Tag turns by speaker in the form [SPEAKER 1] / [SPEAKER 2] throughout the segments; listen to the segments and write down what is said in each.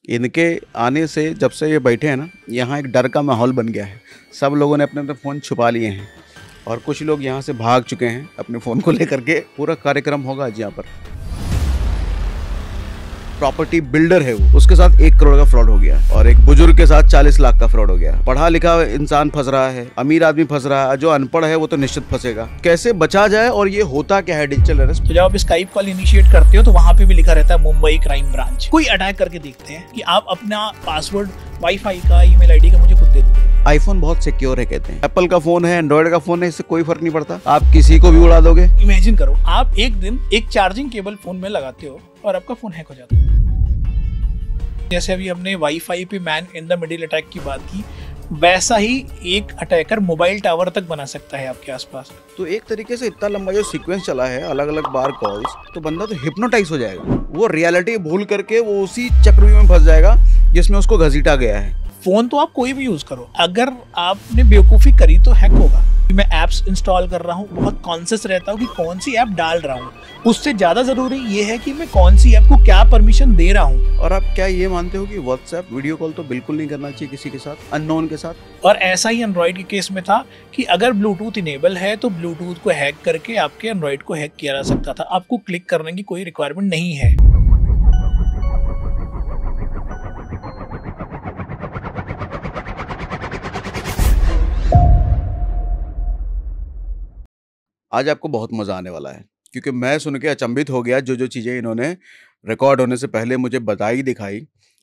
[SPEAKER 1] इनके आने से जब से ये बैठे हैं ना, यहाँ एक डर का माहौल बन गया है। सब लोगों ने अपने अपने फ़ोन छुपा लिए हैं और कुछ लोग यहाँ से भाग चुके हैं अपने फ़ोन को लेकर के। पूरा कार्यक्रम होगा आज यहाँ पर। प्रॉपर्टी बिल्डर है वो, उसके साथ 1 करोड़ का फ्रॉड हो गया और एक बुजुर्ग के साथ 40 लाख का फ्रॉड हो गया। पढ़ा लिखा इंसान फंस रहा है, अमीर आदमी फंस रहा है, जो अनपढ़ है वो तो निश्चित फंसेगा। कैसे बचा जाए और ये होता क्या है डिजिटल अरेस्ट?
[SPEAKER 2] तो जब आप स्काइप कॉल इनिशिएट करते हो तो वहाँ पे भी लिखा रहता है मुंबई क्राइम ब्रांच। कोई अटैक करके देखते हैं कि आप अपना पासवर्ड वाईफाई का, ईमेल आईडी का मुझे खुद दे दो।
[SPEAKER 1] आईफोन बहुत सिक्योर है कहते हैं। एप्पल का फोन है, एंड्रॉइड का फोन है, इससे कोई फर्क नहीं पड़ता, आप किसी को भी उड़ा दोगे।
[SPEAKER 2] इमेजिन करो, आप एक दिन एक चार्जिंग केबल फोन में लगाते हो और आपका फोन हैक हो जाता है। जैसे अभी हमने वाईफाई पे man in the middle attack की बात की, वैसा ही एक अटैकर मोबाइल टावर तक बना सकता है आपके आसपास।
[SPEAKER 1] तो एक तरीके से इतना लंबा जो सीक्वेंस चला है, अलग अलग बार कॉल्स, तो बंदा तो हिप्नोटाइज हो जाएगा। वो रियलिटी भूल करके वो उसी चक्रव्यूह में फंस जाएगा जिसमें उसको घसीटा गया है।
[SPEAKER 2] फोन तो आप कोई भी यूज करो, अगर आपने बेवकूफी करी तो हैक होगा। मैं एप्स इंस्टॉल कर रहा हूँ, बहुत कॉन्शियस रहता हूँ कि कौन सी ऐप डाल रहा हूँ। उससे ज्यादा जरूरी ये है कि मैं कौन सी ऐप को क्या परमिशन दे रहा हूँ।
[SPEAKER 1] और आप क्या ये मानते हो कि व्हाट्सएप वीडियो कॉल तो बिल्कुल नहीं करना चाहिए किसी के साथ, अननोन के साथ?
[SPEAKER 2] और ऐसा ही एंड्रॉइड के केस में था कि अगर ब्लूटूथ इनेबल है तो ब्लूटूथ को हैक करके आपके एंड्रॉइड को हैक किया जा सकता था। आपको क्लिक करने की कोई रिक्वायरमेंट नहीं है।
[SPEAKER 1] आज आपको बहुत मज़ा आने वाला है, क्योंकि मैं सुन के अचंभित हो गया। जो जो चीज़ें इन्होंने रिकॉर्ड होने से पहले मुझे बताई, दिखाई,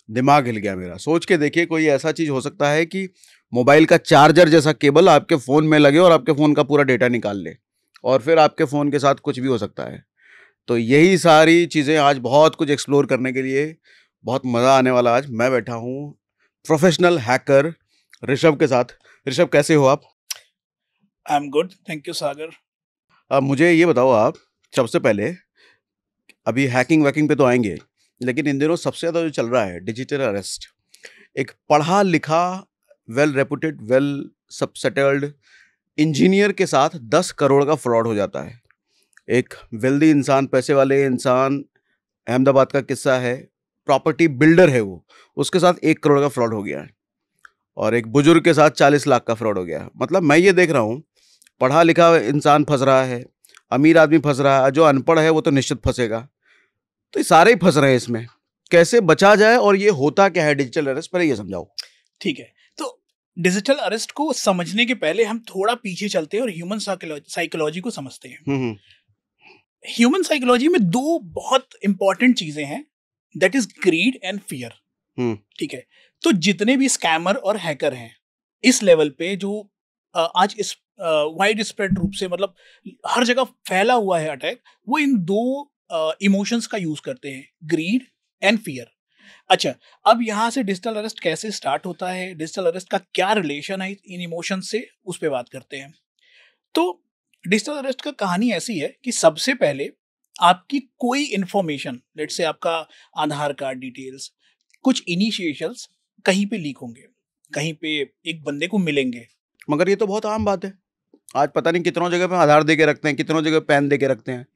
[SPEAKER 1] दिमाग हिल गया मेरा। सोच के देखिए, कोई ऐसा चीज़ हो सकता है कि मोबाइल का चार्जर जैसा केबल आपके फ़ोन में लगे और आपके फ़ोन का पूरा डेटा निकाल ले, और फिर आपके फ़ोन के साथ कुछ भी हो सकता है। तो यही सारी चीज़ें आज बहुत कुछ एक्सप्लोर करने के लिए बहुत मज़ा आने वाला। आज मैं बैठा हूँ प्रोफेशनल हैकर ऋषभ के साथ। ऋषभ, कैसे हो आप?
[SPEAKER 2] I am good, thank you Sagar.
[SPEAKER 1] अब मुझे ये बताओ आप, सबसे पहले, अभी हैकिंग वैकिंग पे तो आएंगे, लेकिन इन दिनों सबसे ज़्यादा जो चल रहा है डिजिटल अरेस्ट। एक पढ़ा लिखा, वेल रेपुटेड, वेल सब सेटल्ड इंजीनियर के साथ 10 करोड़ का फ्रॉड हो जाता है। एक वेल्दी इंसान, पैसे वाले इंसान, अहमदाबाद का किस्सा है, प्रॉपर्टी बिल्डर है वो, उसके साथ 1 करोड़ का फ्रॉड हो गया है और एक बुजुर्ग के साथ 40 लाख का फ्रॉड हो गया है। मतलब मैं ये देख रहा हूँ, पढ़ा लिखा इंसान फंस रहा है, अमीर आदमी फंस रहा है, जो अनपढ़ है वो तो निश्चित फंसेगा। तो ये सारे ही फंस रहे हैं इसमें। कैसे बचा जाए और ये होता क्या है डिजिटल अरेस्ट, पहले ये समझाओ।
[SPEAKER 2] ठीक है, तो डिजिटल अरेस्ट को समझने के पहले हम थोड़ा पीछे चलते हैं और ह्यूमन साइकोलॉजी को समझते हैं। ह्यूमन साइकोलॉजी में 2 बहुत इंपॉर्टेंट चीजें हैं, that is grid and fear. ठीक है, तो जितने भी स्कैमर और हैकर हैं इस लेवल पे, जो आज इस वाइड स्प्रेड रूप से, मतलब हर जगह फैला हुआ है अटैक, वो इन 2 इमोशंस का यूज करते हैं, ग्रीड एंड फियर। अच्छा, अब यहाँ से डिजिटल अरेस्ट कैसे स्टार्ट होता है, डिजिटल अरेस्ट का क्या रिलेशन है इन इमोशंस से, उस पर बात करते हैं। तो डिजिटल अरेस्ट का कहानी ऐसी है कि सबसे पहले आपकी कोई इंफॉर्मेशन, लेट्स से आपका आधार कार्ड डिटेल्स, कुछ इनिशिएशंस कहीं पे लीक होंगे, कहीं पे एक बंदे को मिलेंगे।
[SPEAKER 1] मगर ये तो बहुत आम बात है, आज पता नहीं कितनों जगह पे आधार दे के रखते हैं, कितनों जगह पैन दे के रखते हैं।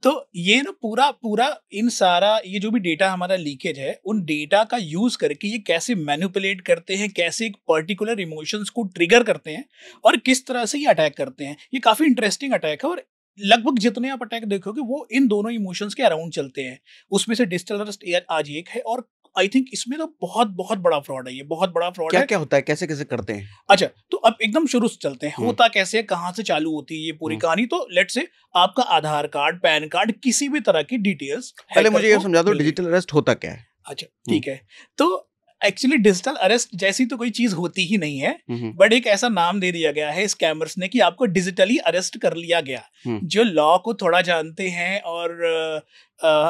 [SPEAKER 2] तो ये ना पूरा पूरा इन सारा ये जो भी डेटा हमारा लीकेज है, उन डेटा का यूज करके ये कैसे मैनिपुलेट करते हैं, कैसे एक पर्टिकुलर इमोशंस को ट्रिगर करते हैं और किस तरह से ये अटैक करते हैं। ये काफी इंटरेस्टिंग अटैक है और लगभग जितने आप अटैक देखोगे वो इन दोनों इमोशंस के अराउंड चलते हैं। उसमें से डिजिटल अरेस्ट आज एक है और आई थिंक इसमें तो बहुत बहुत बड़ा फ्रॉड है, ये बहुत बड़ा फ्रॉड है।
[SPEAKER 1] क्या क्या होता है, कैसे कैसे करते हैं?
[SPEAKER 2] अच्छा, तो अब एकदम शुरू से चलते हैं, होता कैसे है, कहाँ से चालू होती है ये पूरी कहानी। तो लेट्स से आपका आधार कार्ड, पैन कार्ड, किसी भी तरह की डिटेल्स,
[SPEAKER 1] पहले मुझे ये समझा दो डिजिटल अरेस्ट होता क्या है।
[SPEAKER 2] अच्छा ठीक है, तो एक्चुअली डिजिटल अरेस्ट जैसी तो कोई चीज होती ही नहीं है, बट एक ऐसा नाम दे दिया गया है स्कैमर्स ने कि आपको डिजिटली अरेस्ट कर लिया गया। जो लॉ को थोड़ा जानते हैं और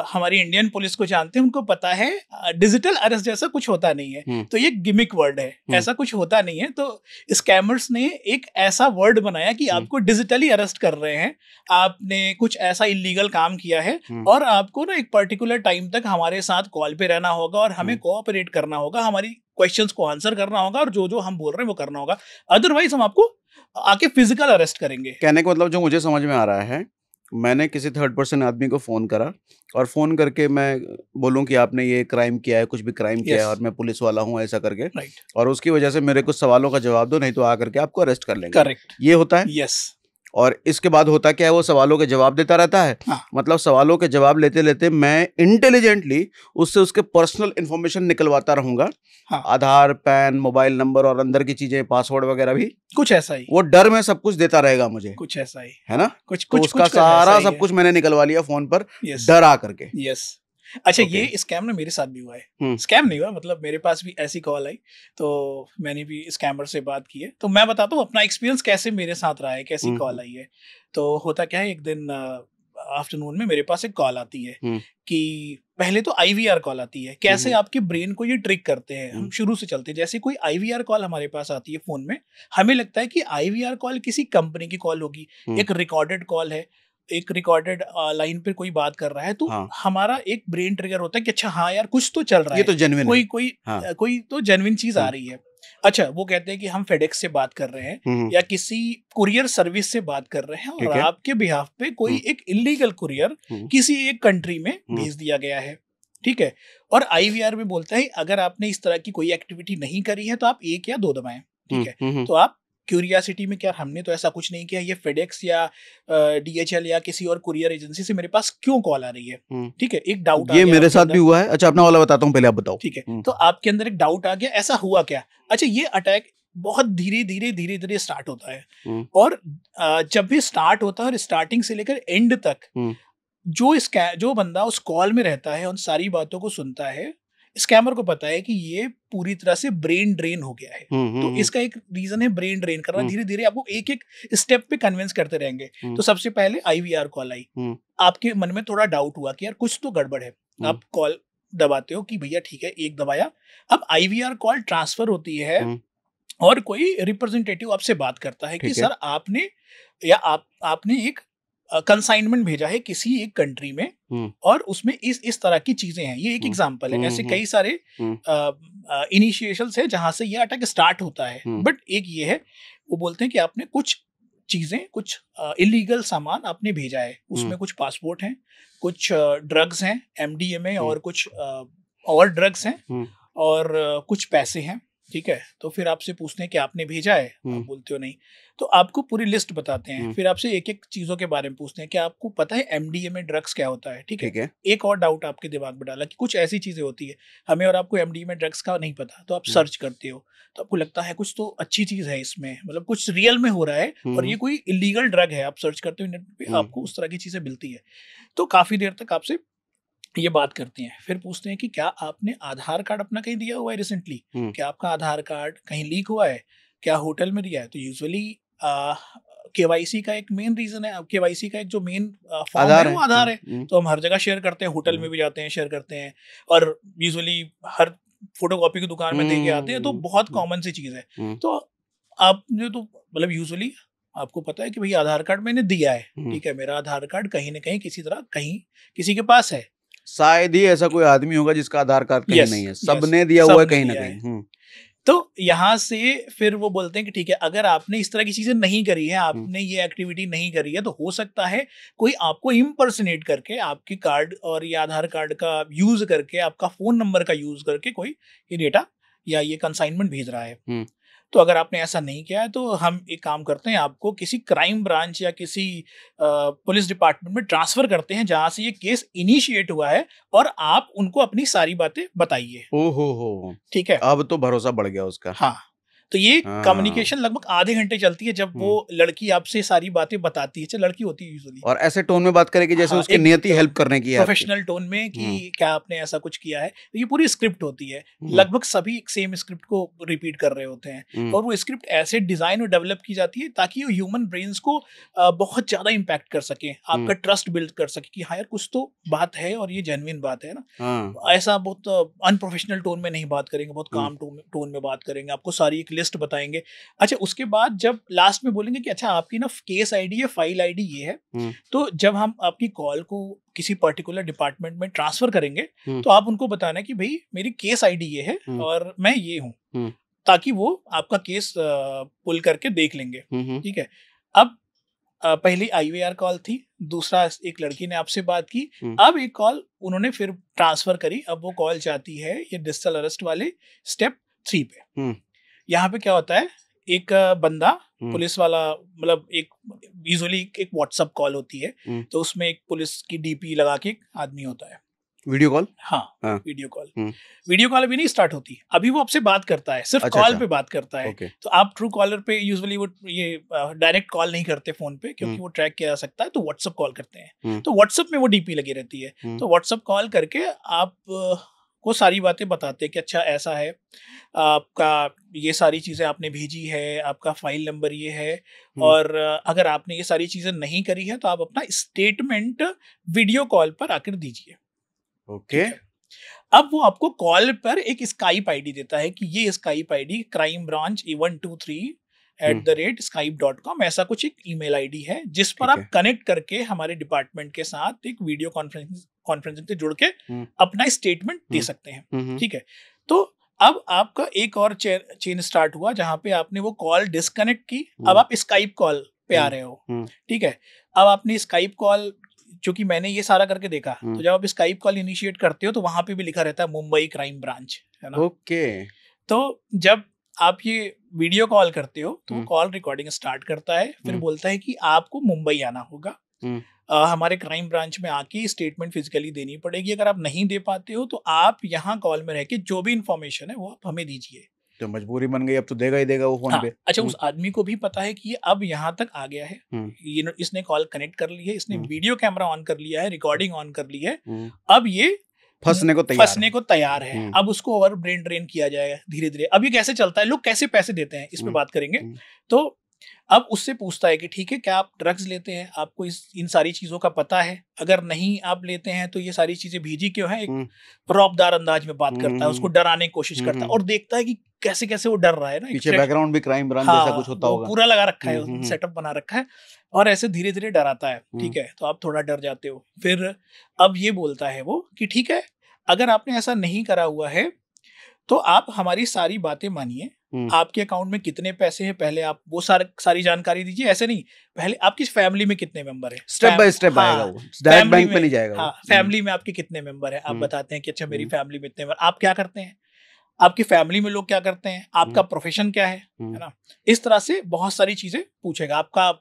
[SPEAKER 2] हमारी इंडियन पुलिस को जानते हैं, उनको पता है डिजिटल अरेस्ट जैसा कुछ होता नहीं है। तो ये गिमिक वर्ड है, ऐसा कुछ होता नहीं है। तो स्कैमर्स ने एक ऐसा वर्ड बनाया कि आपको डिजिटली अरेस्ट कर रहे हैं, आपने कुछ ऐसा इलीगल काम किया है और आपको ना एक पर्टिकुलर टाइम तक हमारे साथ कॉल पे रहना होगा और हमें कोऑपरेट करना होगा, हमारी क्वेश्चंस को आंसर करना होगा और जो जो हम बोल रहे हैं वो करना होगा, अदरवाइज हम आपको आके फिजिकल अरेस्ट करेंगे।
[SPEAKER 1] कहने का मतलब जो मुझे समझ में आ रहा है मैंने किसी थर्ड पर्सन आदमी को फ़ोन करा और फ़ोन करके मैं बोलूँ कि आपने ये क्राइम किया है, कुछ भी क्राइम किया है
[SPEAKER 2] यस,
[SPEAKER 1] और मैं पुलिस वाला हूँ, ऐसा करके,
[SPEAKER 2] राइट,
[SPEAKER 1] और उसकी वजह से मेरे कुछ सवालों का जवाब दो, नहीं तो आ करके आपको अरेस्ट कर लेंगे।
[SPEAKER 2] करेक्ट,
[SPEAKER 1] ये होता है।
[SPEAKER 2] यस,
[SPEAKER 1] और इसके बाद होता क्या है, वो सवालों के जवाब देता रहता है।
[SPEAKER 2] हाँ,
[SPEAKER 1] मतलब सवालों के जवाब लेते-लेते मैं इंटेलिजेंटली उससे उसके पर्सनल इन्फॉर्मेशन निकलवाता रहूँगा।
[SPEAKER 2] हाँ,
[SPEAKER 1] आधार, पैन, मोबाइल नंबर और अंदर की चीज़ें, पासवर्ड वगैरह भी।
[SPEAKER 2] कुछ ऐसा ही,
[SPEAKER 1] वो डर में सब कुछ देता रहेगा मुझे,
[SPEAKER 2] कुछ ऐसा ही,
[SPEAKER 1] है ना?
[SPEAKER 2] कुछ
[SPEAKER 1] तो
[SPEAKER 2] कुछ
[SPEAKER 1] उसका
[SPEAKER 2] कुछ ऐसा
[SPEAKER 1] सारा
[SPEAKER 2] ही
[SPEAKER 1] सब
[SPEAKER 2] है,
[SPEAKER 1] कुछ मैंने निकलवा लिया फ़ोन पर,
[SPEAKER 2] यस,
[SPEAKER 1] डर आ करके।
[SPEAKER 2] यस। अच्छा,
[SPEAKER 1] ओके।
[SPEAKER 2] ये स्कैम ना मेरे साथ भी हुआ है।
[SPEAKER 1] हुँ,
[SPEAKER 2] स्कैम नहीं हुआ, मतलब मेरे पास भी ऐसी कॉल आई, तो मैंने भी स्कैमर से बात की है। तो मैं बताता हूँ अपना एक्सपीरियंस कैसे मेरे साथ रहा है, कैसी
[SPEAKER 1] हुँ,
[SPEAKER 2] कॉल आई है। तो होता क्या है, एक दिन आफ्टरनून में मेरे पास एक कॉल आती है
[SPEAKER 1] हुँ,
[SPEAKER 2] कि पहले तो आईवीआर कॉल आती है। कैसे
[SPEAKER 1] हुँ,
[SPEAKER 2] आपके ब्रेन को ये ट्रिक करते हैं, हम
[SPEAKER 1] हुँ,
[SPEAKER 2] शुरू से चलते हैं। जैसे कोई आईवीआर कॉल हमारे पास आती है फ़ोन में, हमें लगता है कि आईवीआर कॉल किसी कंपनी की कॉल होगी,
[SPEAKER 1] हुँ,
[SPEAKER 2] एक रिकॉर्डेड कॉल है, एक रिकॉर्डेड लाइन पे कोई बात कर रहा है, तो
[SPEAKER 1] हाँ,
[SPEAKER 2] हमारा एक ब्रेन ट्रिगर होता है कि अच्छा हाँ यार, कुछ तो चल रहा
[SPEAKER 1] ये
[SPEAKER 2] है,
[SPEAKER 1] तो जेन्युइन है।
[SPEAKER 2] कोई कोई
[SPEAKER 1] हाँ,
[SPEAKER 2] कोई तो जेन्युइन चीज आ
[SPEAKER 1] हुँ,
[SPEAKER 2] रही है। अच्छा, वो कहते हैं कि हम फेडेक्स से बात कर रहे हैं
[SPEAKER 1] हुँ, हुँ,
[SPEAKER 2] या किसी कुरियर सर्विस से बात कर रहे हैं और
[SPEAKER 1] ठीक है।
[SPEAKER 2] आपके बिहाफ पे कोई
[SPEAKER 1] हुँ,
[SPEAKER 2] एक इलीगल कुरियर
[SPEAKER 1] हुँ,
[SPEAKER 2] किसी एक कंट्री में
[SPEAKER 1] हुँ,
[SPEAKER 2] भेज दिया गया है। ठीक है। और आईवीआर में बोलता है अगर आपने इस तरह की कोई एक्टिविटी नहीं करी है तो आप 1 या 2 दबाएं।
[SPEAKER 1] हुँ,
[SPEAKER 2] ठीक है।
[SPEAKER 1] हुँ, हुँ,
[SPEAKER 2] तो आप क्यूरियासिटी में, क्या हमने तो ऐसा कुछ नहीं किया, ये फेडेक्स या डीएचएल या किसी और कुरियर एजेंसी से मेरे पास क्यों कॉल आ रही है।
[SPEAKER 1] हुँ।
[SPEAKER 2] ठीक है, एक डाउट आ
[SPEAKER 1] ये
[SPEAKER 2] गया
[SPEAKER 1] मेरे
[SPEAKER 2] आपके
[SPEAKER 1] साथ भी
[SPEAKER 2] अंदर।
[SPEAKER 1] हुआ है। अच्छा, अपना वाला बताता हूँ, पहले आप बताओ।
[SPEAKER 2] ठीक है,
[SPEAKER 1] हुँ,
[SPEAKER 2] तो आपके अंदर एक डाउट आ गया, ऐसा हुआ क्या। अच्छा, ये अटैक बहुत धीरे धीरे धीरे धीरे स्टार्ट होता है
[SPEAKER 1] हुँ,
[SPEAKER 2] और जब भी स्टार्ट होता है और स्टार्टिंग से लेकर एंड तक
[SPEAKER 1] हुँ,
[SPEAKER 2] जो बंदा उस कॉल में रहता है, उन सारी बातों को सुनता है, स्कैमर को पता है कि ये पूरी तरह से ब्रेन ड्रेन हो गया है।
[SPEAKER 1] हुँ, हुँ,
[SPEAKER 2] तो
[SPEAKER 1] हुँ,
[SPEAKER 2] इसका एक रीजन है ब्रेन ड्रेन करना।
[SPEAKER 1] हुँ,
[SPEAKER 2] धीरे धीरे आपको एक एक स्टेप पे कन्विंस करते रहेंगे।
[SPEAKER 1] हुँ,
[SPEAKER 2] तो सबसे पहले आईवीआर कॉल आई।
[SPEAKER 1] हुँ,
[SPEAKER 2] आपके मन में थोड़ा डाउट हुआ कि यार कुछ तो गड़बड़ है।
[SPEAKER 1] हुँ,
[SPEAKER 2] आप कॉल दबाते हो कि भैया ठीक है, एक दबाया। अब आईवीआर कॉल ट्रांसफर होती है
[SPEAKER 1] हुँ,
[SPEAKER 2] और कोई रिप्रेजेंटेटिव आपसे बात करता है कि
[SPEAKER 1] ठीक है।
[SPEAKER 2] सर आपने या आपने एक कंसाइनमेंट भेजा है किसी एक कंट्री में
[SPEAKER 1] हुँ,
[SPEAKER 2] और उसमें इस तरह की चीजें हैं। ये एक
[SPEAKER 1] हुँ,
[SPEAKER 2] एग्जांपल है,
[SPEAKER 1] हुँ,
[SPEAKER 2] ऐसे
[SPEAKER 1] हुँ,
[SPEAKER 2] कई सारे
[SPEAKER 1] हुँ,
[SPEAKER 2] इनिशिएशंस है जहां से ये अटैक स्टार्ट होता है।
[SPEAKER 1] हुँ,
[SPEAKER 2] बट एक ये है, वो बोलते हैं कि आपने कुछ चीजें, कुछ इलीगल सामान आपने भेजा है,
[SPEAKER 1] हुँ,
[SPEAKER 2] उसमें कुछ पासपोर्ट हैं, कुछ ड्रग्स हैं, एमडीएमए,
[SPEAKER 1] हुँ,
[SPEAKER 2] और कुछ और ड्रग्स हैं,
[SPEAKER 1] हुँ,
[SPEAKER 2] और कुछ पैसे हैं। ठीक है, तो फिर आपसे पूछते हैं कि आपने भेजा है, आप
[SPEAKER 1] हुँ,
[SPEAKER 2] बोलते हो नहीं। तो आपको पूरी लिस्ट बताते हैं,
[SPEAKER 1] हुँ,
[SPEAKER 2] फिर आपसे एक एक चीजों के बारे में पूछते हैं कि आपको पता है एमडीएमए ड्रग्स क्या होता है। ठीक है,
[SPEAKER 1] ठीक है।
[SPEAKER 2] एक और डाउट आपके दिमाग में डाला कि कुछ ऐसी चीजें होती है हमें और आपको एमडीएमए ड्रग्स का नहीं पता, तो आप
[SPEAKER 1] हुँ,
[SPEAKER 2] सर्च करते हो, तो आपको लगता है कुछ तो अच्छी चीज है इसमें, मतलब कुछ रियल में हो रहा है और ये
[SPEAKER 1] हुँ,
[SPEAKER 2] कोई इलीगल ड्रग है। आप सर्च करते हो नेट पे,
[SPEAKER 1] हुँ,
[SPEAKER 2] आपको उस तरह की चीजें मिलती है। तो काफी देर तक आपसे ये बात करती हैं, फिर पूछते हैं कि क्या आपने आधार कार्ड अपना कहीं दिया हुआ है रिसेंटली,
[SPEAKER 1] हुँ,
[SPEAKER 2] क्या आपका आधार कार्ड कहीं लीक हुआ है, क्या होटल में दिया है। तो यूजुअली केवाईसी का एक मेन रीजन है, केवाईसी का एक जो मेन फॉर्म है
[SPEAKER 1] आधार है।
[SPEAKER 2] वो
[SPEAKER 1] हुँ,
[SPEAKER 2] आधार है।
[SPEAKER 1] हुँ,
[SPEAKER 2] तो हम हर जगह शेयर करते हैं, होटल
[SPEAKER 1] हुँ,
[SPEAKER 2] में भी जाते हैं शेयर करते हैं, और यूजुअली हर फोटोकॉपी की दुकान में दे के आते हैं, तो
[SPEAKER 1] हुँ,
[SPEAKER 2] बहुत
[SPEAKER 1] हुँ,
[SPEAKER 2] कॉमन सी चीज़ है।
[SPEAKER 1] हुँ,
[SPEAKER 2] तो आपने तो मतलब यूजुअली आपको पता है कि भाई आधार कार्ड मैंने दिया है।
[SPEAKER 1] हुँ।
[SPEAKER 2] ठीक है, मेरा आधार कार्ड कहीं ना कहीं किसी तरह कहीं किसी के पास है।
[SPEAKER 1] शायद ही ऐसा कोई आदमी होगा जिसका आधार कार्ड कहीं
[SPEAKER 2] यस,
[SPEAKER 1] नहीं है।
[SPEAKER 2] यस,
[SPEAKER 1] सबने दिया हुआ है
[SPEAKER 2] सबने
[SPEAKER 1] कहीं न
[SPEAKER 2] दिया है।
[SPEAKER 1] कहीं। हुँ,
[SPEAKER 2] तो यहाँ से फिर वो बोलते हैं कि ठीक है, अगर आपने इस तरह की चीजें नहीं करी है,
[SPEAKER 1] हुँ,
[SPEAKER 2] आपने ये एक्टिविटी नहीं करी है, तो हो सकता है कोई आपको इम्पर्सनेट करके आपकी कार्ड और ये आधार कार्ड का यूज करके, आपका फोन नंबर का यूज करके कोई ये डेटा या ये कंसाइनमेंट भेज रहा है।
[SPEAKER 1] हुँ,
[SPEAKER 2] तो अगर आपने ऐसा नहीं किया है तो हम एक काम करते हैं, आपको किसी क्राइम ब्रांच या किसी पुलिस डिपार्टमेंट में ट्रांसफर करते हैं जहां से ये केस इनिशिएट हुआ है, और आप उनको अपनी सारी बातें बताइए।
[SPEAKER 1] ओह हो हो!
[SPEAKER 2] ठीक है।
[SPEAKER 1] अब तो भरोसा बढ़ गया उसका।
[SPEAKER 2] हाँ, तो ये
[SPEAKER 1] हाँ।
[SPEAKER 2] कम्युनिकेशन लगभग आधे घंटे चलती है, जब वो
[SPEAKER 1] हुँ,
[SPEAKER 2] लड़की आपसे सारी बातें बताती है। अच्छा, लड़की होती है यूजुअली।
[SPEAKER 1] और ऐसे टोन में बात करेगी जैसे
[SPEAKER 2] हाँ,
[SPEAKER 1] उसकी
[SPEAKER 2] एक
[SPEAKER 1] नियति हेल्प करने की है आपकी।
[SPEAKER 2] प्रोफेशनल टोन में
[SPEAKER 1] हुँ,
[SPEAKER 2] कि क्या आपने ऐसा कुछ किया है। तो ये पूरी स्क्रिप्ट होती है।
[SPEAKER 1] हुँ,
[SPEAKER 2] लगभग सभी एक सेम स्क्रिप्ट को रिपीट कर रहे होते हैं,
[SPEAKER 1] हुँ,
[SPEAKER 2] और वो स्क्रिप्ट ऐसे डिज़ाइन और डेवलप की जाती है ताकि वो ह्यूमन ब्रेन्स को बहुत ज़्यादा इम्पैक्ट कर सके,
[SPEAKER 1] हुँ,
[SPEAKER 2] आपका ट्रस्ट बिल्ड कर सके कि हाँ यार, कुछ तो बात है और ये जेन्युइन बात है ना।
[SPEAKER 1] हाँ,
[SPEAKER 2] ऐसा बहुत अनप्रोफेशनल टोन में नहीं बात करेंगे, बहुत
[SPEAKER 1] हुँ,
[SPEAKER 2] काम टोन में बात करेंगे, आपको सारी एक लिस्ट बताएँगे। अच्छा, उसके बाद जब लास्ट में बोलेंगे कि अच्छा आपकी ना केस आईडी या फाइल आईडी ये है,
[SPEAKER 1] हुँ,
[SPEAKER 2] तो जब हम आपकी कॉल को किसी पर्टिकुलर डिपार्टमेंट में ट्रांसफर करेंगे,
[SPEAKER 1] हुँ,
[SPEAKER 2] तो आप उनको बताना कि भई मेरी केस आईडी ये है
[SPEAKER 1] हुँ,
[SPEAKER 2] और मैं ये हूँ,
[SPEAKER 1] हुँ,
[SPEAKER 2] ताकि वो आपका केस पुल करके देख लेंगे।
[SPEAKER 1] हुँ, हुँ,
[SPEAKER 2] ठीक है? अब पहली IVR कॉल थी, दूसरा एक लड़की ने आपसे बात की, अब एक कॉल उन्होंने फिर ट्रांसफर करी, अब वो कॉल जाती है ये डिजिटल अरेस्ट वाले स्टेप 3 पे। यहाँ पे क्या होता है, एक बंदा पुलिस वाला, मतलब एक यूजुअली एक व्हाट्सएप कॉल होती है, तो उसमें एक पुलिस की DP लगा के एक आदमी होता है।
[SPEAKER 1] Video call?
[SPEAKER 2] हाँ, वीडियो कॉल अभी नहीं स्टार्ट होती, अभी वो आपसे बात करता है, सिर्फ कॉल पे बात करता है। तो आप ट्रू कॉलर पे यूजुअली वो ये डायरेक्ट कॉल नहीं करते फोन पे, क्योंकि वो ट्रैक किया जा सकता है, तो व्हाट्सएप कॉल करते हैं। तो व्हाट्सएप में वो DP लगी रहती है, तो व्हाट्सएप कॉल करके आप को सारी बातें बताते हैं कि अच्छा ऐसा है, आपका ये सारी चीज़ें आपने भेजी है, आपका फाइल नंबर ये है, और अगर आपने ये सारी चीज़ें नहीं करी है तो आप अपना स्टेटमेंट वीडियो कॉल पर आकर दीजिए।
[SPEAKER 1] ओके।
[SPEAKER 2] अब वो आपको कॉल पर एक स्काइप ID देता है कि ये Skype ID crime branch 123@skype.com, ऐसा कुछ एक ईमेल ID है, जिस पर आप कनेक्ट करके हमारे डिपार्टमेंट के साथ एक वीडियो कॉन्फ्रेंसिंग से जुड़ के अपना स्टेटमेंट दे सकते हैं। ठीक है, तो अब आपका एक और चेन स्टार्ट हुआ, जहां पे आपने वो कॉल डिस्कनेक्ट की, अब आप स्काइप कॉल पे आ रहे हो। ठीक है, अब आपने स्काइप कॉल, चूंकि मैंने ये सारा करके देखा, तो जब आप स्काइप कॉल इनिशिएट करते हो तो वहां पे भी लिखा रहता है मुंबई क्राइम ब्रांच, है ना।
[SPEAKER 1] ओके।
[SPEAKER 2] तो जब आप ये वीडियो कॉल करते हो तो कॉल रिकॉर्डिंग स्टार्ट करता है, फिर बोलता है कि आपको मुंबई आना होगा, हमारे क्राइम ब्रांच में आके स्टेटमेंट फिजिकली देनी पड़ेगी। अगर आप नहीं दे पाते हो तो आप यहाँ कॉल में रह के जो भी इंफॉर्मेशन है वो आप हमें दीजिए।
[SPEAKER 1] तो मजबूरी बन गई, अब तो देगा ही देगा वो फोन पे।
[SPEAKER 2] अच्छा, उस आदमी को भी पता है कि ये अब यहाँ तक आ गया है, ये इसने कॉल कनेक्ट कर ली है, इसने वीडियो कैमरा ऑन कर लिया है, रिकॉर्डिंग ऑन कर ली है, अब ये
[SPEAKER 1] फंसने को तैयार
[SPEAKER 2] है। अब उसको ओवर ब्रेन ड्रेन किया जाएगा धीरे धीरे। अब ये कैसे चलता है, लोग कैसे पैसे देते हैं, इस पे बात करेंगे। तो अब उससे पूछता है कि ठीक है, क्या आप ड्रग्स लेते हैं, आपको इन सारी चीजों का पता है, अगर नहीं आप लेते हैं तो ये सारी चीजें भेजी क्यों है। एक रौबदार अंदाज में बात करता है, उसको डराने की कोशिश करता है, और देखता है कि कैसे कैसे वो डर रहा है ना।
[SPEAKER 1] पीछे बैकग्राउंड भी क्राइम ब्रांच जैसा कुछ होता होगा,
[SPEAKER 2] पूरा लगा रखा है, सेटअप बना रखा है, और ऐसे धीरे धीरे डराता है। ठीक है, तो आप थोड़ा डर जाते हो। फिर अब ये बोलता है वो कि ठीक है, अगर आपने ऐसा नहीं करा हुआ है तो आप हमारी सारी बातें मानिए, आपके अकाउंट में कितने पैसे हैं पहले आप वो सारी जानकारी दीजिए। ऐसे नहीं, पहले आपकी फैमिली में कितने मेंबर हैं,
[SPEAKER 1] स्टेप बाय स्टेप आएगा वो, डायरेक्ट बैंक पे नहीं जाएगा।
[SPEAKER 2] हाँ, फैमिली में आपके कितने मेंबर हैं, आप बताते हैं कि अच्छा मेरी फैमिली में इतने मेंबर, आप क्या करते हैं, आपकी फैमिली में लोग क्या करते हैं, आपका प्रोफेशन क्या है ना। इस तरह से बहुत सारी चीजें पूछेगा, आपका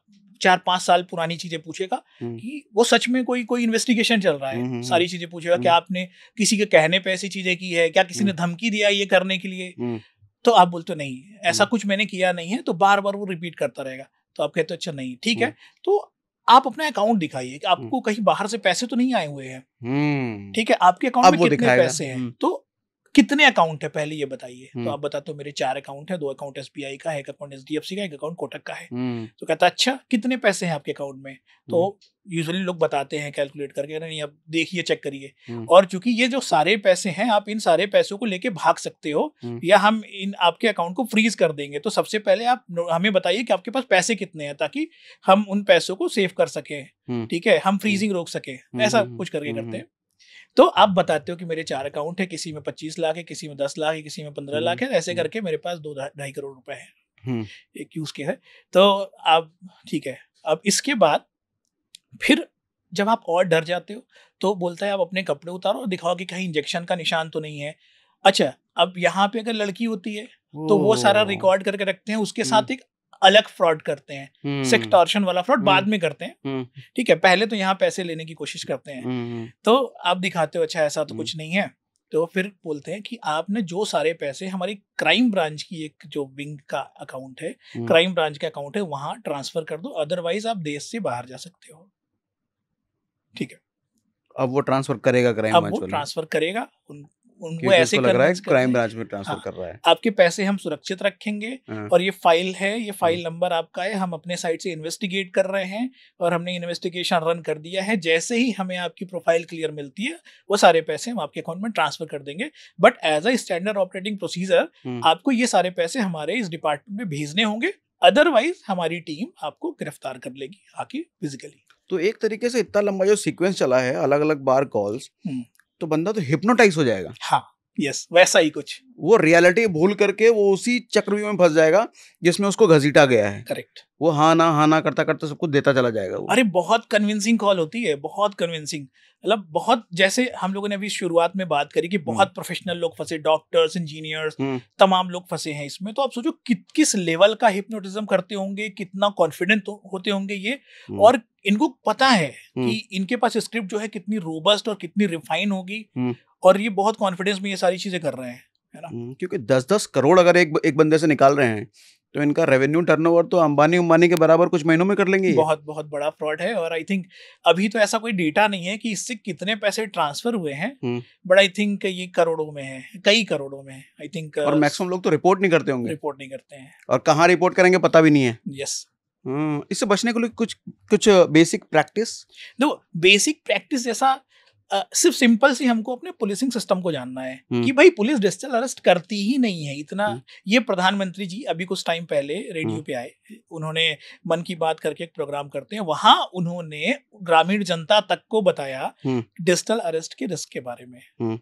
[SPEAKER 2] 4-5 साल पुरानी चीजें पूछेगा कि वो सच में कोई इन्वेस्टिगेशन चल रहा है, सारी चीजें पूछेगा। क्या आपने किसी के कहने पे ऐसी चीजें की है, क्या किसी ने धमकी दिया ये करने के लिए, तो आप बोलते हो नहीं ऐसा कुछ मैंने किया नहीं है, तो बार बार वो रिपीट करता रहेगा। तो आप कहते हो अच्छा नहीं ठीक है, तो आप अपना अकाउंट दिखाइए कि आपको कहीं बाहर से पैसे तो नहीं आए हुए हैं। ठीक है, आपके अकाउंट में कितने पैसे हैं, तो कितने अकाउंट है पहले ये बताइए। तो आप बताते हो मेरे 4 अकाउंट है, 2 अकाउंट SBI का है, 1 अकाउंट HDFC का, 1 अकाउंट कोटक का है। तो कहता है अच्छा कितने पैसे हैं आपके अकाउंट में, तो यूजुअली लोग बताते हैं कैलकुलेट करके, नहीं अब देखिए चेक करिए। और चूंकि ये जो सारे पैसे हैं, आप इन सारे पैसों को लेके भाग सकते हो, या हम इन आपके अकाउंट को फ्रीज कर देंगे, तो सबसे पहले आप हमें बताइए कि आपके पास पैसे कितने हैं, ताकि हम उन पैसों को सेव कर सके। ठीक है, हम फ्रीजिंग रोक सके, ऐसा कुछ करके करते हैं। तो आप बताते हो कि मेरे 4 अकाउंट है, किसी में 25 लाख है, किसी में 10 लाख है, किसी में 15 लाख है, ऐसे करके मेरे पास 2-2.5 करोड़ रुपए है, एक यूज के है। तो आप ठीक है, अब इसके बाद फिर जब आप और डर जाते हो तो बोलता है आप अपने कपड़े उतारो और दिखाओ कि कहीं इंजेक्शन का निशान तो नहीं है। अच्छा, अब यहाँ पे अगर लड़की होती है तो वो सारा रिकॉर्ड करके रखते हैं, उसके साथ एक अलग फ्रॉड करते हैं, सेक्टॉर्शन वाला फ्रॉड बाद में करते हैं। ठीक है, पहले तो यहाँ पैसे लेने की कोशिश करते हैं। तो आप दिखाते हो अच्छा ऐसा तो कुछ नहीं है, तो फिर बोलते हैं कि आपने जो सारे पैसे हमारी क्राइम ब्रांच की एक जो विंग का अकाउंट है, क्राइम ब्रांच का अकाउंट है, वहां ट्रांसफर कर दो, अदरवाइज आप देश से बाहर जा सकते हो। ठीक है,
[SPEAKER 1] अब वो ट्रांसफर करेगा क्राइम ब्रांच,
[SPEAKER 2] अब वो ट्रांसफर करेगा,
[SPEAKER 1] वो ऐसे लग रहा है क्राइम ब्रांच में ट्रांसफर कर रहा है।
[SPEAKER 2] आपके पैसे हम सुरक्षित रखेंगे, और ये फाइल है, ये फाइल नंबर आपका है, हम अपने साइड से इन्वेस्टिगेट कर रहे हैं, और हमने इन्वेस्टिगेशन रन कर दिया है। जैसे ही हमें आपकी प्रोफाइल क्लियर मिलती है, वो सारे पैसे हम आपके अकाउंट में ट्रांसफर कर देंगे। But as a standard operating procedure आपको ये सारे पैसे हमारे इस डिपार्टमेंट में भेजने होंगे, अदरवाइज हमारी टीम आपको गिरफ्तार कर लेगी आके फिजिकली।
[SPEAKER 1] तो एक तरीके से इतना लंबा जो सीक्वेंस चला है, अलग अलग बार कॉल्स, तो बंदा तो हिप्नोटाइज हो जाएगा।
[SPEAKER 2] हाँ, यस, वैसा ही कुछ।
[SPEAKER 1] वो रियलिटी भूल करके वो उसी चक्रव्यूह में फंस जाएगा जिसमें उसको घसीटा गया है।
[SPEAKER 2] करेक्ट।
[SPEAKER 1] वो हाँ ना करता करता सब कुछ देता चला जाएगा वो।
[SPEAKER 2] अरे बहुत कन्विंसिंग कॉल होती है, बहुत कन्विंसिंग, मतलब बहुत, जैसे हम लोगों ने अभी शुरुआत में बात करी कि बहुत प्रोफेशनल लोग फंसे, डॉक्टर्स, इंजीनियर्स, तमाम लोग फंसे हैं इसमें। तो आप सोचो किस लेवल का हिप्नोटिज्म करते होंगे, कितना कॉन्फिडेंट होते होंगे ये, और इनको पता है कि इनके पास स्क्रिप्ट जो है कितनी रोबस्ट और कितनी रिफाइन होगी, और ये बहुत कॉन्फिडेंस में ये सारी चीजें कर रहे हैं, है ना।
[SPEAKER 1] क्योंकि 10-10 करोड़ अगर एक बंदे से निकाल रहे हैं तो इनका रेवेन्यू टर्नओवर तो अंबानी के बराबर कुछ महीनों में कर लेंगे।
[SPEAKER 2] बहुत बहुत बड़ा फ्रॉड है, और आई थिंक अभी तो ऐसा कोई डेटा नहीं है कि इससे कितने पैसे ट्रांसफर हुए हैं, बट आई थिंक ये करोड़ों में है, कई करोड़ों में आई थिंक।
[SPEAKER 1] और मैक्सिमम लोग तो रिपोर्ट नहीं करते होंगे।
[SPEAKER 2] रिपोर्ट नहीं करते हैं,
[SPEAKER 1] और कहाँ रिपोर्ट करेंगे पता भी नहीं है।
[SPEAKER 2] यस।
[SPEAKER 1] इससे बचने के लिए कुछ बेसिक प्रैक्टिस,
[SPEAKER 2] दो बेसिक प्रैक्टिस जैसा सिर्फ सिंपल सी हमको अपने पुलिसिंग सिस्टम को जानना है कि भाई पुलिस डिजिटल अरेस्ट करती ही नहीं है इतना। ये प्रधानमंत्री जी अभी कुछ टाइम पहले रेडियो पे आए, उन्होंने मन की बात करके एक प्रोग्राम करते हैं, वहां उन्होंने ग्रामीण जनता तक को बताया डिजिटल अरेस्ट के रिस्क के बारे में।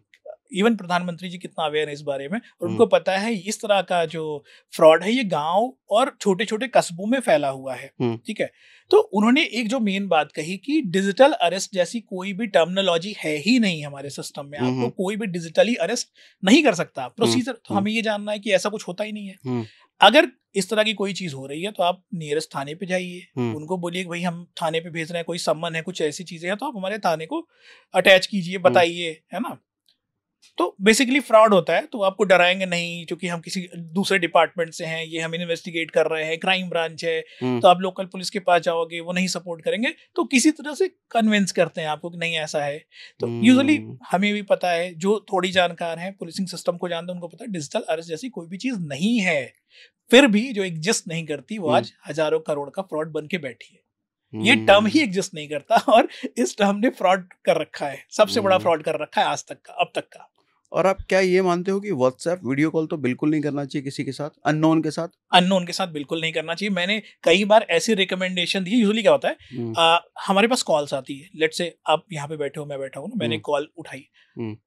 [SPEAKER 2] इवन प्रधानमंत्री जी कितना अवेयर है इस बारे में, और उनको पता है इस तरह का जो फ्रॉड है ये गांव और छोटे छोटे कस्बों में फैला हुआ है, ठीक है। तो उन्होंने एक जो मेन बात कही कि डिजिटल अरेस्ट जैसी कोई भी टर्मिनोलॉजी है ही नहीं हमारे सिस्टम में, आपको कोई भी डिजिटली अरेस्ट नहीं कर सकता। प्रोसीजर तो हमें ये जानना है कि ऐसा कुछ होता ही नहीं है। अगर इस तरह की कोई चीज हो रही है तो आप नियरेस्ट थाने पे जाइए, उनको बोलिए कि भाई हम थाने पे भेज रहे हैं, कोई सम्मन है, कुछ ऐसी चीजें हैं तो आप हमारे थाने को अटैच कीजिए, बताइए, है ना। तो बेसिकली फ्रॉड होता है तो आपको डराएंगे नहीं, क्योंकि हम किसी दूसरे डिपार्टमेंट से हैं, ये हम इन्वेस्टिगेट कर रहे हैं, क्राइम ब्रांच है, तो आप लोकल पुलिस के पास जाओगे, वो नहीं सपोर्ट करेंगे, तो किसी तरह से कन्विंस करते हैं आपको कि नहीं ऐसा है। तो यूजुअली हमें भी पता है, जो थोड़ी जानकार हैं, पुलिसिंग सिस्टम को जानते हैं, उनको पता है डिजिटल अरेस्ट जैसी कोई भी चीज नहीं है, फिर भी जो एग्जिस्ट नहीं करती वो आज हजारों करोड़ का फ्रॉड बन के बैठी है। ये टर्म ही एग्जिस्ट नहीं करता, और इस टर्म ने फ्रॉड कर रखा है, सबसे बड़ा फ्रॉड कर रखा है आज तक का, अब तक का।
[SPEAKER 1] और आप क्या ये मानते हो कि व्हाट्सएप वीडियो कॉल तो बिल्कुल नहीं करना चाहिए किसी के साथ, अननोन के साथ?
[SPEAKER 2] अननोन के साथ बिल्कुल नहीं करना चाहिए। मैंने कई बार ऐसी रिकमेंडेशन दी। यूजुअली क्या होता है, हमारे पास कॉल्स आती है, लेट्स से आप यहाँ पे बैठे हो, मैं बैठा हूँ ना, मैंने कॉल उठाई,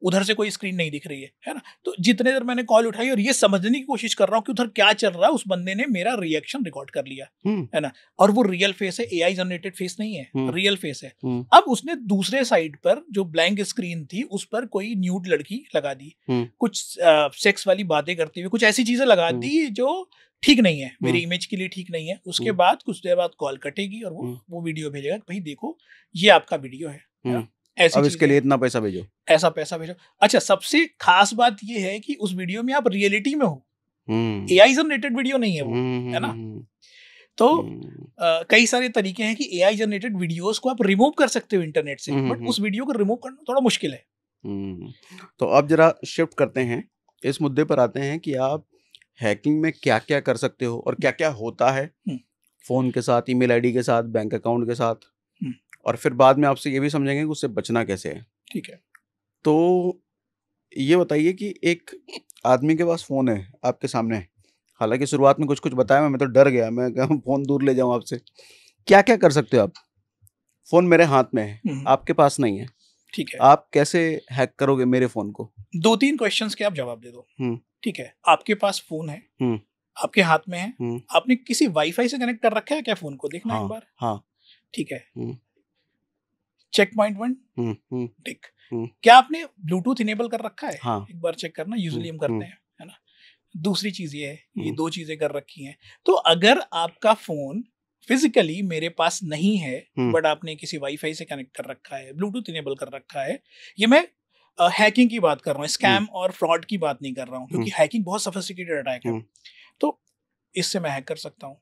[SPEAKER 2] उधर से कोई स्क्रीन नहीं दिख रही है ना, तो जितने देर मैंने कॉल उठाई और ये समझने की कोशिश कर रहा हूँ कि उधर क्या चल रहा है, उस बंदे ने मेरा रिएक्शन रिकॉर्ड कर लिया, है ना, और वो रियल फेस है, एआई जनरेटेड फेस नहीं है, रियल फेस है। अब उसने दूसरे साइड पर जो ब्लैंक स्क्रीन थी उस पर कोई न्यूड लड़की लगा दी, कुछ सेक्स वाली बातें करते हुए कुछ ऐसी चीजें लगा दी जो ठीक नहीं है, मेरी इमेज के लिए ठीक नहीं है। उसके बाद कुछ देर बाद कॉल कटेगी और वो वीडियो भेजेगा, भाई देखो ये आपका वीडियो है, ऐसी
[SPEAKER 1] अब इसके लिए इतना पैसा भेजो,
[SPEAKER 2] ऐसा पैसा भेजो। अच्छा, सबसे खास बात ये है कि उस वीडियो में आप रियलिटी में हो, एआई जनरेटेड वीडियो नहीं है वो, है ना। तो कई सारे तरीके हैं कि एआई जनरेटेड वीडियोस को आप रिमूव कर सकते हो इंटरनेट से, बट उस वीडियो को रिमूव करना थोड़ा मुश्किल है।
[SPEAKER 1] तो अब जरा शिफ्ट करते हैं, इस मुद्दे पर आते हैं कि आप हैकिंग में क्या क्या कर सकते हो और क्या क्या होता है फोन के साथ, ईमेल आईडी के साथ, बैंक अकाउंट के साथ, और फिर बाद में आपसे ये भी समझेंगे कि उससे बचना कैसे है।
[SPEAKER 2] ठीक है।
[SPEAKER 1] तो ये बताइए कि एक आदमी के पास फोन है आपके सामने, हालांकि शुरुआत में कुछ कुछ बताया, मैं तो डर गया, मैं क्या फोन दूर ले जाऊं आपसे। क्या क्या कर सकते हो आप? फोन मेरे हाथ में है, आपके पास नहीं है,
[SPEAKER 2] ठीक है,
[SPEAKER 1] आप कैसे हैक करोगे मेरे फोन को?
[SPEAKER 2] 2-3 क्वेश्चंस के आप जवाब दे दो। ठीक है, आपके पास फोन है, आपके हाथ में है, आपने किसी वाईफाई से कनेक्ट कर रखा है क्या फोन को? देखना एक बार। हाँ, ठीक है। चेक पॉइंट 1 टिक। क्या आपने ब्लूटूथ इनेबल कर रखा है? हाँ। एक बार चेक करना, यूजुअली हम करते हैं, है ना। दूसरी चीज ये है, ये 2 चीजें कर रखी हैं। तो अगर आपका फोन फिजिकली मेरे पास नहीं है, बट आपने किसी वाईफाई से कनेक्ट कर रखा है, ब्लूटूथ इनेबल कर रखा है, ये मैं हैकिंग की बात कर रहा हूँ, स्कैम और फ्रॉड की बात नहीं कर रहा हूँ, क्योंकि हैकिंग बहुत सोफिस्टिकेटेड अटैक है, तो इससे मैं हैक कर सकता हूँ।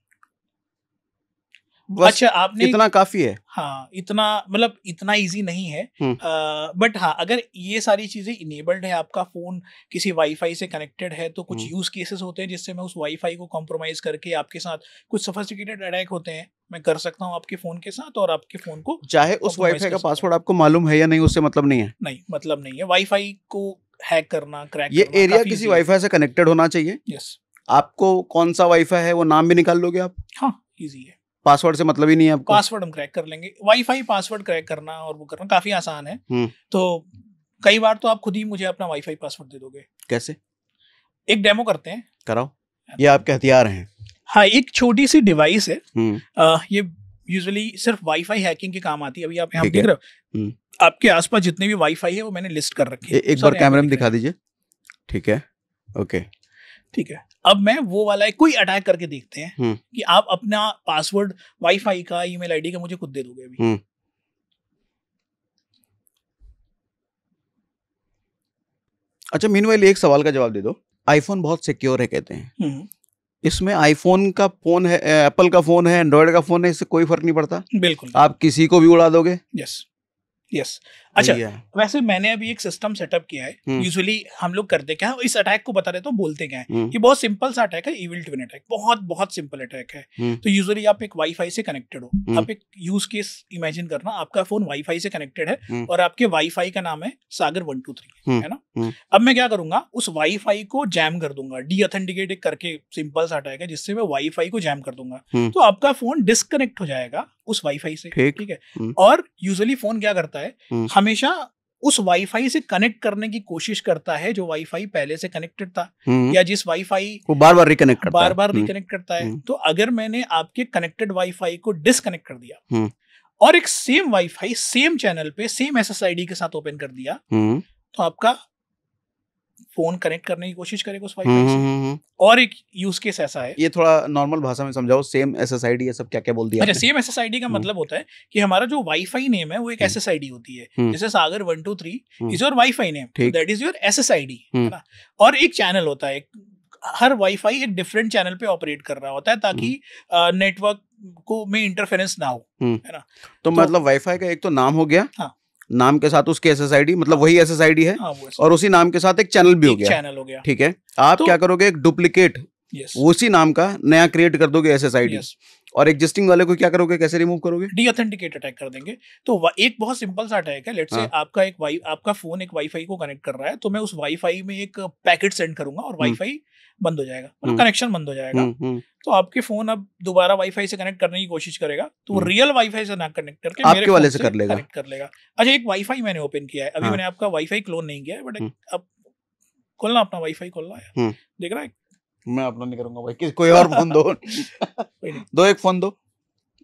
[SPEAKER 2] अच्छा, आपने
[SPEAKER 1] इतना काफी है?
[SPEAKER 2] हाँ, इतना, मतलब इतना इजी नहीं है, बट हाँ, अगर ये सारी चीजें इनेबल्ड है, आपका फोन किसी वाईफाई से कनेक्टेड है, तो कुछ यूज केसेस होते हैं जिससे मैं उस वाईफाई को कॉम्प्रोमाइज करके आपके साथ कुछ सोफिस्टिकेटेड अटैक होते हैं, मैं कर सकता हूँ आपके फोन के साथ, और आपके फोन को, चाहे
[SPEAKER 1] उस वाईफाई का पासवर्ड आपको मालूम है या नहीं, उससे मतलब नहीं है।
[SPEAKER 2] नहीं, मतलब नहीं है। वाईफाई को हैक करना, क्रैक
[SPEAKER 1] ये एरिया किसी वाईफाई से कनेक्टेड होना चाहिए।
[SPEAKER 2] यस।
[SPEAKER 1] आपको कौन सा वाईफाई है वो नाम भी निकाल लोगे आप?
[SPEAKER 2] हाँ, इजी है।
[SPEAKER 1] पासवर्ड से मतलब ही नहीं है आपको?
[SPEAKER 2] पासवर्ड हम क्रैक कर लेंगे। वाईफाई पासवर्ड क्रैक करना और वो करना काफी आसान है। तो कई बार तो आप खुद ही मुझे अपना वाईफाई पासवर्ड दे दोगे।
[SPEAKER 1] कैसे?
[SPEAKER 2] एक डेमो करते हैं।
[SPEAKER 1] कराओ, ये आपके हथियार हैं।
[SPEAKER 2] हाँ, एक छोटी सी डिवाइस है,
[SPEAKER 1] हम्म,
[SPEAKER 2] ये यूजुअली सिर्फ वाईफाई हैकिंग के काम आती है। अभी आप यहाँ
[SPEAKER 1] ठीक
[SPEAKER 2] देख
[SPEAKER 1] है।
[SPEAKER 2] रहे हो, आपके आसपास जितने भी वाईफाई है वो मैंने लिस्ट कर रखे हैं।
[SPEAKER 1] एक बार
[SPEAKER 2] सारे यहाँ पे
[SPEAKER 1] कैमरे में
[SPEAKER 2] दिख
[SPEAKER 1] दिखा
[SPEAKER 2] रहे हैं।
[SPEAKER 1] दीजिए। ठीक है, ओके।
[SPEAKER 2] ठीक है, अब मैं वो वाला कोई अटैक करके देखते हैं
[SPEAKER 1] हम्म,
[SPEAKER 2] कि आप अपना पासवर्ड वाईफाई का, ईमेल आईडी का मुझे खुद दे दोगे अभी।
[SPEAKER 1] हम्म। अच्छा, मीनवाइल एक सवाल का जवाब दे दो। आईफोन बहुत सिक्योर है कहते हैं,
[SPEAKER 2] हम्म,
[SPEAKER 1] इसमें आईफोन का फोन है, एप्पल का फोन है, एंड्रॉयड का फोन है, इससे कोई फर्क नहीं पड़ता?
[SPEAKER 2] बिल्कुल।
[SPEAKER 1] आप किसी को भी उड़ा दोगे?
[SPEAKER 2] Yes, yes. अच्छा,
[SPEAKER 1] भैया।
[SPEAKER 2] वैसे मैंने अभी एक सिस्टम सेटअप किया है। यूजुअली हम लोग करते क्या है, इस अटैक को बता देता हूँ, बोलते क्या है। ये बहुत सिंपल सा अटैक है, इविल ट्विन अटैक, बहुत बहुत सिंपल अटैक है। तो यूजुअली आप एक वाईफाई से कनेक्टेड हो, आप एक यूज केस इमेजिन करना, आपका फोन वाईफाई से कनेक्टेड है और आपके वाईफाई का नाम है सागर 123, है ना। अब मैं क्या करूंगा, उस वाईफाई को जैम कर दूंगा, डी ऑथेंटिकेट करके सिंपल सा अटैक है जिससे मैं वाईफाई को जैम कर दूंगा। तो आपका फोन डिस्कनेक्ट हो जाएगा उस वाईफाई से, ठीक है। और यूजुअली फोन क्या करता है, हमेशा उस वाईफाई से कनेक्ट करने की कोशिश करता है जो वाईफाई पहले से कनेक्टेड था, या जिस वाईफाई
[SPEAKER 1] वो बार बार रिकनेक्ट करता है।
[SPEAKER 2] बार बार रिकनेक्ट करता है। तो अगर मैंने आपके कनेक्टेड वाईफाई को डिस्कनेक्ट कर दिया और एक सेम वाईफाई सेम चैनल पे सेम एसएसआईडी के साथ ओपन कर दिया, तो आपका फोन कनेक्ट करने की कोशिश करेगा उस वाईफाई से। और एक यूज केस ऐसा है,
[SPEAKER 1] ये थोड़ा नॉर्मल भाषा में समझाओ, सेम एसएसआईडी ये सब क्या क्या बोल दिया
[SPEAKER 2] अच्छा,
[SPEAKER 1] आपने?
[SPEAKER 2] सेम एसएसआईडी का मतलब होता है कि हमारा जो वाईफाई नेम है वो एक एसएसआईडी होती है। जैसे सागर 123 is your wifi name, that is your SSID, है ना। और एक चैनल होता है, हर वाईफाई एक डिफरेंट चैनल पे ऑपरेट कर रहा होता है ताकि नेटवर्क को में इंटरफेरेंस ना हो, है ना।
[SPEAKER 1] तो मतलब वाईफाई का एक तो नाम हो गया,
[SPEAKER 2] हाँ,
[SPEAKER 1] नाम के साथ उसकी एसएसआईडी, मतलब वही एसएसआईडी है,
[SPEAKER 2] हाँ,
[SPEAKER 1] और उसी नाम के साथ एक चैनल भी हो गया।
[SPEAKER 2] चैनल हो गया,
[SPEAKER 1] ठीक है। आप
[SPEAKER 2] तो
[SPEAKER 1] क्या करोगे, एक डुप्लीकेट उसी नाम का नया क्रिएट कर दोगे एसएसआईडी, और एग्जिस्टिंग वाले को क्या करोगे, कैसे रिमूव करोगे?
[SPEAKER 2] डी ऑथेंटिकेट अटैक कर देंगे। तो एक बहुत सिंपल सा अटैक है। लेट्स से आपका फोन एक वाईफाई को कनेक्ट कर रहा है, तो मैं उस वाईफाई में एक पैकेट सेंड करूंगा और वाईफाई बंद हो जाएगा, मतलब कनेक्शन बंद हो जाएगा। तो आपके फोन अब दोबारा वाईफाई से कनेक्ट करने की कोशिश करेगा, तो वो रियल वाईफाई से ना कनेक्ट करके
[SPEAKER 1] आपके वाले से कर लेगा,
[SPEAKER 2] कनेक्ट कर लेगा। अच्छा, एक वाईफाई मैंने ओपन किया है अभी, मैंने आपका वाईफाई क्लोन नहीं किया है, बट अब खोलना, अपना वाईफाई खोलना है, देख रहा है।
[SPEAKER 1] मैं अपना नहीं करूंगा भाई, कोई और फोन दो। दो, एक फोन दो,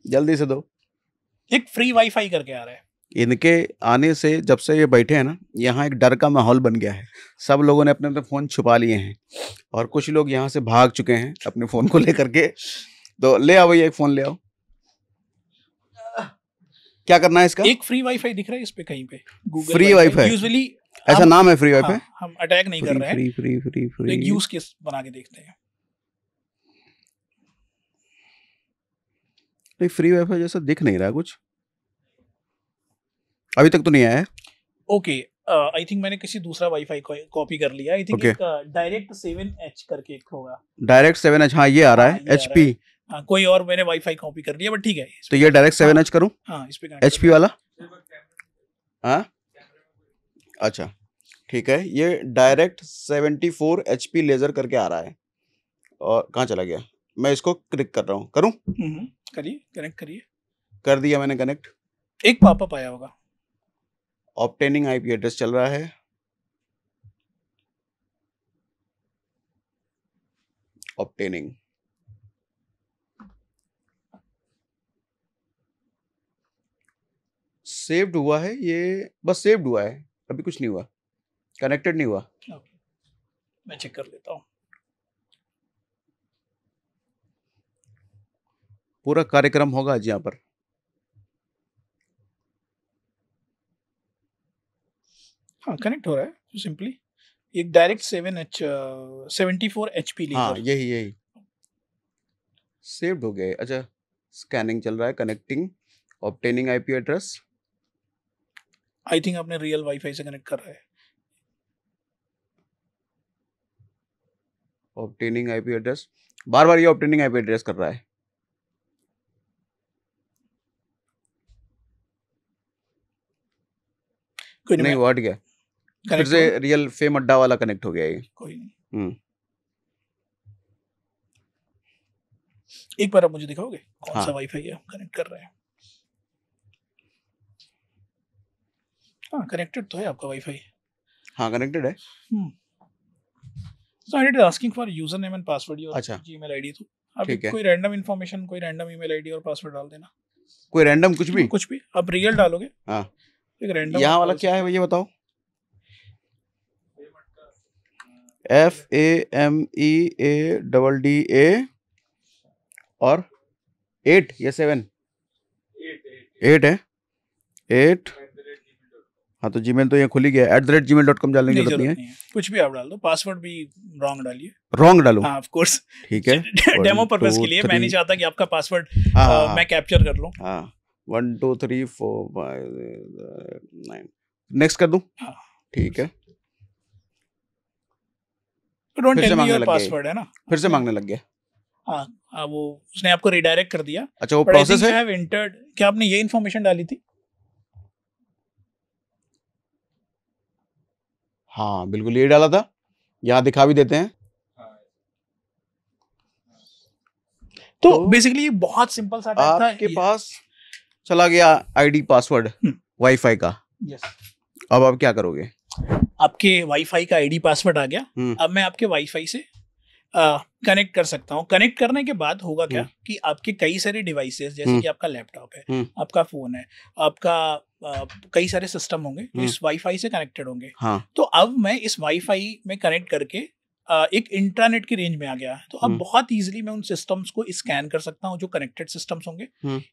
[SPEAKER 1] जल्दी से दो।
[SPEAKER 2] एक फ्री वाईफाई करके आ रहा है।
[SPEAKER 1] इनके आने से, जब से ये बैठे हैं ना, यहाँ एक डर का माहौल बन गया है। सब लोगों ने अपने अपने फ़ोन छुपा लिए हैं और कुछ लोग यहाँ से भाग चुके हैं अपने फ़ोन को लेकर के। तो ले आओ भैया, एक फ़ोन ले आओ। क्या करना है इसका?
[SPEAKER 2] एक फ्री वाईफाई दिख रहा है इस पे कहीं पे, गूगल
[SPEAKER 1] फ्री वाईफाई,
[SPEAKER 2] यूजुअली
[SPEAKER 1] ऐसा नाम है फ्री वाईफाई।
[SPEAKER 2] हाँ, हम अटैक नहीं कर रहे हैं,
[SPEAKER 1] फ्री फ्री फ्री फ्री,
[SPEAKER 2] एक यूज केस बना के देखते हैं।
[SPEAKER 1] नहीं, फ्री वाईफाई जैसा दिख नहीं रहा कुछ, अभी तक तो नहीं आया है।
[SPEAKER 2] ओके, आई थिंक मैंने किसी दूसरा वाईफाई को कॉपी कर लिया। आई थिंक एक डायरेक्ट 7H करके एक होगा,
[SPEAKER 1] डायरेक्ट 7H। हाँ, ये आ रहा है HP।
[SPEAKER 2] हाँ, कोई और मैंने वाईफाई कॉपी कर लिया, बट ठीक है।
[SPEAKER 1] तो ये डायरेक्ट 7H करूं?
[SPEAKER 2] हाँ, इस पे
[SPEAKER 1] HP वाला। हाँ, अच्छा ठीक है। ये डायरेक्ट 74 HP लेजर करके आ रहा है, और कहाँ चला गया? मैं इसको क्लिक कर रहा हूँ, करूँ?
[SPEAKER 2] करिए, कनेक्ट करिए।
[SPEAKER 1] कर दिया मैंने कनेक्ट।
[SPEAKER 2] एक पॉपअप आया होगा,
[SPEAKER 1] ऑब्टेनिंग IP एड्रेस चल रहा है। ऑब्टेनिंग, सेव्ड हुआ है, ये बस सेव्ड हुआ है, अभी कुछ नहीं हुआ, कनेक्टेड नहीं हुआ।
[SPEAKER 2] मैं चेक कर लेता हूँ।
[SPEAKER 1] पूरा कार्यक्रम होगा आज यहाँ पर।
[SPEAKER 2] हाँ, कनेक्ट हो रहा है सिंपली। एक डायरेक्ट 74 HP लेजर।
[SPEAKER 1] हाँ, यही सेव्ड हो गया। अच्छा, स्कैनिंग चल रहा है, connecting, obtaining IP address.
[SPEAKER 2] I think आपने रियल वाईफाई से कनेक्ट कर रहा है।
[SPEAKER 1] ऑब्टेनिंग IP एड्रेस, बार बार ये ऑब्टेनिंग IP एड्रेस कर रहा है।
[SPEAKER 2] कोई
[SPEAKER 1] नहीं, वो हट गया, फिर से रियल फेम अड्डा वाला कनेक्ट हो गया ये।
[SPEAKER 2] कोई नहीं। एक बार आप मुझे दिखाओगे कौन सा वाईफाई है कनेक्ट कर रहा है? हाँ, कनेक्टेड तो है आपका वाईफाई।
[SPEAKER 1] हाँ कनेक्टेड है।
[SPEAKER 2] So it is asking for username and password your
[SPEAKER 1] अच्छा
[SPEAKER 2] Gmail ID। तो आप
[SPEAKER 1] ठीक है,
[SPEAKER 2] कोई रैंडम इन्फॉर्मेशन, कोई रैंडम ईमेल आईडी और पासवर्ड डाल देना,
[SPEAKER 1] कोई रैंडम कुछ भी।
[SPEAKER 2] कुछ भी आप रियल डालोगे,
[SPEAKER 1] हाँ
[SPEAKER 2] एक रैंडम
[SPEAKER 1] यहाँ वाला क्या है भैया बताओ? FAMEADDA और 8 या 7? 8 है, 8। हाँ तो जीमेल तो ये खुल ही गया, @gmail.com डालने की जरूरत नहीं है।
[SPEAKER 2] कुछ भी आप डाल दो, पासवर्ड भी रॉन्ग डालिए।
[SPEAKER 1] रॉन्ग डालो?
[SPEAKER 2] हाँ ऑफ कोर्स,
[SPEAKER 1] ठीक है।
[SPEAKER 2] डेमो पर्पस के लिए, मैं नहीं चाहता कि आपका पासवर्ड मैं कैप्चर कर लूं।
[SPEAKER 1] हाँ 1 2 3 4 5 9 नेक्स्ट कर दूं? ठीक है,
[SPEAKER 2] don't tell me your password है ना,
[SPEAKER 1] फिर से मांगने लग गया।
[SPEAKER 2] हाँ वो उसने आपको रिडायरेक्ट कर दिया।
[SPEAKER 1] अच्छा वो प्रोसेस है।
[SPEAKER 2] हैव एंटर्ड, क्या आपने ये इन्फॉर्मेशन डाली थी?
[SPEAKER 1] हाँ बिल्कुल ये डाला था, यहाँ दिखा भी देते हैं।
[SPEAKER 2] तो बेसिकली बहुत सिंपल सा टाइप था।
[SPEAKER 1] आपके पास चला गया आईडी पासवर्ड वाईफाई का।
[SPEAKER 2] यस।
[SPEAKER 1] अब आप क्या करोगे?
[SPEAKER 2] आपके वाईफाई का आईडी पासवर्ड आ गया। अब मैं आपके वाईफाई से कनेक्ट कर सकता हूँ। कनेक्ट करने के बाद होगा क्या कि आपके कई सारे डिवाइसेस, जैसे कि आपका लैपटॉप है, आपका फोन है, आपका कई सारे सिस्टम होंगे जो इस वाईफाई से कनेक्टेड होंगे। तो अब मैं इस वाईफाई में कनेक्ट करके एक इंटरनेट की रेंज में आ गया है, तो अब बहुत इजीली मैं उन सिस्टम्स को स्कैन कर सकता हूँ जो कनेक्टेड सिस्टम्स होंगे।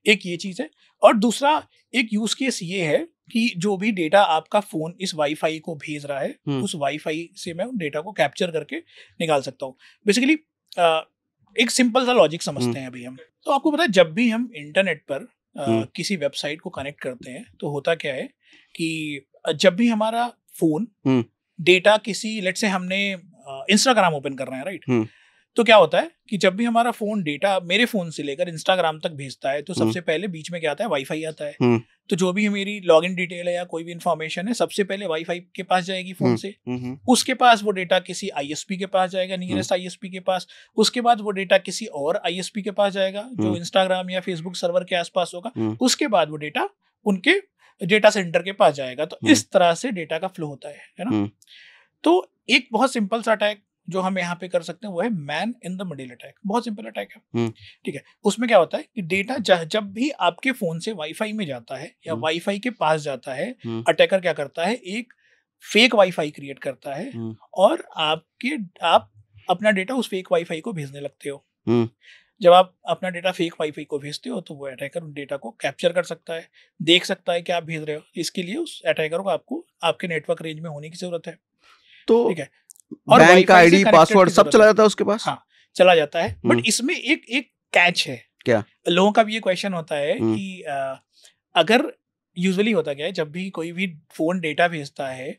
[SPEAKER 2] एक ये चीज है, और दूसरा एक यूज केस ये है कि जो भी डेटा आपका फोन इस वाईफाई को भेज रहा है, उस वाईफाई से मैं उन डेटा को कैप्चर करके निकाल सकता हूँ। बेसिकली एक सिंपल सा लॉजिक समझते हैं अभी हम। तो आपको पता है जब भी हम इंटरनेट पर किसी वेबसाइट को कनेक्ट करते हैं तो होता क्या है कि जब भी हमारा फोन डेटा किसी, लेट्स से हमने इंस्टाग्राम ओपन कर रहे हैं, राइट, तो क्या होता है कि जब भी हमारा फोन डेटा मेरे फोन से लेकर इंस्टाग्राम तक भेजता है तो सबसे पहले बीच में क्या आता है? वाईफाई आता है। तो जो भी मेरी लॉगिन डिटेल है या कोई भी इंफॉर्मेशन है, सबसे पहले वाईफाई के पास जाएगी फोन से। उसके पास वो डेटा किसी आईएसपी के पास जाएगा, नियरेस्ट आईएसपी के पास। उसके बाद वो डेटा किसी और आईएसपी के पास जाएगा जो इंस्टाग्राम या फेसबुक सर्वर के आसपास होगा। उसके बाद वो डेटा उनके डेटा सेंटर के पास जाएगा। तो इस तरह से डेटा का फ्लो होता है ना। तो एक बहुत सिंपल सा अटैक जो हम यहाँ पे कर सकते हैं वो है man in the middle attack. बहुत सिंपल अटैक है, ठीक है। उसमें क्या होता है कि डेटा जब भी आपके फोन से वाईफाई में जाता है या वाईफाई के पास जाता है, अटैकर क्या करता है? एक फेक वाईफाई क्रिएट करता है और आप अपना डेटा उस फेक वाईफाई को भेजने लगते हो। जब आप अपना डेटा फेक वाईफाई को भेजते हो तो वो अटैकर उस डेटा को कैप्चर कर सकता है, देख सकता है कि आप भेज रहे हो। इसके लिए उस अटैकर को आपको आपके नेटवर्क रेंज में होने की जरूरत है। तो ठीक है, और बैंक का आईडी पासवर्ड सब चला जाता है उसके पास। हाँ चला जाता है, बट इसमें एक कैच है। क्या? लोगों का भी ये क्वेश्चन होता है कि अगर यूजुअली होता क्या है, जब भी कोई भी फोन डेटा भेजता है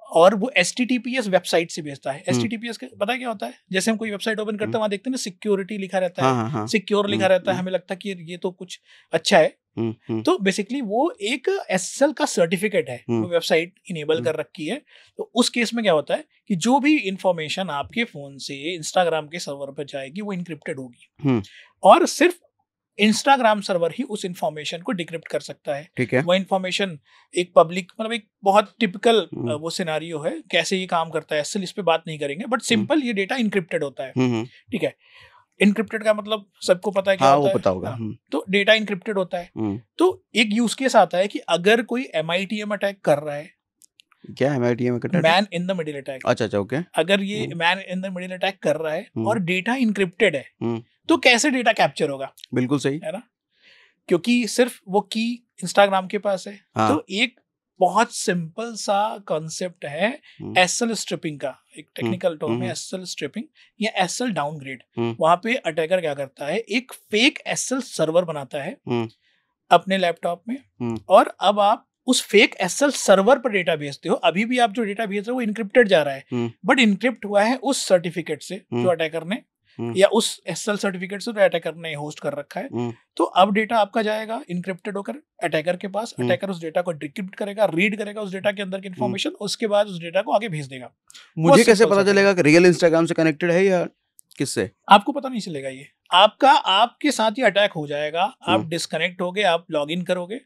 [SPEAKER 2] और वो HTTPS वेबसाइट से भेजता है। HTTPS का पता है क्या होता है? जैसे हम कोई वेबसाइट ओपन करते हैं, वहां देखते हैं ना सिक्योरिटी लिखा रहता है, सिक्योर लिखा रहता है, हमें लगता है कि ये तो कुछ अच्छा है। तो बेसिकली वो एक SSL का सर्टिफिकेट है, वो वेबसाइट इनेबल कर रखी है। तो उस केस में क्या होता है कि जो भी इंफॉर्मेशन आपके फोन से इंस्टाग्राम के सर्वर पर जाएगी वो इनक्रिप्टेड होगी, और सिर्फ इंस्टाग्राम सर्वर ही उस इंफॉर्मेशन को डिक्रिप्ट कर सकता है। ठीक है, वो इंफॉर्मेशन एक पब्लिक, मतलब एक बहुत टिपिकल वो सिनारियो है कैसे ये काम करता है। SSL इस पे बात नहीं करेंगे, बट सिंपल ये डेटा इनक्रिप्टेड होता है। ठीक है, इनक्रिप्टेड का मतलब सबको पता है क्या होता है? पता होगा। तो डेटा इनक्रिप्टेड होता है। तो एक यूज केस आता है कि अगर कोई MITM अटैक कर रहा है। क्या MITM attack? Man in the middle attack. अच्छा ओके। अगर ये man in the middle attack कर रहा है और डेटा इनक्रिप्टेड है, तो कैसे डेटा कैप्चर होगा? बिल्कुल सही है ना, क्योंकि सिर्फ वो की इंस्टाग्राम के पास है। तो एक बहुत सिंपल सा कॉन्सेप्ट है SSL स्ट्रिपिंग का, एक टेक्निकल टर्म है SSL स्ट्रिपिंग या SSL डाउनग्रेड। वहां पे अटैकर क्या करता है, एक फेक SSL सर्वर बनाता है अपने लैपटॉप में, और अब आप उस फेक SSL सर्वर पर डेटा भेजते हो। अभी भी आप जो डेटा भेज रहे हो वो इनक्रिप्टेड जा रहा है, बट इनक्रिप्ट हुआ है उस सर्टिफिकेट से जो अटैकर ने, या उस SSL सर्टिफिकेट से जो अटैकर ने होस्ट कर रखा है। तो अब डेटा आपका जाएगा इनक्रिप्टेड होकर अटैकर के पास। अटैकर उस डेटा को डिक्रिप्ट करेगा, रीड करेगा उस डेटा के अंदर की इन्फॉर्मेशन, उसके बाद उस डेटा को आगे भेज देगा। मुझे कैसे पता चलेगा कि रियल इंस्टाग्राम से कनेक्टेड है या किससे? आपको पता नहीं चलेगा, ये आपके साथ ही अटैक हो जाएगा। आप डिस्कनेक्ट होगे, आप लॉग इन करोगे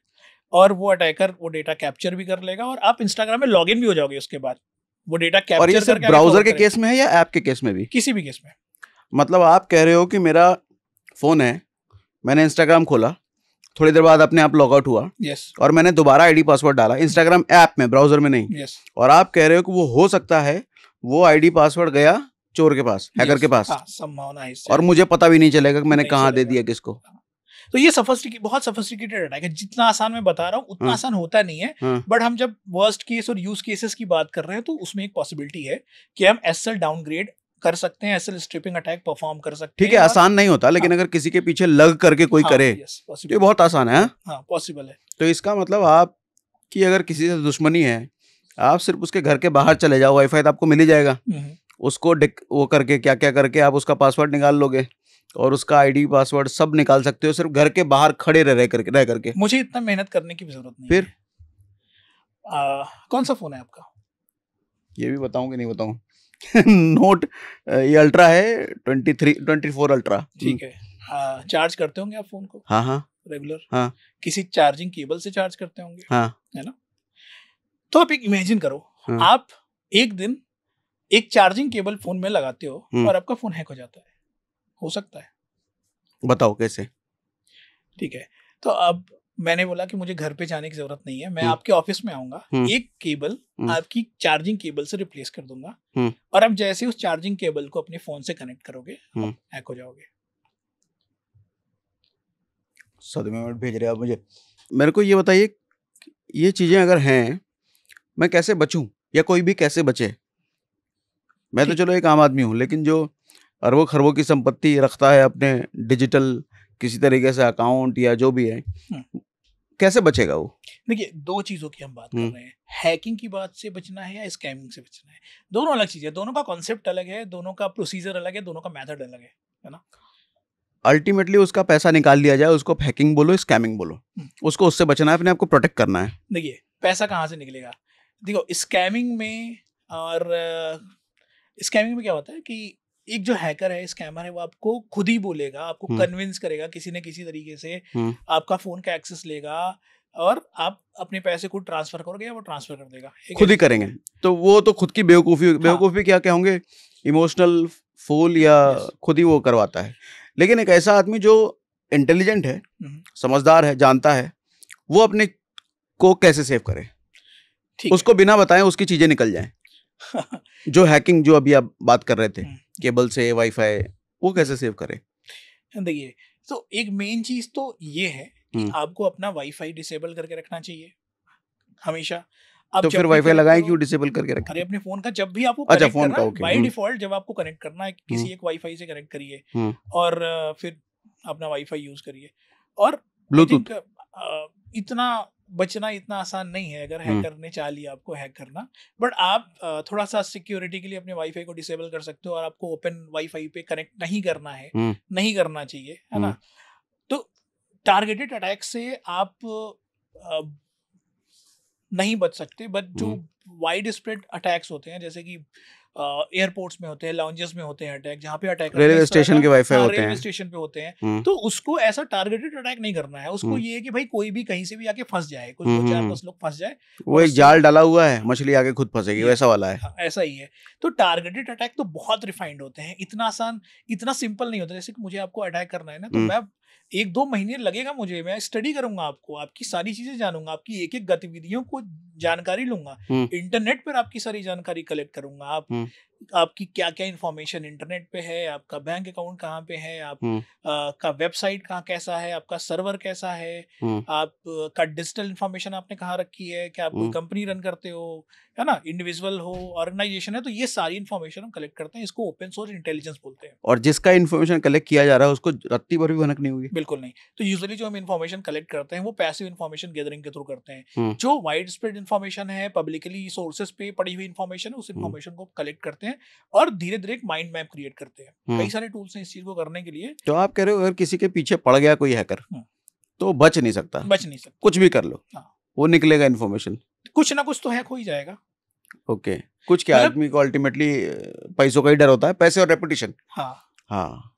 [SPEAKER 2] और वो अटैकर वो डेटा कैप्चर भी कर लेगा और आप इंस्टाग्राम में लॉग इन भी हो जाओगे उसके बाद। वो डेटा
[SPEAKER 1] और ये
[SPEAKER 2] कैप्चर
[SPEAKER 1] सिर्फ
[SPEAKER 2] करके आगे
[SPEAKER 1] ब्राउजर
[SPEAKER 2] forward
[SPEAKER 1] के
[SPEAKER 2] करेगा।
[SPEAKER 1] केस में है या ऐप के केस में भी?
[SPEAKER 2] किसी भी केस में।
[SPEAKER 1] मतलब आप कह रहे हो कि मेरा फोन है, मैंने इंस्टाग्राम खोला, थोड़ी देर बाद अपने आप लॉग आउट हुआ
[SPEAKER 2] यस
[SPEAKER 1] और मैंने दोबारा आईडी पासवर्ड डाला इंस्टाग्राम ऐप में, ब्राउजर में नहीं,
[SPEAKER 2] यस
[SPEAKER 1] और आप कह रहे हो कि वो हो सकता है वो आईडी पासवर्ड गया चोर के पास, हैकर के पास,
[SPEAKER 2] हाँ, संभावना है इससे।
[SPEAKER 1] और मुझे पता भी नहीं चलेगा कि मैंने
[SPEAKER 2] नहीं
[SPEAKER 1] कहाँ दे
[SPEAKER 2] चलेगा।
[SPEAKER 1] दिया किसको।
[SPEAKER 2] तो ये बहुत सफिस्टिकेटेड अटैक है। जितना आसान मैं बता रहा हूँ उतना
[SPEAKER 1] हाँ।
[SPEAKER 2] आसान होता नहीं है,
[SPEAKER 1] हाँ,
[SPEAKER 2] बट हम जब वर्स्ट केस और यूज केसेस की बात कर रहे हैं तो उसमें एक पॉसिबिलिटी है कि हम एसएल डाउनग्रेड कर सकते हैं, एसएल स्ट्रिपिंग अटैक परफॉर्म कर सकते हैं।
[SPEAKER 1] ठीक है,
[SPEAKER 2] और-
[SPEAKER 1] आसान नहीं होता, लेकिन
[SPEAKER 2] हाँ।
[SPEAKER 1] अगर किसी के पीछे लग करके कोई
[SPEAKER 2] हाँ,
[SPEAKER 1] करे
[SPEAKER 2] yes,
[SPEAKER 1] तो
[SPEAKER 2] possible
[SPEAKER 1] ये बहुत आसान है। हाँ?
[SPEAKER 2] हाँ, पॉसिबल है।
[SPEAKER 1] तो इसका मतलब आपकी अगर किसी से दुश्मनी है, आप सिर्फ उसके घर के बाहर चले जाओ, वाईफाई तो आपको मिल ही जाएगा, उसको वो करके क्या क्या करके आप उसका पासवर्ड निकाल लोगे और उसका आईडी पासवर्ड सब निकाल सकते हो, सिर्फ घर के बाहर खड़े रह करके।
[SPEAKER 2] मुझे इतना मेहनत करने की भी जरूरत नहीं
[SPEAKER 1] फिर?
[SPEAKER 2] है। कौन सा फोन है आपका?
[SPEAKER 1] ये भी बताऊं कि नहीं बताऊं? नोट, ये अल्ट्रा है, 24 अल्ट्रा।
[SPEAKER 2] ठीक है। चार्ज करते होंगे आप फोन को
[SPEAKER 1] हाँ हाँ
[SPEAKER 2] रेगुलर?
[SPEAKER 1] हाँ
[SPEAKER 2] किसी चार्जिंग केबल से चार्ज करते होंगे,
[SPEAKER 1] हाँ
[SPEAKER 2] है ना? तो आप एक इमेजिन करो,
[SPEAKER 1] हाँ।
[SPEAKER 2] आप एक दिन एक चार्जिंग केबल फोन में लगाते हो और आपका फोन हैक हो जाता है। हो सकता है?
[SPEAKER 1] बताओ कैसे?
[SPEAKER 2] ठीक है, तो अब मैंने बोला कि मुझे घर पे जाने की जरूरत नहीं है, मैं आपके ऑफिस में आऊंगा, एक केबल आपकी चार्जिंग केबल से रिप्लेस कर दूंगा और आप जैसे उस चार्जिंग केबल को अपने फोन से कनेक्ट करोगे, आप हैक हो जाओगे।
[SPEAKER 1] सदमे में भेज रहे आप मुझे। मेरे को ये बताइए, ये चीजें अगर हैं, मैं कैसे बचूं, या कोई भी कैसे बचे? मैं तो चलो एक आम आदमी हूँ, लेकिन जो अरबों खरबों की संपत्ति रखता है अपने डिजिटल किसी तरीके से अकाउंट या जो भी है, कैसे बचेगा वो?
[SPEAKER 2] देखिए, दो चीजों की हम बात कर रहे हैं, हैकिंग की बात से बचना है या स्कैमिंग से बचना है। दोनों अलग चीजें, दोनों का कॉन्सेप्ट अलग है, दोनों का प्रोसीजर अलग है, दोनों का मेथड अलग है ना?
[SPEAKER 1] अल्टीमेटली उसका पैसा निकाल लिया जाए, उसको हैकिंग बोलो, स्कैमिंग बोलो, उसको उससे बचना है, अपने आप को प्रोटेक्ट करना है।
[SPEAKER 2] देखिए, पैसा कहाँ से निकलेगा? देखो, स्कैमिंग में क्या होता है कि एक जो हैकर है, स्कैमर है, वो आपको खुद ही बोलेगा, आपको कन्विंस करेगा किसी न किसी तरीके से, आपका फोन का एक्सेस लेगा और आप अपने पैसे खुद ट्रांसफर करोगे या वो ट्रांसफर कर देगा,
[SPEAKER 1] खुद ही करेंगे। तो वो तो खुद की बेवकूफ़ी क्या कहोगे, इमोशनल फूल, या खुद ही वो करवाता है। लेकिन एक ऐसा आदमी जो इंटेलिजेंट है, समझदार है, जानता है, वो अपने को कैसे सेव करे, उसको बिना बताएं उसकी चीजें निकल जाएं। जो हैकिंग, जो अभी आप बात कर रहे थे, केबल से वाईफाई, वो कैसे सेव करे?
[SPEAKER 2] देखिए, तो एक मेन चीज तो ये है कि आपको अपना वाईफाई डिसेबल करके रखना चाहिए हमेशा।
[SPEAKER 1] तो फिर वाईफाई लगाएं क्यों डिसेबल करके रखें?
[SPEAKER 2] अरे अपने फोन का जब भी आपको कनेक्ट करना है, बाय डिफॉल्ट जब आपको कनेक्ट करना है किसी एक वाईफाई से कनेक्ट करिए और फिर अपना वाईफाई यूज करिए। और
[SPEAKER 1] ब्लूटूथ
[SPEAKER 2] इतना बचना इतना आसान नहीं है अगर हैकर ने चाह लिया आपको हैक करना, बट आप थोड़ा सा सिक्योरिटी के लिए अपने वाईफाई को डिसेबल कर सकते हो और आपको ओपन वाईफाई पे कनेक्ट नहीं करना है, नहीं करना चाहिए, है ना? तो टारगेटेड अटैक से आप नहीं बच सकते, बट जो वाइड स्प्रेड अटैक्स होते हैं, जैसे कि एयरपोर्ट्स में होते हैं, लाउंजेस में होते हैं अटैक, जहाँ पे अटैक
[SPEAKER 1] रेलवे स्टेशन के वाईफाई होते हैं,
[SPEAKER 2] रेलवे स्टेशन पे होते हैं, तो उसको ऐसा टारगेटेड अटैक नहीं करना है। उसको ये है कि भाई कोई भी कहीं से भी आके फंस जाए, कुछ 2-4-10 लोग फंस जाए,
[SPEAKER 1] वो एक जाल डाला हुआ है, मछली आके खुद फंसेगी, वैसा वाला है।
[SPEAKER 2] ऐसा ही है। तो टारगेटेड अटैक तो बहुत रिफाइंड होते हैं, इतना आसान, इतना सिंपल नहीं होता। जैसे कि मुझे आपको अटैक करना है ना, तो मैं 1-2 महीने लगेगा मुझे, मैं स्टडी करूंगा आपको, आपकी सारी चीजें जानूंगा, आपकी एक एक गतिविधियों को जानकारी लूंगा, इंटरनेट पर आपकी सारी जानकारी कलेक्ट करूंगा, आपकी क्या क्या इन्फॉर्मेशन इंटरनेट पे है, आपका बैंक अकाउंट कहाँ पे है, आप का वेबसाइट कहाँ कैसा है, आपका सर्वर कैसा है, आप का डिजिटल इन्फॉर्मेशन आपने कहाँ रखी है, क्या आप कोई कंपनी रन करते हो, है ना, इंडिविजुअल हो, ऑर्गेनाइजेशन है, तो ये सारी इन्फॉर्मेशन हम कलेक्ट करते हैं। इसको ओपन सोर्स इंटेलिजेंस बोलते हैं।
[SPEAKER 1] और जिसका इन्फॉर्मेशन कलेक्ट किया जा रहा है उसको रत्ती भर भी भनक नहीं होगी?
[SPEAKER 2] बिल्कुल नहीं। तो यूजुअली जो हम इन्फॉर्मेशन कलेक्ट करते हैं वो पैसिव इन्फॉर्मेशन गैदरिंग के थ्रू करते हैं। जो वाइड स्प्रेड इन्फॉर्मेशन है, पब्लिकली सोर्सेज पे पड़ी हुई इन्फॉर्मेशन है, उस इन्फॉर्मेशन को कलेक्ट करते हैं और धीरे धीरे एक माइंड मैप क्रिएट करते हैं। कई सारे टूल्स हैं इस चीज को करने के लिए।
[SPEAKER 1] तो आप कह रहे हो अगर किसी के पीछे पड़ गया कोई हैकर तो बच नहीं सकता?
[SPEAKER 2] बच नहीं सकता,
[SPEAKER 1] कुछ भी कर लो, वो निकलेगा इन्फॉर्मेशन,
[SPEAKER 2] कुछ ना कुछ तो हैक हो ही जाएगा।
[SPEAKER 1] ओके, कुछ क्या, आदमी को अल्टीमेटली पैसों का ही डर होता है, पैसे और रेपुटेशन।
[SPEAKER 2] हाँ,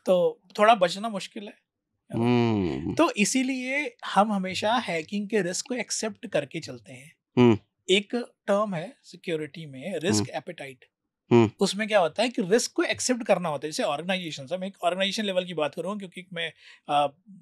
[SPEAKER 2] तो थोड़ा बचना मुश्किल है। तो इसीलिए हम हमेशा हैकिंग के रिस्क को एक्सेप्ट करके चलते हैं। एक टर्म है सिक्योरिटी में, रिस्क एपेटाइट।
[SPEAKER 1] हम्म।
[SPEAKER 2] उसमें क्या होता है कि रिस्क को एक्सेप्ट करना होता है। जैसे ऑर्गेनाइजेशन, मैं एक ऑर्गेनाइजेशन लेवल की बात करूँ क्योंकि मैं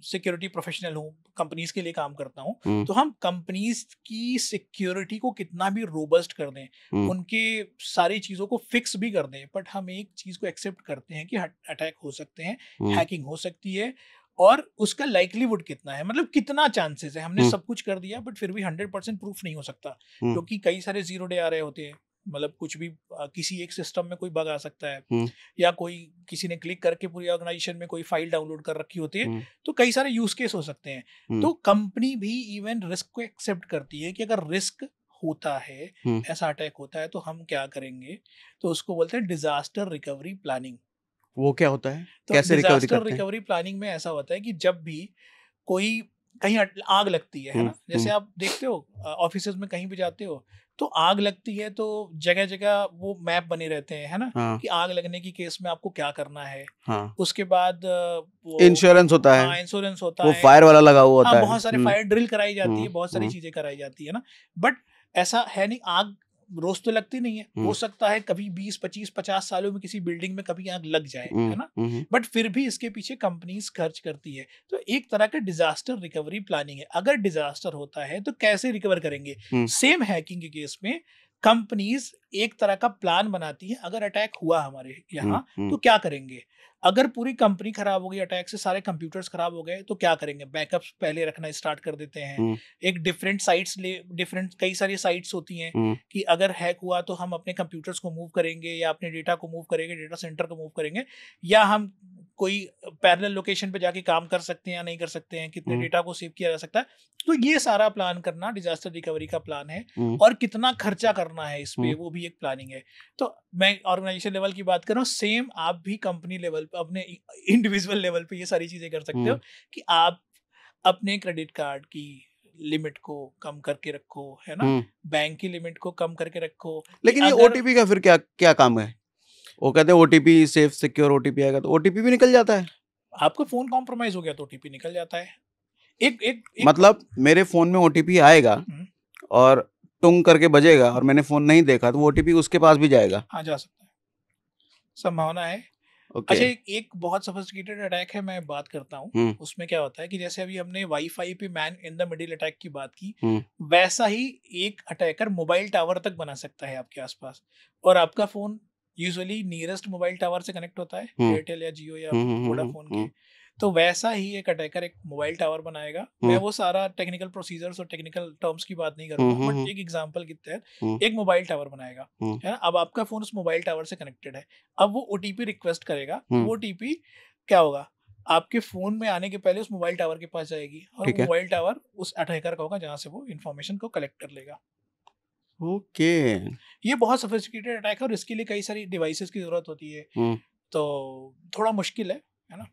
[SPEAKER 2] सिक्योरिटी प्रोफेशनल हूँ, कंपनीज के लिए काम करता हूँ, तो हम कंपनीज की सिक्योरिटी को कितना भी रोबस्ट कर दें, उनके सारी चीज़ों को फिक्स भी कर दें, बट हम एक चीज़ को एक्सेप्ट करते हैं कि अटैक हो सकते हैं, हैकिंग हो सकती है, और उसका लाइकलीहुड कितना है, मतलब कितना चांसेस है। हमने सब कुछ कर दिया बट फिर भी 100% प्रूफ नहीं हो सकता, क्योंकि कई सारे 0 डे आ रहे होते हैं। मतलब कुछ भी किसी एक सिस्टम में कोई बग आ सकता है, या कोई किसी ने क्लिक करके पूरी ऑर्गेनाइजेशन में कोई फाइल डाउनलोड कर रखी होती है, तो कई सारे यूज केस हो सकते हैं। तो कंपनी भी इवन रिस्क को एक्सेप्ट करती है कि अगर रिस्क होता है, ऐसा अटैक होता है, तो हम क्या करेंगे। तो उसको बोलते हैं डिजास्टर रिकवरी प्लानिंग।
[SPEAKER 1] वो क्या होता है,
[SPEAKER 2] तो
[SPEAKER 1] कैसे रिकवरी
[SPEAKER 2] डिजास्टर
[SPEAKER 1] करते हैं?
[SPEAKER 2] रिकवरी प्लानिंग में ऐसा होता है कि जब भी कोई कहीं आग लगती है ना, जैसे आप देखते हो ऑफिस में कहीं भी जाते हो तो आग लगती है, तो जगह जगह वो मैप बने रहते हैं, है ना, कि आग लगने की केस में आपको क्या करना है। उसके बाद वो
[SPEAKER 1] इंश्योरेंस होता है,
[SPEAKER 2] इंश्योरेंस होता
[SPEAKER 1] वो
[SPEAKER 2] है,
[SPEAKER 1] फायर वाला लगा हुआ होता है,
[SPEAKER 2] बहुत सारे फायर ड्रिल कराई जाती है, बहुत सारी चीजें कराई जाती है ना। बट ऐसा है नहीं, आग रोज तो लगती नहीं है, हो सकता है कभी 20, 25, 50 सालों में किसी बिल्डिंग में कभी आग लग जाए, है ना। बट फिर भी इसके पीछे कंपनीज खर्च करती है। तो एक तरह का डिजास्टर रिकवरी प्लानिंग है। अगर डिजास्टर होता है तो कैसे रिकवर करेंगे। सेम हैकिंग के केस में कंपनीज एक तरह का प्लान बनाती है, अगर अटैक हुआ हमारे यहाँ तो क्या करेंगे। अगर पूरी कंपनी खराब हो गई अटैक से, सारे कंप्यूटर्स खराब हो गए, तो क्या करेंगे, बैकअप्स पहले रखना स्टार्ट कर देते हैं। एक डिफरेंट कई सारी साइट्स होती हैं कि अगर हैक हुआ तो हम अपने कंप्यूटर्स को मूव करेंगे, या अपने डेटा को मूव करेंगे, डेटा सेंटर को मूव करेंगे, या हम कोई पैरेलल लोकेशन पे जाके काम कर सकते हैं या नहीं कर सकते हैं, कितने डेटा को सेव किया जा सकता है। तो ये सारा प्लान करना डिजास्टर रिकवरी का प्लान है। और कितना खर्चा करना है इस पे, वो भी एक प्लानिंग है। तो मैं ऑर्गेनाइजेशन लेवल की बात कर रहा हूँ, सेम आप भी कंपनी लेवल पे, अपने इंडिविजुअल लेवल पे ये सारी चीजें कर सकते हो कि आप अपने क्रेडिट कार्ड की लिमिट को कम करके रखो, है ना, बैंक की लिमिट को कम करके रखो।
[SPEAKER 1] लेकिन ये ओटीपी का फिर क्या क्या काम है? वो कहते हैं ओटीपी सेफ सिक्योर ओटीपी आएगा, तो ओटीपी भी निकल जाता है।
[SPEAKER 2] आपका फोन कॉम्प्रोमाइज हो गया तो ओटीपी निकल जाता है। एक
[SPEAKER 1] मतलब मेरे फोन में ओटीपी आएगा और टुंग करके बजेगा और मैंने फोन नहीं देखा, तो वो ओटीपी उसके पास भी जाएगा?
[SPEAKER 2] हाँ, जा सकता है, संभावना है। अच्छा, एक बहुत सोफिस्टिकेटेड अटैक है, मैं बात करता हूँ। उसमें क्या होता है कि जैसे अभी हमने वाईफाई पे man in the middle attack की बात की, वैसा ही एक अटैकर मोबाइल टावर तक बना सकता है आपके आसपास, और आपका phone usually nearest mobile tower से कनेक्ट होता है, एयरटेल या जियो या वोडाफोन के। तो वैसा ही एक अटैकर एक मोबाइल टावर बनाएगा। मैं वो सारा टेक्निकल प्रोसीजर्स और टेक्निकल टर्म्स की बात नहीं करूंगा, बट एक एग्जांपल के तहत एक मोबाइल टावर बनाएगा, है ना। अब आपका फोन उस मोबाइल टावर से कनेक्टेड है, अब वो ओटीपी रिक्वेस्ट करेगा। वो ओटीपी क्या होगा, आपके फोन में आने के पहले उस मोबाइल टावर के पास जाएगी, और मोबाइल टावर उस अटैकर का होगा जहां से वो इन्फॉर्मेशन को कलेक्ट कर लेगा।
[SPEAKER 1] ओके,
[SPEAKER 2] ये बहुत सोफिस्टिकेटेड अटैक है और इसके लिए कई सारी डिवाइसेस की जरूरत होती है, तो थोड़ा मुश्किल है ना।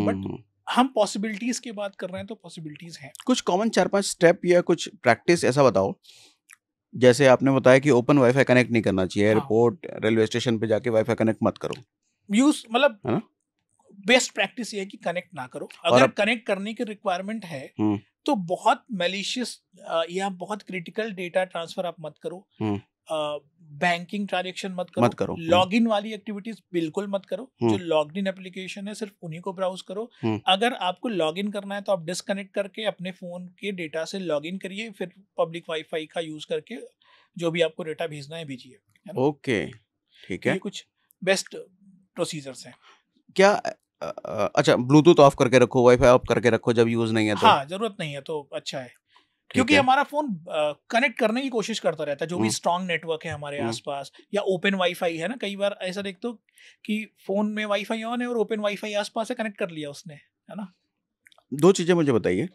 [SPEAKER 2] बट हम पॉसिबिलिटीज की बात कर रहे हैं तो पॉसिबिलिटीज हैं।
[SPEAKER 1] कुछ कॉमन 4-5 स्टेप या कुछ प्रैक्टिस ऐसा बताओ। जैसे आपने बताया कि ओपन वाईफाई कनेक्ट नहीं करना चाहिए, एयरपोर्ट रेलवे स्टेशन पे जाके वाईफाई कनेक्ट मत करो,
[SPEAKER 2] यूज मतलब बेस्ट प्रैक्टिस ये है कि कनेक्ट ना करो। अगर कनेक्ट करने की रिक्वायरमेंट है तो बहुत मैलिशियस या बहुत क्रिटिकल डेटा ट्रांसफर आप मत करो, बैंकिंग ट्रांजैक्शन मत करो, लॉगिन वाली एक्टिविटीज बिल्कुल मत करो। जो लॉग्ड इन एप्लीकेशन है सिर्फ उन्हीं को ब्राउज करो। अगर आपको लॉगिन करना है तो आप डिस्कनेक्ट करके अपने फोन के डेटा से लॉगिन करिए, फिर पब्लिक वाईफाई का यूज करके जो भी आपको डेटा भेजना है भेजिए।
[SPEAKER 1] ओके, ठीक है।
[SPEAKER 2] ये कुछ बेस्ट प्रोसीजर्स हैं।
[SPEAKER 1] क्या अच्छा, ब्लूटूथ ऑफ करके रखो, वाईफाई ऑफ करके रखो जब यूज नहीं है तो?
[SPEAKER 2] हाँ, जरूरत नहीं है तो अच्छा है, क्योंकि हमारा फोन कनेक्ट करने की कोशिश करता रहता है, जो भी स्ट्रॉन्ग नेटवर्क है हमारे आसपास, या ओपन वाईफाई है ना। कई बार ऐसा देखते हो कि फोन में वाईफाई ऑन है और ओपन वाईफाई आसपास से कनेक्ट कर लिया उसने, है ना।
[SPEAKER 1] 2 चीजें मुझे बताइए।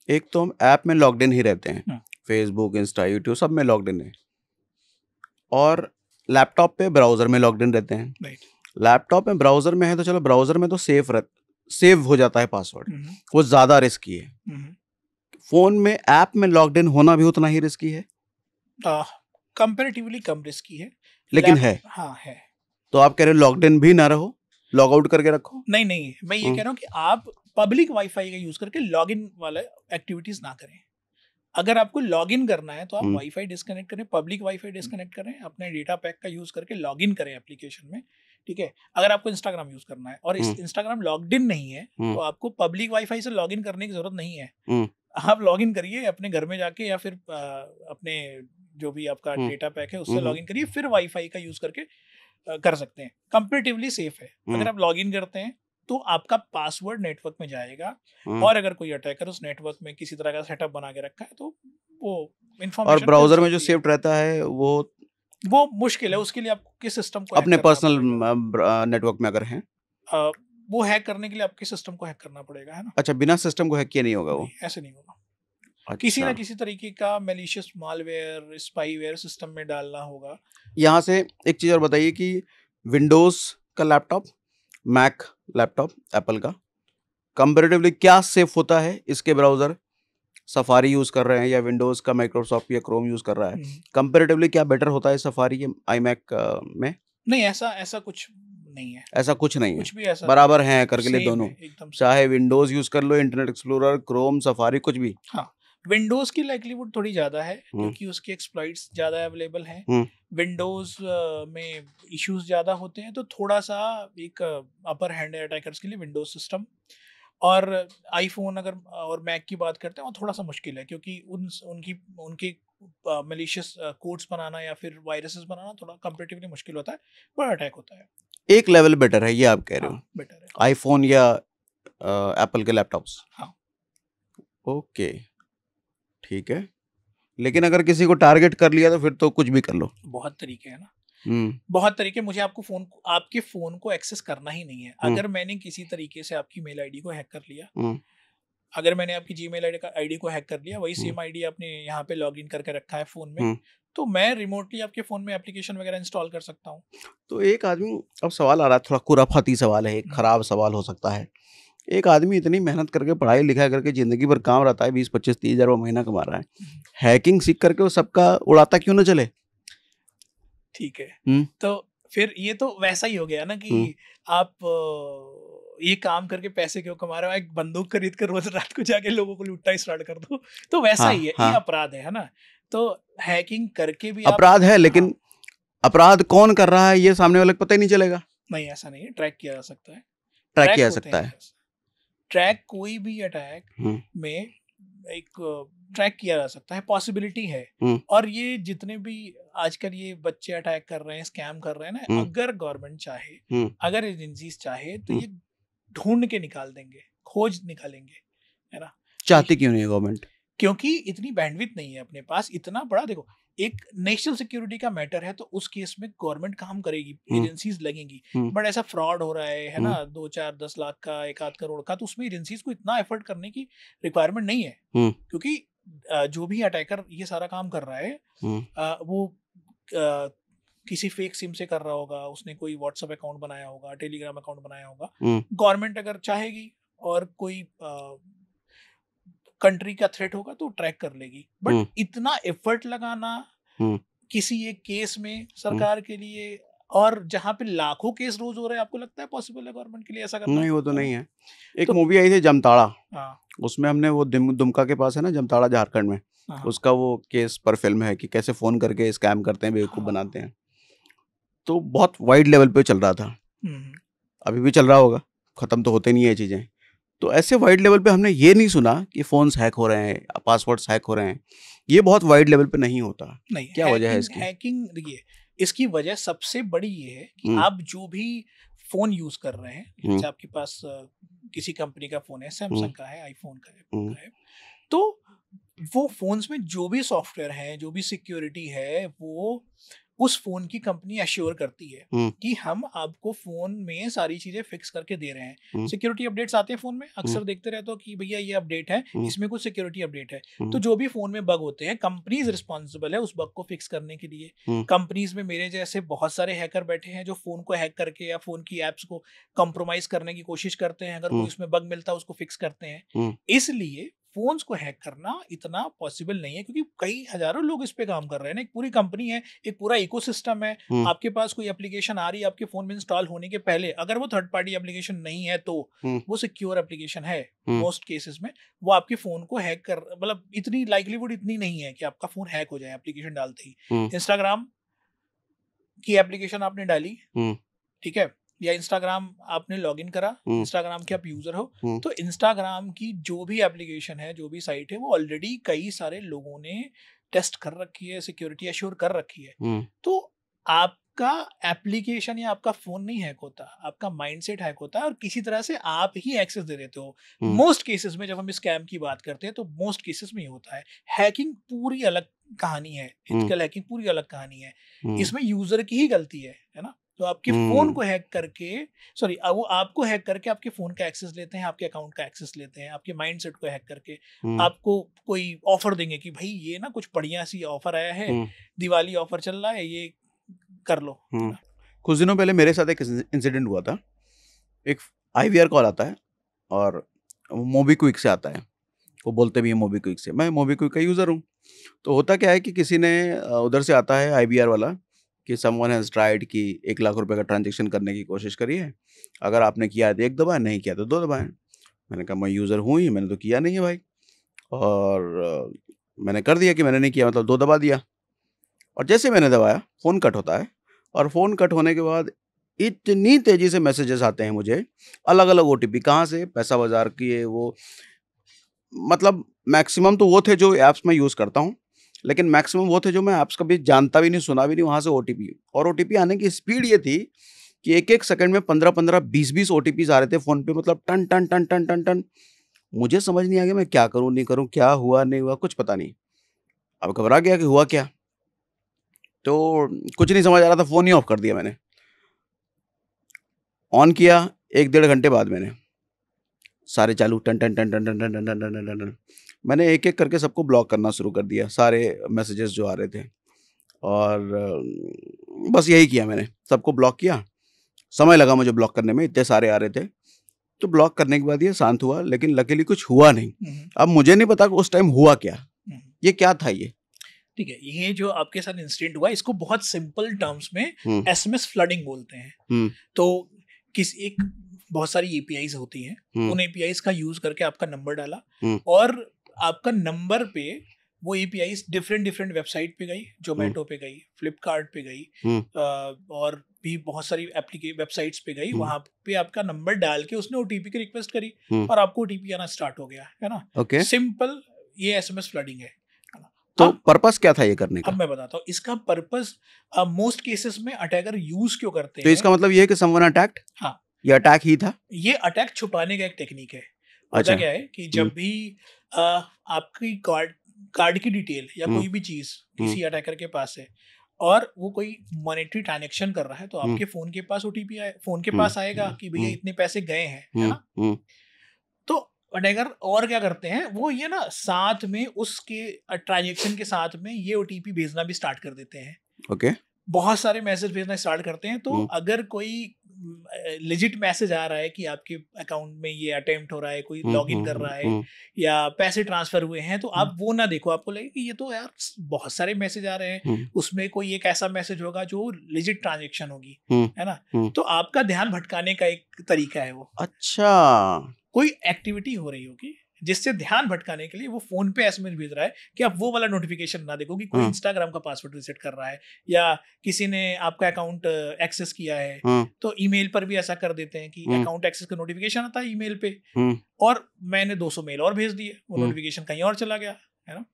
[SPEAKER 1] एक तो हम ऐप में लॉग्ड इन ही रहते हैं, फेसबुक, इंस्टा, यूट्यूब सब में लॉग्ड इन है, और लैपटॉप पे ब्राउजर में लॉग्ड इन रहते हैं। लैपटॉप में ब्राउजर में है तो चलो, ब्राउजर में तो सेव हो जाता है पासवर्ड, वो ज्यादा रिस्की है। फोन में ऐप में लॉग्ड इन होना भी उतना ही रिस्की है?
[SPEAKER 2] कंपैरेटिवली कम रिस्की है,
[SPEAKER 1] लेकिन है।
[SPEAKER 2] हाँ है।
[SPEAKER 1] तो आप कह रहे हो लॉग्ड इन भी ना रहो, लॉग आउट करके रखो?
[SPEAKER 2] नहीं, मैं ये कह रहा हूँ कि आप पब्लिक वाईफाई का यूज करके लॉगिन वाला एक्टिविटीज ना करें। अगर आपको लॉग इन करना है तो आप
[SPEAKER 1] हम्म।
[SPEAKER 2] वाईफाई डिस्कनेक्ट करें, पब्लिक वाईफाई डिस्कनेक्ट करें, अपने डेटा पैक का यूज करके लॉग इन करें एप्लीकेशन में, ठीक है। अगर आपको इंस्टाग्राम यूज करना है और
[SPEAKER 1] हम्म।
[SPEAKER 2] इंस्टाग्राम लॉग्ड इन नहीं है
[SPEAKER 1] हम्म।
[SPEAKER 2] तो आपको पब्लिक वाईफाई से लॉग इन करने की जरूरत नहीं है।
[SPEAKER 1] हम्म।
[SPEAKER 2] आप लॉग इन करिए अपने घर में जाके या फिर अपने जो भी आपका
[SPEAKER 1] हम्म।
[SPEAKER 2] डेटा पैक है उससे
[SPEAKER 1] हम्म।
[SPEAKER 2] लॉग इन करिए, फिर वाईफाई का यूज करके कर सकते हैं। कंपेरेटिवली सेफ है। अगर आप लॉग इन करते हैं तो आपका पासवर्ड नेटवर्क में जाएगा और अगर कोई अटैकर उस नेटवर्क में किसी तरह का सेटअप बना के रखा है तो वो
[SPEAKER 1] और
[SPEAKER 2] इंफॉर्मेशन
[SPEAKER 1] ब्राउजर में जो सेव्ड रहता है
[SPEAKER 2] वो मुश्किल है। उसके लिए आपको किस सिस्टम को
[SPEAKER 1] अपने
[SPEAKER 2] हैक करना
[SPEAKER 1] पर्सनल
[SPEAKER 2] पड़ेगा।
[SPEAKER 1] नेटवर्क में अगर हैं,
[SPEAKER 2] वो हैक करने के लिए आपके सिस्टम को हैक करना पड़ेगा, है ना।
[SPEAKER 1] अच्छा, बिना सिस्टम को हैक किए नहीं होगा वो?
[SPEAKER 2] नहीं, ऐसे नहीं होगा। किसी
[SPEAKER 1] अच्छा,
[SPEAKER 2] ना किसी तरीके का मैलिशियस मालवेयर, स्पाईवेयर सिस्टम में डालना होगा।
[SPEAKER 1] यहाँ से एक चीज़ और बताइए कि विंडोज़ का लैपटॉप, मैक लैपटॉप एप्पल का, कंपैरेटिवली क्या सेफ होता है इसके ब्राउज़र? सफारी यूज़ कर रहे हैं या विंडोज़ का माइक्रोसॉफ्ट या क्रोम यूज़ कर रहा है, कंपैरेटिवली क्या बेटर होता है सफारी या iMac में?
[SPEAKER 2] नहीं, ऐसा कुछ नहीं है।
[SPEAKER 1] ऐसा कुछ नहीं है,
[SPEAKER 2] कुछ भी ऐसा
[SPEAKER 1] बराबर हैं करके लिए
[SPEAKER 2] सेम
[SPEAKER 1] दोनों,
[SPEAKER 2] है, एकदम सेम।
[SPEAKER 1] चाहे विंडोज़ यूज़ कर लो, इंटरनेट एक्सप्लोरर, क्रोम, सफारी, कुछ भी।
[SPEAKER 2] हाँ, विंडोज की लाइक्लीहुड थोड़ी ज़्यादा है क्योंकि उसके एक्सप्लॉइट्स ज़्यादा अवेलेबल हैं। विंडोज में इश्यूज ज़्यादा होते हैं तो थोड़ा सा एक अपर हैंड है अटैकर्स के लिए विंडोज सिस्टम। और आईफोन अगर और मैक की बात करते हैं वो थोड़ा सा मुश्किल है क्योंकि उनके मलिशियस कोड्स बनाना या फिर वायरसेस बनाना थोड़ा कंपैरेटिवली मुश्किल होता है, पर अटैक होता है।
[SPEAKER 1] एक लेवल बेटर है ये आप कह रहे हो?
[SPEAKER 2] हाँ, बेटर है
[SPEAKER 1] आईफोन या एप्पल के लैपटॉप्स?
[SPEAKER 2] हाँ।
[SPEAKER 1] ओके, ठीक है। लेकिन अगर किसी को टारगेट कर लिया तो फिर तो कुछ भी कर लो।
[SPEAKER 2] बहुत तरीके हैं ना, बहुत तरीके। मुझे आपके फोन को एक्सेस करना ही नहीं है। अगर मैंने किसी तरीके से आपकी मेल आईडी को हैक कर लिया, अगर मैंने आपकी जीमेल आईडी को हैक कर लिया, वही सेम आईडी आपने यहाँ पे लॉगिन करके रखा है फोन में, तो मैं रिमोटली आपके फोन में एप्लीकेशन वगैरह इंस्टॉल कर सकता हूँ।
[SPEAKER 1] तो एक आदमी, अब सवाल आ रहा है, थोड़ा खुराफाती सवाल है, एक खराब सवाल हो सकता है। एक आदमी इतनी मेहनत करके पढ़ाई लिखाई करके जिंदगी भर काम रहता है, 20-25-30 हज़ार महीना कमा रहा है, हैकिंग सीख करके वो सबका उड़ाता क्यों ना चले?
[SPEAKER 2] ठीक है, तो फिर ये तो वैसा ही हो गया ना कि आप ये काम करके पैसे क्यों कमा रहे हो, एक बंदूक खरीद कर रोज रात को जाके लोगों को लूटना स्टार्ट कर दो, तो वैसा ही है। ये अपराध है ना। तो हैकिंग करके भी
[SPEAKER 1] अपराध है, लेकिन अपराध कौन कर रहा है ये सामने वाले को पता ही नहीं चलेगा।
[SPEAKER 2] नहीं, ऐसा नहीं है, ट्रैक किया जा सकता है।
[SPEAKER 1] ट्रैक किया जा सकता है।
[SPEAKER 2] ट्रैक कोई भी अटैक में एक ट्रैक किया जा सकता है, पॉसिबिलिटी है। और ये जितने भी आजकल ये बच्चे अटैक कर रहे हैं, स्कैम कर रहे हैं ना, अगर गवर्नमेंट चाहे, अगर एजेंसीज चाहे तो ये ढूंढ के निकाल देंगे, खोज निकालेंगे, है ना।
[SPEAKER 1] चाहती क्यों नहीं है गवर्नमेंट?
[SPEAKER 2] क्योंकि इतनी बैंडविड्थ नहीं है अपने पास इतना बड़ा। देखो, एक नेशनल सिक्योरिटी का मैटर है तो उस केस में गवर्नमेंट काम करेगी, एजेंसीज लगेंगी। बट ऐसा फ्रॉड हो रहा है ना, 2-4-10 लाख का, 1-8 करोड़ का, तो उसमें एजेंसीज को इतना एफर्ट करने की रिक्वायरमेंट नहीं है। क्योंकि जो भी अटैकर ये सारा काम कर रहा है वो किसी फेक सिम से कर रहा होगा, उसने कोई व्हाट्सएप अकाउंट बनाया होगा, टेलीग्राम अकाउंट बनाया होगा। गवर्नमेंट अगर चाहेगी और कोई कंट्री का थ्रेट होगा तो ट्रैक कर लेगी। बट इतना एफर्ट लगाना किसी एक केस में सरकार के लिए, और जहां पे लाखों केस रोज हो रहे हैं, आपको लगता है पॉसिबल है गवर्नमेंट के लिए ऐसा करना?
[SPEAKER 1] नहीं, वो तो नहीं है। एक मूवी आई थी जमताड़ा, उसमें हमने वो दुमका के पास है ना, जमताड़ा झारखंड में, उसका वो केस पर फिल्म है कि कैसे फोन करके स्कैम करते हैं, बेवकूफ बनाते हैं। तो बहुत वाइड लेवल पे चल रहा था, अभी भी चल रहा होगा, खत्म तो होते नहीं है चीजें। तो ऐसे वाइड लेवल पे हमने ये नहीं सुना कि फोन्स हैक हो रहे हैं, पासवर्ड्स हैक हो रहे हैं। ये बहुत वाइड लेवल पे नहीं होता।
[SPEAKER 2] नहीं,
[SPEAKER 1] क्या वजह है इसकी?
[SPEAKER 2] हैकिंग, देखिए, इसकी वजह सबसे बड़ी ये है कि आप जो भी फोन यूज कर रहे हैं, जैसे आपके पास किसी कंपनी का फोन है, सैमसंग का है, आईफोन का है, तो वो फोन्स में जो भी सॉफ्टवेयर है, जो भी सिक्योरिटी है, वो उस फोन की कंपनी अश्योर करती है कि हम आपको फोन में सारी चीजें फिक्स करके दे रहे हैं। सिक्योरिटी अपडेट्स आते हैं फोन में, अक्सर देखते रहते हो कि भैया ये अपडेट है, इसमें कुछ सिक्योरिटी अपडेट है। तो जो भी फोन में बग होते हैं, कंपनीज रिस्पॉन्सिबल है उस बग को फिक्स करने के लिए। कंपनीज में मेरे जैसे बहुत सारे हैकर बैठे हैं जो फोन को हैक करके या फोन की एप्स को कंप्रोमाइज करने की कोशिश करते हैं। अगर कोई उसमें बग मिलता है उसको फिक्स करते हैं। इसलिए फोन्स को हैक करना इतना पॉसिबल नहीं है, क्योंकि कई हजारों लोग इस पे काम कर रहे हैं ना, एक पूरी कंपनी है, एक पूरा इकोसिस्टम है। आपके पास कोई एप्लीकेशन आ रही है आपके फोन में इंस्टॉल होने के पहले, अगर वो थर्ड पार्टी एप्लीकेशन नहीं है तो वो सिक्योर एप्लीकेशन है मोस्ट केसेस में। वो आपके फोन को हैक कर, मतलब इतनी लाइवलीहुड इतनी नहीं है कि आपका फोन हैक हो जाए एप्लीकेशन डालते ही। इंस्टाग्राम की एप्लीकेशन आपने डाली, ठीक है, या इंस्टाग्राम आपने लॉगिन करा, इंस्टाग्राम के आप यूजर हो, तो इंस्टाग्राम की जो भी एप्लीकेशन है, जो भी साइट है, वो ऑलरेडी कई सारे लोगों ने टेस्ट कर रखी है, सिक्योरिटी एश्योर कर रखी है। तो आपका एप्लीकेशन या आपका फोन नहीं हैक होता, आपका माइंडसेट हैक होता है, और किसी तरह से आप ही एक्सेस दे देते हो। मोस्ट केसेस में जब हम स्कैम की बात करते हैं तो मोस्ट केसेस में ये होता है। हैकिंग पूरी अलग कहानी है, एथिकल हैकिंग पूरी अलग कहानी है, इसमें यूजर की ही गलती है ना। तो आपके फोन को हैक करके, सॉरी, वो आपको हैक करके आपके फोन का एक्सेस लेते हैं, आपके अकाउंट का एक्सेस लेते हैं, आपके माइंडसेट को हैक करके आपको कोई ऑफर देंगे कि भाई ये ना कुछ बढ़िया सी ऑफर आया है, दिवाली ऑफर चल रहा है, ये कर लो।
[SPEAKER 1] कुछ दिनों पहले मेरे साथ एक इंसिडेंट हुआ था। एक IVR कॉल आता है और मोबीक्विक से आता है, वो बोलते भी हैं मोबीक्विक से। मैं मोबीक्विक का यूज़र हूँ। तो होता क्या है कि किसी ने उधर से आता है IVR वाला कि समवन हैज़ ट्राइड कि 1 लाख रुपए का ट्रांजैक्शन करने की कोशिश करी है, अगर आपने किया है तो 1 दबाएं, नहीं किया तो 2 दबाएं। मैंने कहा मैं यूज़र हूँ ही, मैंने तो किया नहीं है भाई, और मैंने कर दिया कि मैंने नहीं किया, मतलब 2 दबा दिया। और जैसे मैंने दबाया फ़ोन कट होता है, और फ़ोन कट होने के बाद इतनी तेज़ी से मैसेजेस आते हैं मुझे, अलग अलग OTP, कहाँ से, पैसा बाज़ार की है वो, मतलब मैक्सिमम तो वो थे जो ऐप्स मैं यूज़ करता हूँ, लेकिन मैक्सिमम वो थे जो मैं ऐप्स कभी जानता भी नहीं, सुना भी नहीं, वहाँ से OTP। और OTP आने की स्पीड ये थी कि एक एक सेकंड में 15-15, 20-20 OTPs आ रहे थे फ़ोन पे, मतलब टन टन टन टन टन टन। मुझे समझ नहीं आ गया मैं क्या करूँ नहीं करूँ, क्या हुआ नहीं हुआ, कुछ पता नहीं। अब घबरा गया कि हुआ क्या, तो कुछ नहीं समझ आ रहा था, फ़ोन ही ऑफ कर दिया मैंने। ऑन किया 1-1.5 घंटे बाद मैंने, सारे चालू, टन टन टन टन टन टन टन टन टन टन टन। मैंने एक एक करके सबको ब्लॉक करना शुरू कर दिया, सारे मैसेजेस जो आ रहे थे, और बस यही किया मैंने, सबको ब्लॉक किया। समय लगा मुझे ब्लॉक करने में, इतने सारे आ रहे थे। तो ब्लॉक करने के बाद ये शांत हुआ, लेकिन लकीली कुछ हुआ नहीं। अब मुझे नहीं पता कि उस टाइम हुआ क्या, ये क्या था ये।
[SPEAKER 2] ठीक है, ये जो आपके साथ इंसिडेंट हुआ, इसको बहुत सिंपल टर्म्स में SMS फ्लडिंग बोलते हैं। तो एक बहुत सारी APIs होती हैं, उन APIs का यूज करके आपका नंबर डाला, और आपका नंबर पे वो APIs डिफरेंट वेबसाइट पे गई, जोमेटो पे गई, फ्लिपकार्ट पे गई, और भी बहुत सारी वेबसाइट्स पे गई। वहां पे आपका नंबर डाल के उसने OTP की रिक्वेस्ट करी, और आपको OTP आना स्टार्ट हो गया, है ना। सिंपल ये SMS फ्लडिंग है।
[SPEAKER 1] तो पर्पस क्या था ये करने का?
[SPEAKER 2] अब मैं बताता हूँ इसका पर्पस। मोस्ट केसेस में अटैकर यूज क्यों करते हैं,
[SPEAKER 1] तो इसका मतलब ये है कि समवन अटैक्ड?
[SPEAKER 2] हाँ,
[SPEAKER 1] ये अटैक ही था।
[SPEAKER 2] ये अटैक छुपाने का एक टेक्निक है। होता क्या है कि जब भी आपकी कार्ड की डिटेल या कोई भी चीज किसी अटैकर के पास है, और वो कोई मॉनेटरी ट्रांजैक्शन कर रहा है, तो आपके फोन के पास OTP फोन के पास आएगा कि भैया इतने पैसे गए हैं, है ना। तो अटैकर और क्या करते हैं, वो ये ना साथ में उसके ट्रांजैक्शन के साथ में ये OTP भेजना भी स्टार्ट कर देते हैं।
[SPEAKER 1] ओके।
[SPEAKER 2] बहुत सारे मैसेज भेजना स्टार्ट करते हैं। तो अगर कोई लेजिट मैसेज आ रहा है कि आपके अकाउंट में ये अटेम्प्ट हो रहा है, कोई लॉगिन कर रहा है, या पैसे ट्रांसफर हुए हैं, तो आप वो ना देखो, आपको लगे कि ये तो यार बहुत सारे मैसेज आ रहे हैं, उसमें कोई एक ऐसा मैसेज होगा जो लेजिट ट्रांजैक्शन होगी, है ना। तो आपका ध्यान भटकाने का एक तरीका है वो।
[SPEAKER 1] अच्छा,
[SPEAKER 2] कोई एक्टिविटी हो रही होगी जिससे ध्यान भटकाने के लिए वो फोन पे SMS भेज रहा है कि आप वो वाला नोटिफिकेशन ना देखो कि कोई इंस्टाग्राम का पासवर्ड रीसेट कर रहा है, या किसी ने आपका अकाउंट एक्सेस किया है। तो ईमेल पर भी ऐसा कर देते हैं कि अकाउंट एक्सेस का नोटिफिकेशन आता है ईमेल पे, और मैंने 200 मेल और भेज दिए, वो नोटिफिकेशन कहीं और चला गया, है ना।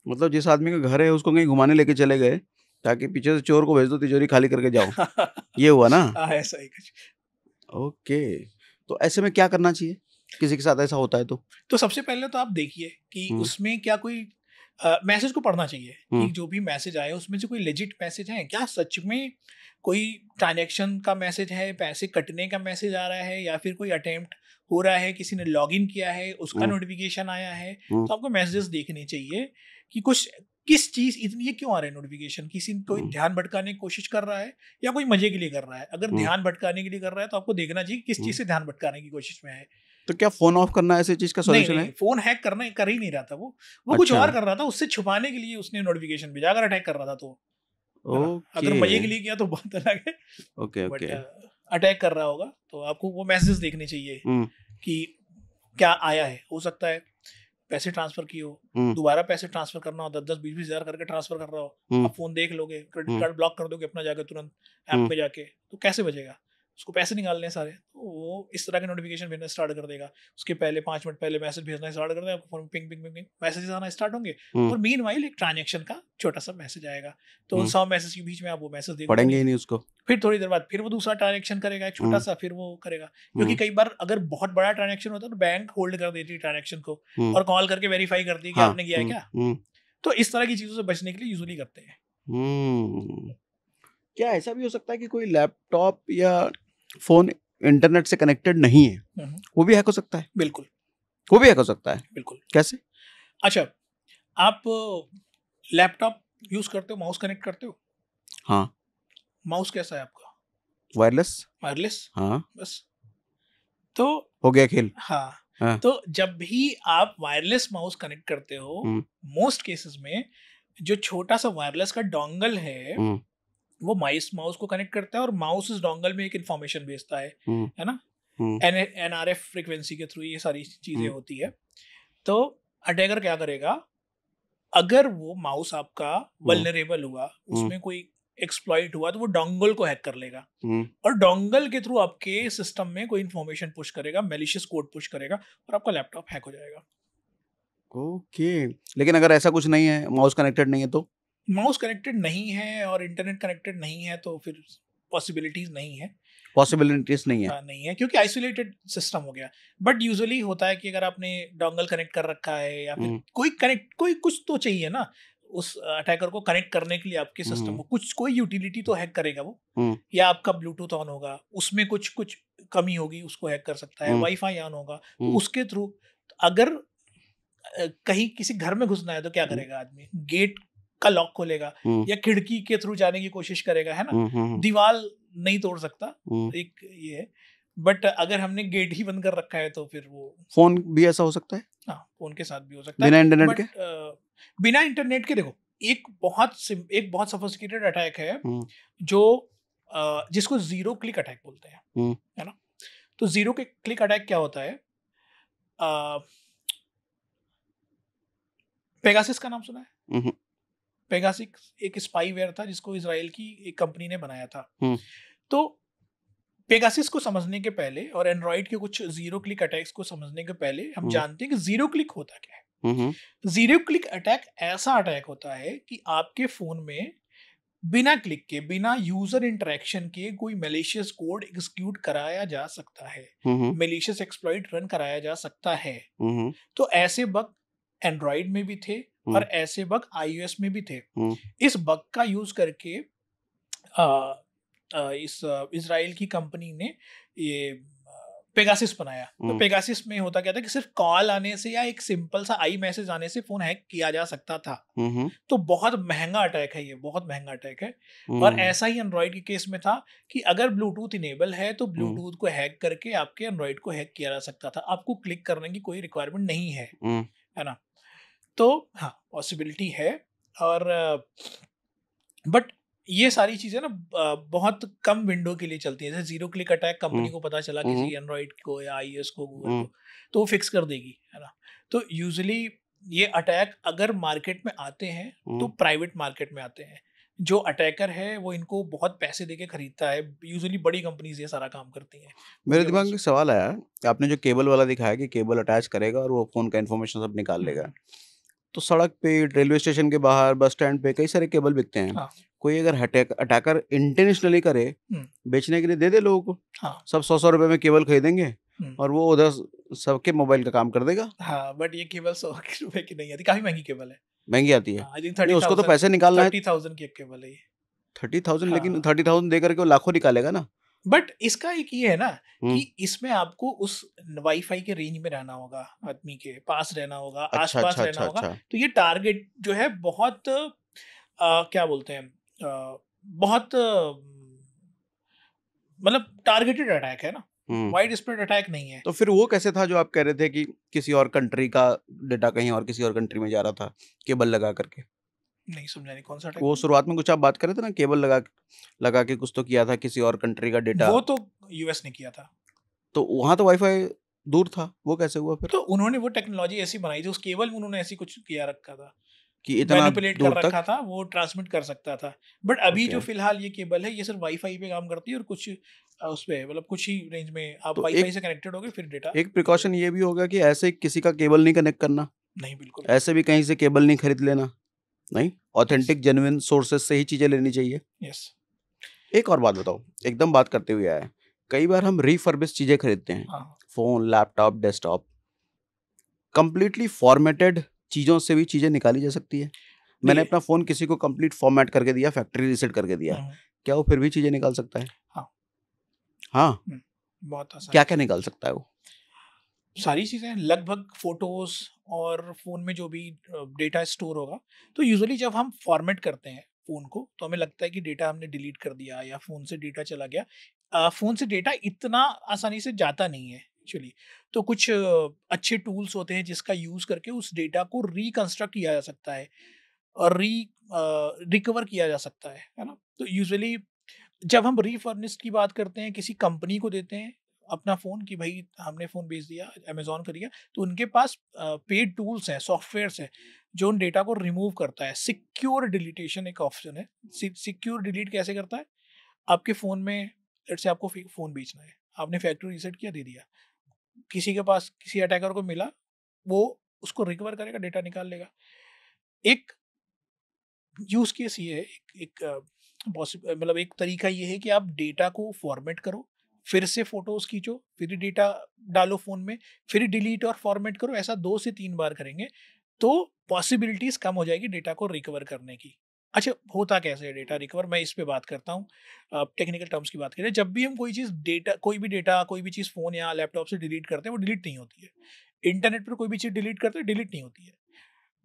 [SPEAKER 1] मतलब जिस आदमी का घर है उसको कहीं घुमाने लेके चले गए, ताकि पीछे से चोर को भेज दो, तिजोरी खाली करके जाओ। ये हुआ ना?
[SPEAKER 2] ऐसा ही कुछ।
[SPEAKER 1] ओके, तो ऐसे में क्या करना चाहिए किसी के साथ ऐसा होता है तो
[SPEAKER 2] सबसे पहले तो आप देखिए कि उसमें क्या कोई मैसेज को पढ़ना चाहिए कि जो भी मैसेज आए उसमें से कोई लेजिट मैसेज है क्या, सच में कोई ट्रांजैक्शन का मैसेज है, पैसे कटने का मैसेज आ रहा है, या फिर कोई अटेम्प्ट हो रहा है, किसी ने लॉगिन किया है उसका नोटिफिकेशन आया है। तो आपको मैसेजेस देखने चाहिए कि किस चीज इतनी ये क्यों आ रहा है नोटिफिकेशन, किसी कोई ध्यान भटकाने की कोशिश कर रहा है या कोई मजे के लिए कर रहा है। अगर ध्यान भटकाने के लिए कर रहा है तो आपको देखना चाहिए किस चीज से ध्यान भटकाने की कोशिश में है।
[SPEAKER 1] तो क्या फोन ऑफ करना ऐसी चीज का
[SPEAKER 2] नहीं
[SPEAKER 1] सॉल्यूशन है?
[SPEAKER 2] फोन हैक करना कर ही नहीं रहा था वो कुछ
[SPEAKER 1] अच्छा।
[SPEAKER 2] और कर रहा था, उससे छुपाने के लिए उसने नोटिफिकेशन भेजा, अगर अटैक कर रहा था तो, है ना?
[SPEAKER 1] ओके
[SPEAKER 2] अगर मजे के लिए किया तो बात अलग है,
[SPEAKER 1] ओके
[SPEAKER 2] बट
[SPEAKER 1] ओके।
[SPEAKER 2] अटैक कर रहा होगा तो आपको वो मैसेज देखने चाहिए कि क्या आया है। हो सकता है पैसे ट्रांसफर किए हो, दोबारा पैसे ट्रांसफर करना हो, 10-10 20-20 हज़ार करके ट्रांसफर कर रहा हो, आप फोन देख लोगे, क्रेडिट कार्ड ब्लॉक कर दोगे अपना जाके तुरंत ऐप पे जाके, तो कैसे बचेगा? उसको पैसे निकालने हैं सारे, तो वो इस तरह के नोटिफिकेशन भेजना स्टार्ट कर देगा। उसके पहले 5 मिनट पहले मैसेज भेजना स्टार्ट कर देगा, आपको phone ping ping ping ping messages आना स्टार्ट होंगे, और मीनवाइल एक ट्रांजैक्शन का छोटा सा मैसेज आएगा, तो उन 100 मैसेज के बीच में आप वो मैसेज देखोगे
[SPEAKER 1] पढ़ेंगे
[SPEAKER 2] नहीं।
[SPEAKER 1] ही नहीं उसको।
[SPEAKER 2] फिर थोड़ी देर बाद फिर वो दूसरा ट्रांजैक्शन करेगा एक छोटा सा, फिर वो करेगा, क्योंकि कई बार अगर बहुत बड़ा ट्रांजैक्शन होता है तो बैंक होल्ड कर देती है ट्रांजैक्शन को और कॉल करके वेरीफाई करती है कि
[SPEAKER 1] हाँ।
[SPEAKER 2] आपने किया है क्या। तो इस तरह की चीजों से बचने के लिए यूजुअली करते हैं।
[SPEAKER 1] क्या ऐसा भी हो सकता है कि कोई लैपटॉप या फोन इंटरनेट से कनेक्टेड नहीं है, वो भी हैक हो सकता है?
[SPEAKER 2] बिल्कुल,
[SPEAKER 1] वो भी हैक हो सकता है।
[SPEAKER 2] बिल्कुल।
[SPEAKER 1] कैसे?
[SPEAKER 2] अच्छा, आप लैपटॉप यूज करते हो, माउस कनेक्ट करते हो?
[SPEAKER 1] हाँ।
[SPEAKER 2] माउस कैसा है आपका?
[SPEAKER 1] वायरलेस।
[SPEAKER 2] वायरलेस।
[SPEAKER 1] हाँ।
[SPEAKER 2] बस, तो
[SPEAKER 1] हो गया खेल।
[SPEAKER 2] हाँ,
[SPEAKER 1] हाँ।
[SPEAKER 2] तो जब भी आप वायरलेस माउस कनेक्ट करते हो, मोस्ट केसेस में जो छोटा सा वायरलेस का डोंगल है वो माउस को कनेक्ट करता है, और माउस इस डोंगल में एक इंफॉर्मेशन भेजता है ना? NRF फ्रीक्वेंसी के थ्रू ये सारी चीजें होती है। तो अटैकर क्या करेगा, अगर वो माउस आपका वल्नरेबल हुआ, उसमें कोई एक्सप्लॉइट हुआ, तो वो डोंगल को हैक कर लेगा और डोंगल के थ्रू आपके सिस्टम में कोई इंफॉर्मेशन पुश करेगा, मैलिशियस कोड पुश करेगा, और आपका लैपटॉप हैक हो जाएगा।
[SPEAKER 1] ओके, लेकिन अगर ऐसा कुछ नहीं है, माउस कनेक्टेड नहीं है तो?
[SPEAKER 2] माउस कनेक्टेड नहीं है और इंटरनेट कनेक्टेड नहीं है तो फिर पॉसिबिलिटीज नहीं है।
[SPEAKER 1] पॉसिबिलिटीज नहीं है।
[SPEAKER 2] हाँ, नहीं है, क्योंकि आइसोलेटेड सिस्टम हो गया। बट यूजुअली होता है कि अगर आपने डोंगल कनेक्ट कर रखा है या फिर कोई कुछ तो चाहिए ना उस अटैकर को कनेक्ट करने के लिए आपके सिस्टम को, कुछ कोई यूटिलिटी तो हैक करेगा वो, या आपका ब्लूटूथ ऑन होगा, उसमें कुछ कुछ कमी होगी, उसको हैक कर सकता है, वाईफाई ऑन होगा, तो उसके थ्रू अगर कहीं किसी घर में घुसना है तो क्या करेगा आदमी, गेट का लॉक खोलेगा या खिड़की के थ्रू जाने की कोशिश करेगा, है ना? दीवार नहीं तोड़ सकता, एक ये है। बट अगर हमने गेट ही बंद कर रखा है तो फिर वो
[SPEAKER 1] फोन भी ऐसा हो सकता है।
[SPEAKER 2] हाँ, फोन के साथ भी हो सकता है
[SPEAKER 1] बिना इंटरनेट के।
[SPEAKER 2] बिना इंटरनेट के देखो, एक बहुत सोफिस्टिकेटेड अटैक है जो जिसको जीरो क्लिक अटैक बोलते हैं, है ना? तो जीरो क्लिक अटैक क्या होता है? पेगासिस का नाम सुना है? पेगासिस एक स्पाईवेयर था जिसको इजराइल की एक कंपनी ने बनाया था। तो पेगासिस को समझने के पहले और एंड्रॉइड के कुछ जीरो क्लिक अटैक्स को समझने के पहले हम जानते हैं कि जीरो क्लिक होता क्या है। जीरो क्लिक अटैक ऐसा अटैक होता है कि आपके फोन में बिना क्लिक के, बिना यूजर इंटरेक्शन के कोई मैलिशियस कोड एग्जीक्यूट कराया जा सकता है, मैलिशियस एक्सप्लॉइट रन कराया जा सकता है। तो ऐसे बग एंड्रॉइड में भी थे और ऐसे बग iOS में भी थे। इस बग का यूज करके इस इजराइल की कंपनी ने ये पेगासिस बनाया। तो पेगासिस में होता क्या था कि सिर्फ कॉल आने से या एक सिंपल सा आई मैसेज आने से फोन हैक किया जा सकता था। तो बहुत महंगा अटैक है ये, बहुत महंगा अटैक है। और ऐसा ही एंड्रॉइड के केस में था कि अगर ब्लूटूथ इनेबल है तो ब्लूटूथ को हैक करके आपके एंड्रॉइड को हैक किया जा सकता था। आपको क्लिक करने की कोई रिक्वायरमेंट नहीं है, है ना? तो हाँ, पॉसिबिलिटी है। और बट ये सारी चीजें ना बहुत कम विंडो के लिए चलती है। जैसे जीरो क्लिक अटैक कंपनी को पता चला किसी एंड्रॉइड को या iOS को, गूगल को, तो वो फिक्स कर देगी, है ना? तो यूजुअली ये अटैक अगर मार्केट में आते हैं तो प्राइवेट मार्केट में आते हैं। जो अटैकर है वो इनको बहुत पैसे देके खरीदता है। यूजुअली बड़ी कंपनीज ये सारा काम करती हैं।
[SPEAKER 1] मेरे दिमाग में सवाल आया, आपने जो केबल वाला दिखाया कि केबल अटैच करेगा और वो फोन का इन्फॉर्मेशन सब निकाल लेगा, तो सड़क पे, रेलवे स्टेशन के बाहर, बस स्टैंड पे कई सारे केबल बिकते हैं।
[SPEAKER 2] हाँ।
[SPEAKER 1] कोई अगर अटैकर इंटेंशनली करे, बेचने के लिए दे दे लोगों को,
[SPEAKER 2] हाँ।
[SPEAKER 1] सब 100 रुपए में केबल खरीदेंगे और वो उधर सबके मोबाइल का काम कर देगा।
[SPEAKER 2] हाँ, बट ये केबल 100 रुपए की नहीं आती, काफी महंगी केबल है।
[SPEAKER 1] महंगी आती है।
[SPEAKER 2] आई थिंक
[SPEAKER 1] नहीं,
[SPEAKER 2] 30,000
[SPEAKER 1] उसको तो पैसे निकालना है।
[SPEAKER 2] 30,000 की एक केबल है ये।
[SPEAKER 1] 30,000, लेकिन 30,000 दे करके वो लाखों निकालेगा ना।
[SPEAKER 2] बट इसका एक ये है ना कि इसमें आपको उस वाईफाई के रेंज में रहना होगा, आदमी के पास रहना होगा, आसपास रहना होगा। तो ये टारगेट जो है बहुत क्या बोलते हैं, बहुत मतलब टारगेटेड अटैक है ना। वाइड स्प्रेड अटैक नहीं है।
[SPEAKER 1] तो फिर वो कैसे था जो आप कह रहे थे कि किसी और कंट्री का डेटा कहीं और किसी और कंट्री में जा रहा था केबल लगा करके?
[SPEAKER 2] नहीं समझा, नहीं कौन सा अटैक?
[SPEAKER 1] वो शुरुआत में कुछ आप बात कर रहे थे ना, केबल लगा के कुछ तो किया था किसी और कंट्री का डेटा।
[SPEAKER 2] वो तो यूएस ने किया था।
[SPEAKER 1] तो वहां तो वाईफाई दूर था, वो कैसे हुआ फिर?
[SPEAKER 2] तो उन्होंने वो टेक्नोलॉजी ऐसी बनाई थी, उस केबल में उन्होंने ऐसी कुछ किया रखा था,
[SPEAKER 1] कि इतना
[SPEAKER 2] मैनिपुलेट कर
[SPEAKER 1] दूर
[SPEAKER 2] रखा
[SPEAKER 1] तक?
[SPEAKER 2] था, वो ट्रांसमिट कर सकता था। बट अभी
[SPEAKER 1] ओके।
[SPEAKER 2] जो फिलहाल ये केबल है ये सिर्फ वाईफाई पे काम करती है, और कुछ उस पे मतलब कुछ ही रेंज में आप
[SPEAKER 1] तो
[SPEAKER 2] वाईफाई
[SPEAKER 1] एक
[SPEAKER 2] से कनेक्टेड होगे फिर डेटा।
[SPEAKER 1] एक प्रिकॉशन ये भी होगा कि ऐसे किसी का केबल नहीं कनेक्ट करना,
[SPEAKER 2] नहीं, बिल्कुल
[SPEAKER 1] ऐसे भी कहीं से केबल नहीं खरीद लेना, नहीं, ऑथेंटिक जेन्युइन सोर्सेज से ही चीजें लेनी चाहिए।
[SPEAKER 2] यस।
[SPEAKER 1] एक और बात बताओ, एकदम बात करते हुए आया है, कई बार हम रीफर्बिश चीजें खरीदते हैं,
[SPEAKER 2] हाँ
[SPEAKER 1] phone, laptop, desktop, completely formatted चीजों से भी चीजें निकाली जा सकती है। मैंने अपना फोन किसी को कंप्लीट फॉर्मेट करके दिया, फैक्ट्री रीसेट करके दिया, क्या वो फिर भी चीजें निकाल सकता है?
[SPEAKER 2] हाँ।
[SPEAKER 1] हाँ,
[SPEAKER 2] बहुत आसान।
[SPEAKER 1] क्या क्या निकाल सकता है वो?
[SPEAKER 2] सारी चीज़ें, लगभग फोटोज और फोन में जो भी डेटा स्टोर होगा। तो यूजुअली जब हम फॉर्मेट करते हैं फोन को तो हमें लगता है कि डेटा हमने डिलीट कर दिया या फोन से डेटा चला गया। फोन से डेटा इतना आसानी से जाता नहीं है एक्चुअली। तो कुछ अच्छे टूल्स होते हैं जिसका यूज करके उस डेटा को रिकंस्ट्रक्ट किया जा सकता है और रिकवर किया जा सकता है ना। तो यूजुअली जब हम रीफर्निश्ड की बात करते हैं, किसी कंपनी को देते हैं अपना फ़ोन कि भाई हमने फ़ोन बेच दिया, अमेज़न कर दिया, तो उनके पास पेड टूल्स हैं, सॉफ्टवेयर्स हैं, जो उन डेटा को रिमूव करता है। सिक्योर डिलीटेशन एक ऑप्शन है। सिक्योर डिलीट कैसे करता है? आपके फ़ोन में लेट्स से आपको फ़ोन बेचना है, आपने फैक्ट्री रीसेट किया, दे दिया। किसी के पास किसी अटैकर को मिला, वो उसको रिकवर करेगा, डेटा निकाल लेगा। एक यूज़ केस ये है, एक मतलब एक तरीका ये है कि आप डेटा को फॉर्मेट करो, फिर से फोटोज खींचो, फिर डेटा डालो फ़ोन में, फिर डिलीट और फॉर्मेट करो। ऐसा 2 से 3 बार करेंगे तो पॉसिबिलिटीज़ कम हो जाएगी डेटा को रिकवर करने की। अच्छा, होता कैसे है डेटा रिकवर? मैं इस पे बात करता हूँ। टेक्निकल टर्म्स की बात करें, जब भी हम कोई भी चीज़ फ़ोन या लैपटॉप से डिलीट करते हैं, वो डिलीट नहीं होती है। इंटरनेट पर कोई भी चीज़ डिलीट करते हैं, डिलीट नहीं होती है।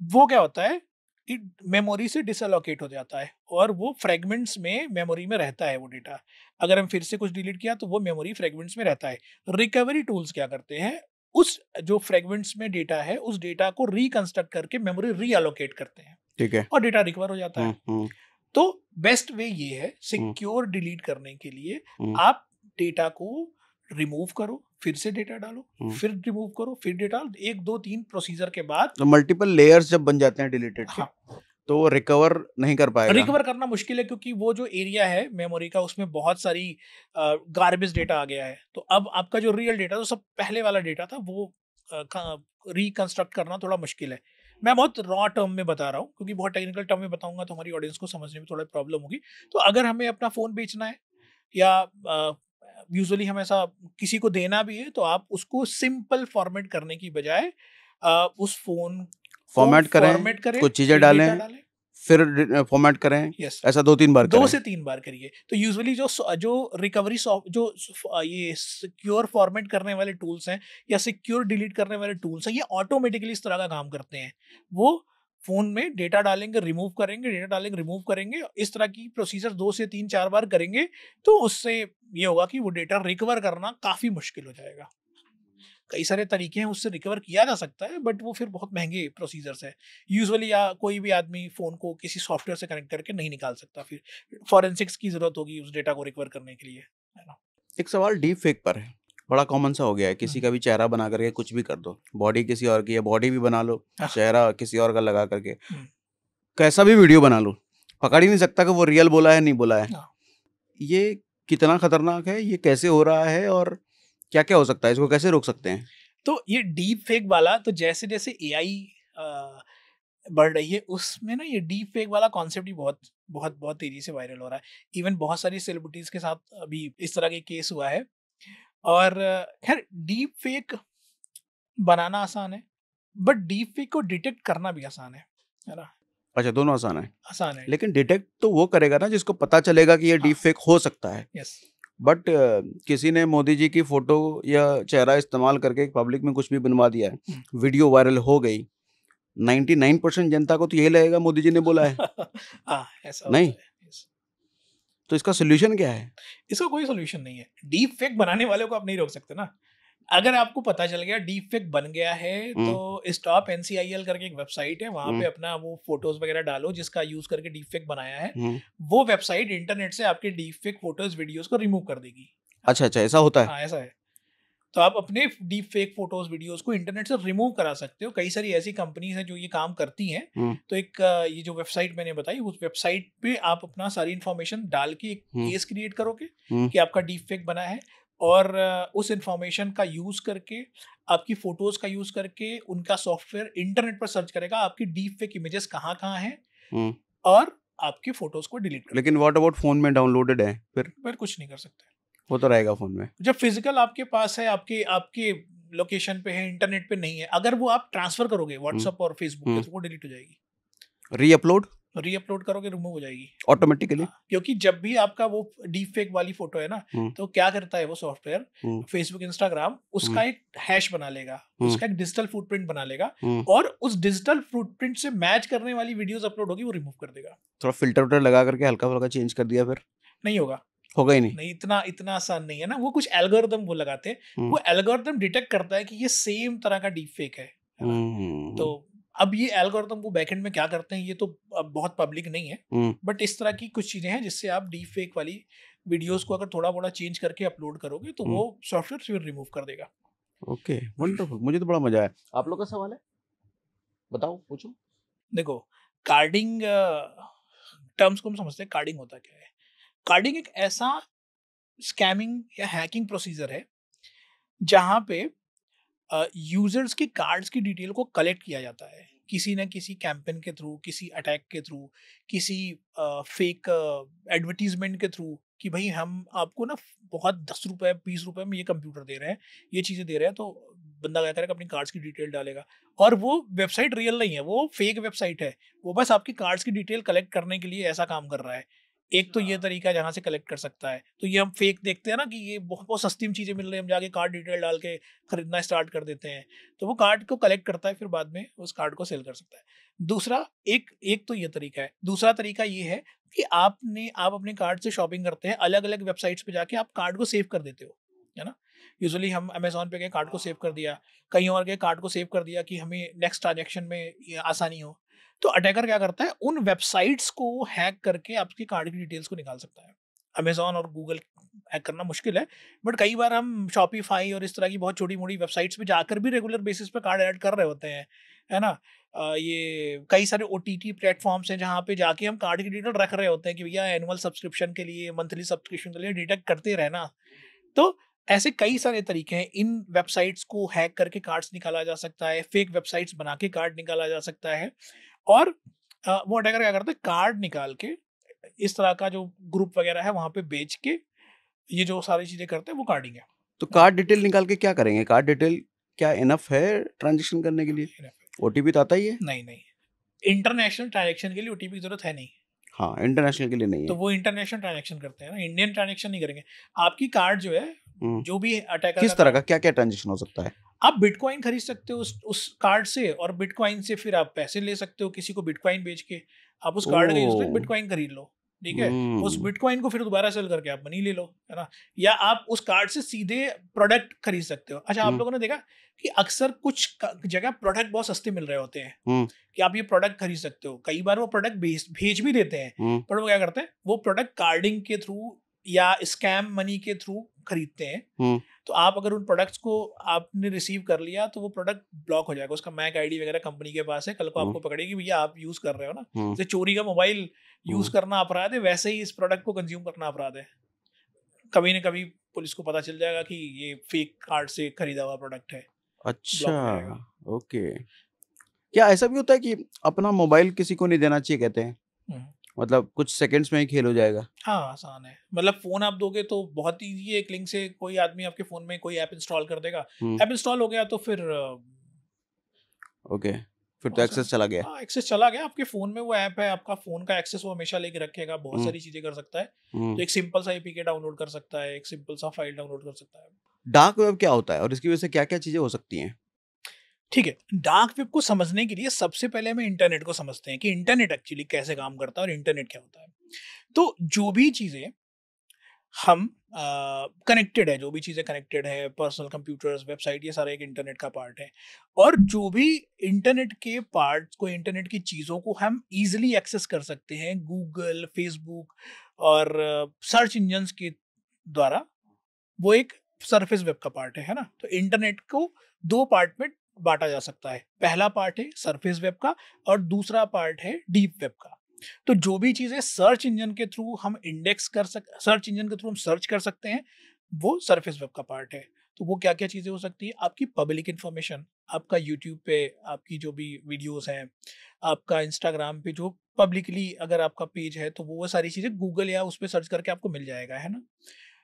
[SPEAKER 2] वो क्या होता है कि मेमोरी से डिसअलोकेट हो जाता है और वो फ्रेगमेंट्स में मेमोरी में रहता है वो डेटा। अगर हम फिर से कुछ डिलीट किया तो वो मेमोरी फ्रेगमेंट्स में रहता है। रिकवरी टूल्स क्या करते हैं, उस जो फ्रेगमेंट्स में डेटा है उस डेटा को रिकंस्ट्रक्ट करके मेमोरी रीअलोकेट करते हैं
[SPEAKER 1] ठीक है।
[SPEAKER 2] और डेटा रिकवर हो जाता है।
[SPEAKER 1] हम्म।
[SPEAKER 2] तो बेस्ट वे ये है,
[SPEAKER 1] हम्म।
[SPEAKER 2] सिक्योर डिलीट करने के लिए
[SPEAKER 1] हम्म।
[SPEAKER 2] आप डेटा को रिमूव करो, फिर से डेटा डालो, फिर रिमूव करो, फिर डेटा, 1 2 3 प्रोसीजर के बाद।
[SPEAKER 1] तो मल्टीपल लेयर्स जब बन जाते हैं डिलीटेड के,
[SPEAKER 2] हाँ,
[SPEAKER 1] तो वो रिकवर नहीं कर पाएगा।
[SPEAKER 2] रिकवर करना मुश्किल है क्योंकि वो जो एरिया है मेमोरी का उसमें बहुत सारी गार्बेज डेटा आ गया है। तो अब आपका जो रियल डेटा, तो सब पहले वाला डेटा था, वो रिकंस्ट्रक्ट करना थोड़ा मुश्किल है। मैं बहुत रॉ टर्म में बता रहा हूँ क्योंकि बहुत टेक्निकल टर्म में बताऊंगा तो हमारी ऑडियंस को समझने में थोड़ा प्रॉब्लम होगी। तो अगर हमें अपना फ़ोन बेचना है या यूजुअली हम ऐसा किसी को देना भी है, तो आप उसको सिंपल फॉर्मेट करने की बजाय उस फ़ोन को
[SPEAKER 1] फॉर्मेट
[SPEAKER 2] फॉर्मेट
[SPEAKER 1] करें,
[SPEAKER 2] करें,
[SPEAKER 1] कुछ चीजें
[SPEAKER 2] फिर डेटा
[SPEAKER 1] डालें,
[SPEAKER 2] डालें।
[SPEAKER 1] फिर फॉर्मेट करें,
[SPEAKER 2] यस,
[SPEAKER 1] ऐसा 2-3 बार
[SPEAKER 2] 2
[SPEAKER 1] करें।
[SPEAKER 2] से 3 बार करिए। तो यूजुअली जो रिकवरी ये सिक्योर फॉर्मेट करने वाले टूल्स हैं या सिक्योर डिलीट करने वाले टूल्स हैं, ये ऑटोमेटिकली इस तरह का काम करते हैं। वो फ़ोन में डेटा डालेंगे, रिमूव करेंगे, डेटा डालेंगे, रिमूव करेंगे। इस तरह की प्रोसीजर 2 से 3-4 बार करेंगे तो उससे ये होगा कि वो डेटा रिकवर करना काफ़ी मुश्किल हो जाएगा। कई सारे तरीके हैं, उससे रिकवर किया जा सकता है बट वो फिर बहुत महंगे प्रोसीजर्स है। यूजुअली या कोई भी आदमी फ़ोन को किसी सॉफ्टवेयर से कनेक्ट करके नहीं निकाल सकता, फिर फॉरेंसिक्स की ज़रूरत होगी उस डेटा को रिकवर करने के लिए, है ना?
[SPEAKER 1] एक सवाल डीप फेक पर है, बड़ा कॉमन सा हो गया है, किसी का भी चेहरा बना करके कुछ भी कर दो, बॉडी किसी और की है, बॉडी भी बना लो, चेहरा किसी और का लगा करके कैसा भी वीडियो बना लो, पकड़ ही नहीं सकता कि वो रियल बोला है नहीं बोला है। ये कितना खतरनाक है, ये कैसे हो रहा है और क्या क्या हो सकता है, इसको कैसे रोक सकते हैं?
[SPEAKER 2] तो ये डीप फेक वाला, तो जैसे जैसे एआई बढ़ रही है उसमें ना ये डीप फेक वाला कॉन्सेप्ट ही बहुत बहुत बहुत तेजी से वायरल हो रहा है। इवन बहुत सारी सेलिब्रिटीज के साथ अभी इस तरह के केस हुआ है। और खैर, डीप फेक बनाना आसान है बट डीप फेक को डिटेक्ट करना भी आसान है ना?
[SPEAKER 1] अच्छा, दोनों आसान है,
[SPEAKER 2] आसान है।
[SPEAKER 1] लेकिन डिटेक्ट तो वो करेगा ना जिसको पता चलेगा कि ये डीप फेक हो सकता है।
[SPEAKER 2] यस,
[SPEAKER 1] बट किसी ने मोदी जी की फोटो या चेहरा इस्तेमाल करके पब्लिक में कुछ भी बनवा दिया है, वीडियो वायरल हो गई, 99% जनता को तो यही लगेगा मोदी जी ने बोला है।
[SPEAKER 2] ऐसा
[SPEAKER 1] नहीं
[SPEAKER 2] होता है।
[SPEAKER 1] तो तो इसका सोल्यूशन क्या है?
[SPEAKER 2] इसका कोई सोल्यूशन नहीं है। डीप फेक बनाने वाले को आप नहीं रोक सकते ना। अगर आपको पता चल गया डीप फेक बन गया है तो स्टॉप NCIL करके एक वेबसाइट है, वहां पे अपना वो फोटोज वगैरह डालो जिसका यूज करके डीप फेक बनाया है। वो वेबसाइट इंटरनेट से आपके डीप फेक फोटोज वीडियोस को रिमूव कर देगी।
[SPEAKER 1] अच्छा अच्छा, ऐसा होता है?
[SPEAKER 2] हाँ ऐसा है। तो आप अपने डीप फेक फोटोज वीडियोस को इंटरनेट से रिमूव करा सकते हो। कई सारी ऐसी कंपनीज हैं जो ये काम करती हैं। तो एक ये जो वेबसाइट मैंने बताई, उस वेबसाइट पे आप अपना सारी इंफॉर्मेशन डाल के एक केस क्रिएट करोगे कि आपका डीप फेक बना है, और उस इंफॉर्मेशन का यूज करके, आपकी फोटोज का यूज करके, उनका सॉफ्टवेयर इंटरनेट पर सर्च करेगा आपकी डीप फेक इमेजेस कहाँ कहाँ हैं और आपके फोटोज को डिलीट कर।
[SPEAKER 1] लेकिन व्हाट अबाउट फोन में डाउनलोडेड है? फिर
[SPEAKER 2] कुछ नहीं कर सकते।
[SPEAKER 1] वो तो रहेगा फोन में।
[SPEAKER 2] जब फिजिकल आपके पास है, आपके आपके लोकेशन पे है, इंटरनेट पे नहीं है, अगर वो आप ट्रांसफर करोगे व्हाट्सएप और फेसबुक पे तो वो डिलीट हो जाएगी।
[SPEAKER 1] री अपलोड
[SPEAKER 2] करोगे रिमूव हो जाएगी
[SPEAKER 1] ऑटोमेटिकली।
[SPEAKER 2] क्योंकि जब भी आपका वो डीप फेक वाली फोटो है ना, तो क्या करता है वो सॉफ्टवेयर, फेसबुक इंस्टाग्राम उसका एक हैश बना लेगा, उसका एक डिजिटल फुटप्रिंट बना लेगा, और उस डिजिटल फुटप्रिंट से मैच करने वाली वीडियोस अपलोड होगी वो रिमूव कर देगा।
[SPEAKER 1] थोड़ा फिल्टर लगा करके हल्का फुल्का चेंज कर दिया, फिर
[SPEAKER 2] नहीं
[SPEAKER 1] होगा ही नहीं।
[SPEAKER 2] इतना आसान नहीं है ना। वो कुछ एल्गोरिदम वो लगाते हैं, वो एल्गोरिदम डिटेक्ट करता है कि ये सेम तरह का डीप फेक है ना? तो अब ये एल्गोरिथम वो बैकएंड में क्या करते हैं ये तो अब बहुत पब्लिक नहीं है, बट इस तरह की कुछ चीजें हैं जिससे आप डीप फेक वाली वीडियोस को अगर थोड़ा बड़ा चेंज करके अपलोड करोगे तो वो सॉफ्टवेयर फिर रिमूव कर देगा।
[SPEAKER 1] ओके, वंडरफुल, मुझे तो बड़ा मजा आया। आप लोग का सवाल है, बताओ, पूछो।
[SPEAKER 2] देखो, कार्डिंग टर्म्स को हम समझते हैं, कार्डिंग होता क्या है? कार्डिंग एक ऐसा स्कैमिंग या हैकिंग प्रोसीजर है जहां पे यूजर्स की कार्ड्स की डिटेल को कलेक्ट किया जाता है किसी न किसी कैंपेन के थ्रू, किसी अटैक के थ्रू, किसी फेक एडवर्टीजमेंट के थ्रू, कि भाई हम आपको ना बहुत 10 रुपए 20 रुपए में ये कंप्यूटर दे रहे हैं, ये चीज़ें दे रहे हैं। तो बंदा क्या करेगा, अपनी कार्ड्स की डिटेल डालेगा, और वो वेबसाइट रियल नहीं है, वो फेक वेबसाइट है। वो बस आपकी कार्ड्स की डिटेल कलेक्ट करने के लिए ऐसा काम कर रहा है। एक तो ये तरीका है जहाँ से कलेक्ट कर सकता है। तो ये हम फेक देखते हैं ना कि ये बहुत बहुत सस्ती में चीज़ें मिल रही है, हम जाके कार्ड डिटेल डाल के खरीदना स्टार्ट कर देते हैं। तो वो कार्ड को कलेक्ट करता है, फिर बाद में उस कार्ड को सेल कर सकता है। दूसरा एक एक तो ये तरीका है। दूसरा तरीका ये है कि आप अपने कार्ड से शॉपिंग करते हैं, अलग अलग वेबसाइट्स पे जाके आप कार्ड को सेव कर देते हो, है ना? यूजुअली हम अमेजोन पे गए, कार्ड को सेव कर दिया, कहीं और गए, कार्ड को सेव कर दिया कि हमें नेक्स्ट ट्रांजेक्शन में ये आसानी हो। तो अटैकर क्या करता है, उन वेबसाइट्स को हैक करके आपकी कार्ड की डिटेल्स को निकाल सकता है। अमेजोन और गूगल हैक करना मुश्किल है, बट कई बार हम शॉपिफाई और इस तरह की बहुत छोटी मोटी वेबसाइट्स पे जाकर भी रेगुलर बेसिस पे कार्ड ऐड कर रहे होते हैं, है ना? ये कई सारे OTT प्लेटफॉर्म्स हैं जहाँ पे जाके हम कार्ड की डिटेल रख रहे होते हैं कि भैया एनुअल सब्सक्रिप्शन के लिए, मंथली सब्सक्रिप्शन के लिए डिटेक्ट करते रहना। तो ऐसे कई सारे तरीके हैं। इन वेबसाइट्स को हैक करके कार्ड्स निकाला जा सकता है, फेक वेबसाइट्स बना के कार्ड निकाला जा सकता है, और वो अटैकर क्या करते हैं, कार्ड निकाल के इस तरह का जो ग्रुप वगैरह है वहां पे बेच के ये जो सारी चीजें करते हैं वो कार्डिंग है।
[SPEAKER 1] तो कार्ड डिटेल निकाल के क्या करेंगे? कार्ड डिटेल क्या इनफ है ट्रांजेक्शन करने के लिए? OTP तो आता ही है।
[SPEAKER 2] नहीं, इंटरनेशनल ट्रांजेक्शन के लिए OTP की जरूरत है नहीं।
[SPEAKER 1] हाँ, इंटरनेशनल के लिए नहीं है।
[SPEAKER 2] तो वो इंटरनेशनल ट्रांजेक्शन करते हैं ना, इंडियन ट्रांजेक्शन नहीं करेंगे। आपकी कार्ड जो है, जो भी अटैकर
[SPEAKER 1] किस तरह का क्या क्या ट्रांजेक्शन हो सकता है?
[SPEAKER 2] आप बिटकॉइन खरीद सकते हो उस कार्ड से, और बिटकॉइन से फिर आप पैसे ले सकते हो किसी को बिटकॉइन बेच के। आप उस कार्ड का यूज करके बिटकॉइन खरीद लो, ठीक है? उस बिटकॉइन को फिर दोबारा सेल करके आप मनी ले लो, है ना? या आप उस कार्ड से सीधे प्रोडक्ट खरीद सकते हो। अच्छा, आप लोगों ने देखा कि अक्सर कुछ जगह प्रोडक्ट बहुत सस्ते मिल रहे होते हैं कि आप ये प्रोडक्ट खरीद सकते हो। कई बार वो प्रोडक्ट भेज भी देते हैं, पर वो क्या करते हैं, वो प्रोडक्ट कार्डिंग के थ्रू या स्कैम मनी के थ्रू खरीदते हैं। तो आप अगर उन प्रोडक्ट्स को आपने रिसीव कर लिया तो वो प्रोडक्ट ब्लॉक हो जाएगा, उसका मैक आईडी वगैरह कंपनी के पास है, कल को आपको पकड़ेगी भैया आप यूज कर रहे हो ना। जैसे चोरी का मोबाइल यूज करना अपराध है, वैसे ही इस प्रोडक्ट को कंज्यूम करना अपराध है। कभी न कभी पुलिस को पता चल जाएगा कि ये फेक कार्ड से खरीदा हुआ प्रोडक्ट है।
[SPEAKER 1] अच्छा, ओके। क्या ऐसा भी होता है कि अपना मोबाइल किसी को नहीं देना चाहिए कहते हैं? मतलब कुछ सेकंड्स में ही खेल हो जाएगा।
[SPEAKER 2] हाँ, आसान है। मतलब फोन आप दोगे तो बहुत ईजी है, एक लिंक से कोई आदमी आपके फोन में कोई ऐप इंस्टॉल कर देगा। ऐप इंस्टॉल हो गया तो फिर
[SPEAKER 1] ओके, फिर तो एक्सेस चला गया।
[SPEAKER 2] हाँ, एक्सेस चला गया। आपके फोन में वो ऐप है, आपका फोन का एक्सेस वो हमेशा लेके रखेगा, बहुत सारी चीजें कर सकता है। तो एक सिंपल सा APK डाउनलोड कर सकता है, एक सिंपल सा फाइल डाउनलोड कर सकता है।
[SPEAKER 1] डार्क वेब क्या होता है और इसकी वजह से क्या क्या चीजें हो सकती हैं?
[SPEAKER 2] ठीक है, डार्क वेब को समझने के लिए सबसे पहले हमें इंटरनेट को समझते हैं कि इंटरनेट एक्चुअली कैसे काम करता है और इंटरनेट क्या होता है। तो जो भी चीजें हम कनेक्टेड है, जो भी चीज़ें कनेक्टेड है, पर्सनल कंप्यूटर्स, वेबसाइट, ये सारा एक इंटरनेट का पार्ट है। और जो भी इंटरनेट के पार्ट्स को, इंटरनेट की चीज़ों को हम इजीली एक्सेस कर सकते हैं गूगल, फेसबुक और सर्च इंजन्स के द्वारा, वो एक सरफेस वेब का पार्ट है ना। तो इंटरनेट को दो पार्ट में बांटा जा सकता है। पहला पार्ट है सरफेस वेब का और दूसरा पार्ट है डीप वेब का। तो जो भी चीजें सर्च इंजन के थ्रू हम सर्च इंजन के थ्रू हम सर्च कर सकते हैं, वो सरफेस वेब का पार्ट है। तो वो क्या क्या चीजें हो सकती है? आपकी पब्लिक इंफॉर्मेशन, आपका यूट्यूब पे आपकी जो भी वीडियोस हैं, आपका इंस्टाग्राम पे जो पब्लिकली अगर आपका पेज है, तो वो सारी चीजें गूगल या उस पर सर्च करके आपको मिल जाएगा, है ना।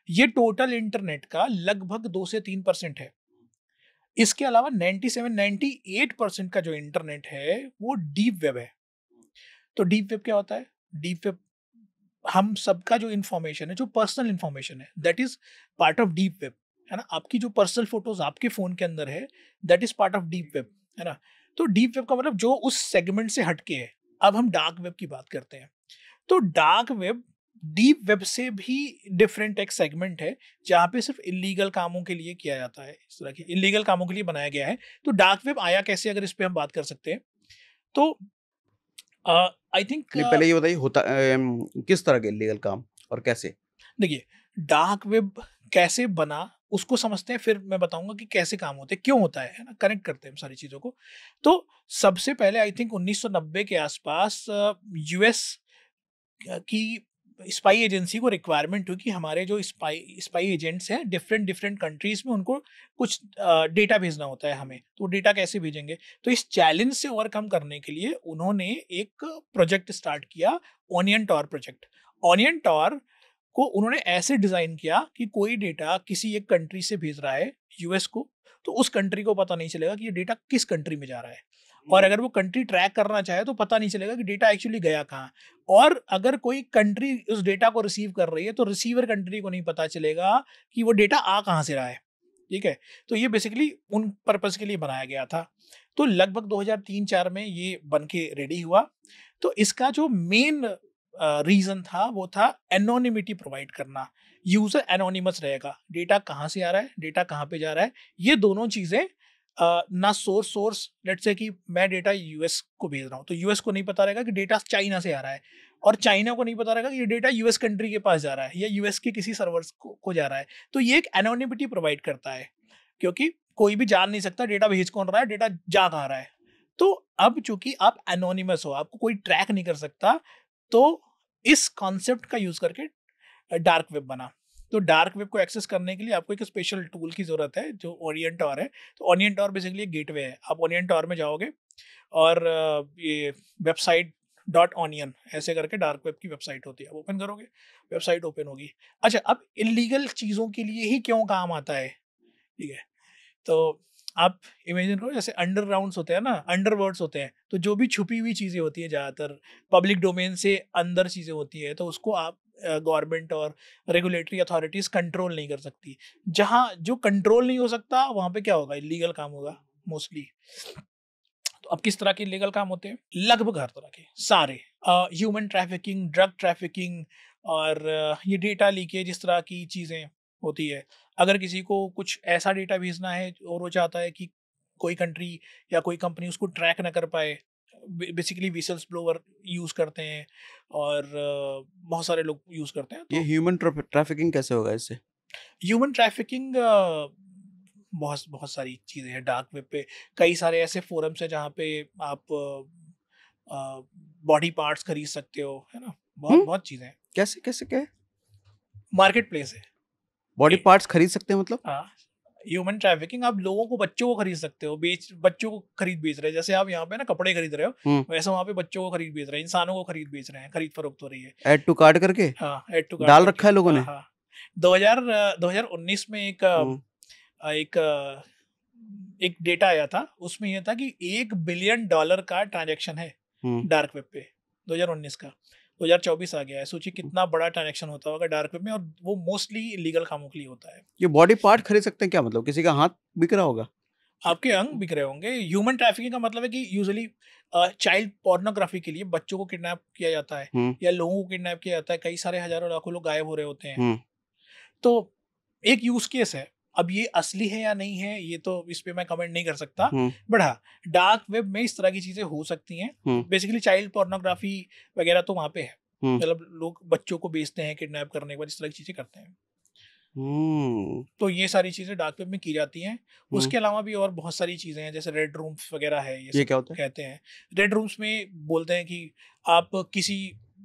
[SPEAKER 2] ये टोटल इंटरनेट का लगभग 2 से 3% है। इसके अलावा 97-98% का जो इंटरनेट है वो डीप वेब है। तो डीप वेब क्या होता है? डीप वेब हम सबका जो इंफॉर्मेशन है, जो पर्सनल इंफॉर्मेशन है, that is part of deep web, है ना। आपकी जो पर्सनल फोटोज आपके फोन के अंदर है, that is part of deep web, है ना। तो डीप वेब का मतलब जो उस सेगमेंट से हटके है। अब हम डार्क वेब की बात करते हैं। तो डार्क वेब डीप वेब से भी डिफरेंट एक सेगमेंट है, जहाँ पे सिर्फ इलीगल कामों के लिए किया जाता है, इस तरह की इलीगल कामों के लिए बनाया गया है। तो डार्क वेब आया कैसे, अगर इस पे हम बात कर सकते हैं, तो आई थिंक
[SPEAKER 1] नहीं, पहले ये बताइए होता किस तरह के इलीगल काम और कैसे?
[SPEAKER 2] देखिए, डार्क वेब कैसे बना उसको समझते हैं, फिर मैं बताऊंगा कि कैसे काम होते हैं, क्यों होता है ना। कनेक्ट करते हैं हम सारी चीजों को। तो सबसे पहले आई थिंक 1990 के आसपास यूएस की स्पाई एजेंसी को रिक्वायरमेंट हुई कि हमारे जो स्पाई एजेंट्स हैं डिफरेंट डिफरेंट कंट्रीज में, उनको कुछ डेटा भेजना होता है हमें। तो डेटा कैसे भेजेंगे? तो इस चैलेंज से ओवरकम करने के लिए उन्होंने एक प्रोजेक्ट स्टार्ट किया, onion Tor project. Onion Tor को उन्होंने ऐसे डिजाइन किया कि कोई डेटा किसी एक कंट्री से भेज रहा है यूएस को, तो उस कंट्री को पता नहीं चलेगा कि ये डेटा किस कंट्री में जा रहा है। और अगर वो कंट्री ट्रैक करना चाहे तो पता नहीं चलेगा कि डेटा एक्चुअली गया कहाँ। और अगर कोई कंट्री उस डेटा को रिसीव कर रही है, तो रिसीवर कंट्री को नहीं पता चलेगा कि वो डेटा आ कहाँ से रहा है। ठीक है। तो ये बेसिकली उन पर्पस के लिए बनाया गया था। तो लगभग 2003-4 में ये बन के रेडी हुआ। तो इसका जो मेन रीजन था वो था एनोनिमिटी प्रोवाइड करना। यूजर एनोनिमस रहेगा, डेटा कहाँ से आ रहा है, डेटा कहाँ पे जा रहा है, ये दोनों चीजें ना सोर्स लेट्स से कि मैं डेटा यूएस को भेज रहा हूँ, तो यूएस को नहीं पता रहेगा कि डेटा चाइना से आ रहा है, और चाइना को नहीं पता रहेगा कि ये डेटा यूएस कंट्री के पास जा रहा है या यूएस के किसी सर्वर्स को जा रहा है। तो ये एक एनोनिमिटी प्रोवाइड करता है, क्योंकि कोई भी जान नहीं सकता डेटा भेज कौन रहा है, डेटा जा कहाँ रहा है। तो अब चूंकि आप एनोनिमस हो, आपको कोई ट्रैक नहीं कर सकता, तो इस कॉन्सेप्ट का यूज करके डार्क वेब बना। तो डार्क वेब को एक्सेस करने के लिए आपको एक स्पेशल टूल की जरूरत है, जो ओनियन टॉर है। तो ओनियन टॉर बेसिकली एक गेटवे है। आप ओनियन टॉर में जाओगे और ये वेबसाइट डॉट ऑनियन ऐसे करके डार्क वेब की वेबसाइट होती है, ओपन करोगे, वेबसाइट ओपन होगी। अच्छा, अब इलीगल चीज़ों के लिए ही क्यों काम आता है, ठीक है। तो आप इमेजिन करो, जैसे अंडरग्राउंड्स होते हैं ना, अंडरवर्ल्ड्स होते हैं, तो जो भी छुपी हुई चीज़ें होती है, ज़्यादातर पब्लिक डोमेन से अंदर चीज़ें होती है, तो उसको आप गवर्नमेंट और रेगुलेटरी अथॉरिटीज कंट्रोल नहीं कर सकती। जहाँ जो कंट्रोल नहीं हो सकता, वहाँ पे क्या होगा? इलीगल काम होगा मोस्टली। तो अब किस तरह के इलीगल काम होते हैं? लगभग हर तरह के, सारे। ह्यूमन ट्रैफिकिंग, ड्रग ट्रैफिकिंग, और ये डेटा लीकेज, इस तरह की चीज़ें होती है। अगर किसी को कुछ ऐसा डेटा भेजना है और वो चाहता है कि कोई कंट्री या कोई कंपनी उसको ट्रैक ना कर पाए, बेसिकली विसल्स ब्लोअर यूज़ करते हैं, और बहुत सारे लोग यूज़ करते हैं।
[SPEAKER 1] ये
[SPEAKER 2] तो
[SPEAKER 1] ह्यूमन ट्रैफिकिंग कैसे होगा इससे?
[SPEAKER 2] ह्यूमन ट्रैफिकिंग बहुत बहुत सारी चीज़ें हैं डार्क वेब पे। कई सारे ऐसे फोरम्स हैं जहाँ पे आप बॉडी पार्ट्स खरीद सकते हो, है ना। बहुत बहुत चीज़ें हैं।
[SPEAKER 1] कैसे कैसे क्या है?
[SPEAKER 2] मार्केट प्लेस है।
[SPEAKER 1] बॉडी पार्ट्स खरीद सकते हैं मतलब?
[SPEAKER 2] हाँ, ह्यूमन ट्रैफिकिंग, आप लोगों को, बच्चों को खरीद सकते हो, बच्चों को खरीद बेच रहे हैं। जैसे आप यहाँ पे ना कपड़े खरीद रहे हो, वैसे वहाँ पे बच्चों को खरीद बेच रहे हैं, इंसानों को खरीद बेच रहे हैं, खरीद फरोख्त हो रही है।
[SPEAKER 1] ऐड टू कार्ट करके
[SPEAKER 2] हाँ, एड टू कार्ट
[SPEAKER 1] डाल
[SPEAKER 2] करके।
[SPEAKER 1] रखा है लोगों
[SPEAKER 2] हाँ
[SPEAKER 1] ने।
[SPEAKER 2] हाँ। 2019 में एक एक डेटा आया था, उसमें यह था कि $1 बिलियन का ट्रांजैक्शन है डार्क वेब पे 2019 का। 2024 आ गया है, सोचिए कितना बड़ा ट्रांजैक्शन होता होगा डार्क वेब में, और वो मोस्टली इलीगल कामों के लिए होता है।
[SPEAKER 1] ये बॉडी पार्ट खरीद सकते हैं क्या मतलब? किसी का हाथ बिक रहा होगा?
[SPEAKER 2] आपके अंग बिक रहे होंगे। ह्यूमन ट्रैफिकिंग का मतलब है कि यूजुअली चाइल्ड पोर्नोग्राफी के लिए बच्चों को किडनैप किया जाता है, या लोगों को किडनैप किया जाता है। कई सारे हजारों लाखों लोग गायब हो रहे होते हैं, तो एक यूज केस है, अब ये असली है या नहीं है ये तो इस पे मैं कमेंट नहीं कर सकता, बट हाँ डार्क वेब में इस तरह की चीजें हो सकती हैं। बेसिकली चाइल्ड पोर्नोग्राफी वगैरह तो वहाँ पे है, मतलब लोग बच्चों को बेचते हैं किडनैप करने के बाद, इस तरह की चीजें करते हैं। तो ये सारी चीजें डार्क वेब में की जाती हैं। उसके अलावा भी और बहुत सारी चीजें हैं, जैसे रेड रूम्स वगैरह है, ये
[SPEAKER 1] क्या होता है?
[SPEAKER 2] कहते हैं रेड रूम्स में बोलते हैं कि आप किसी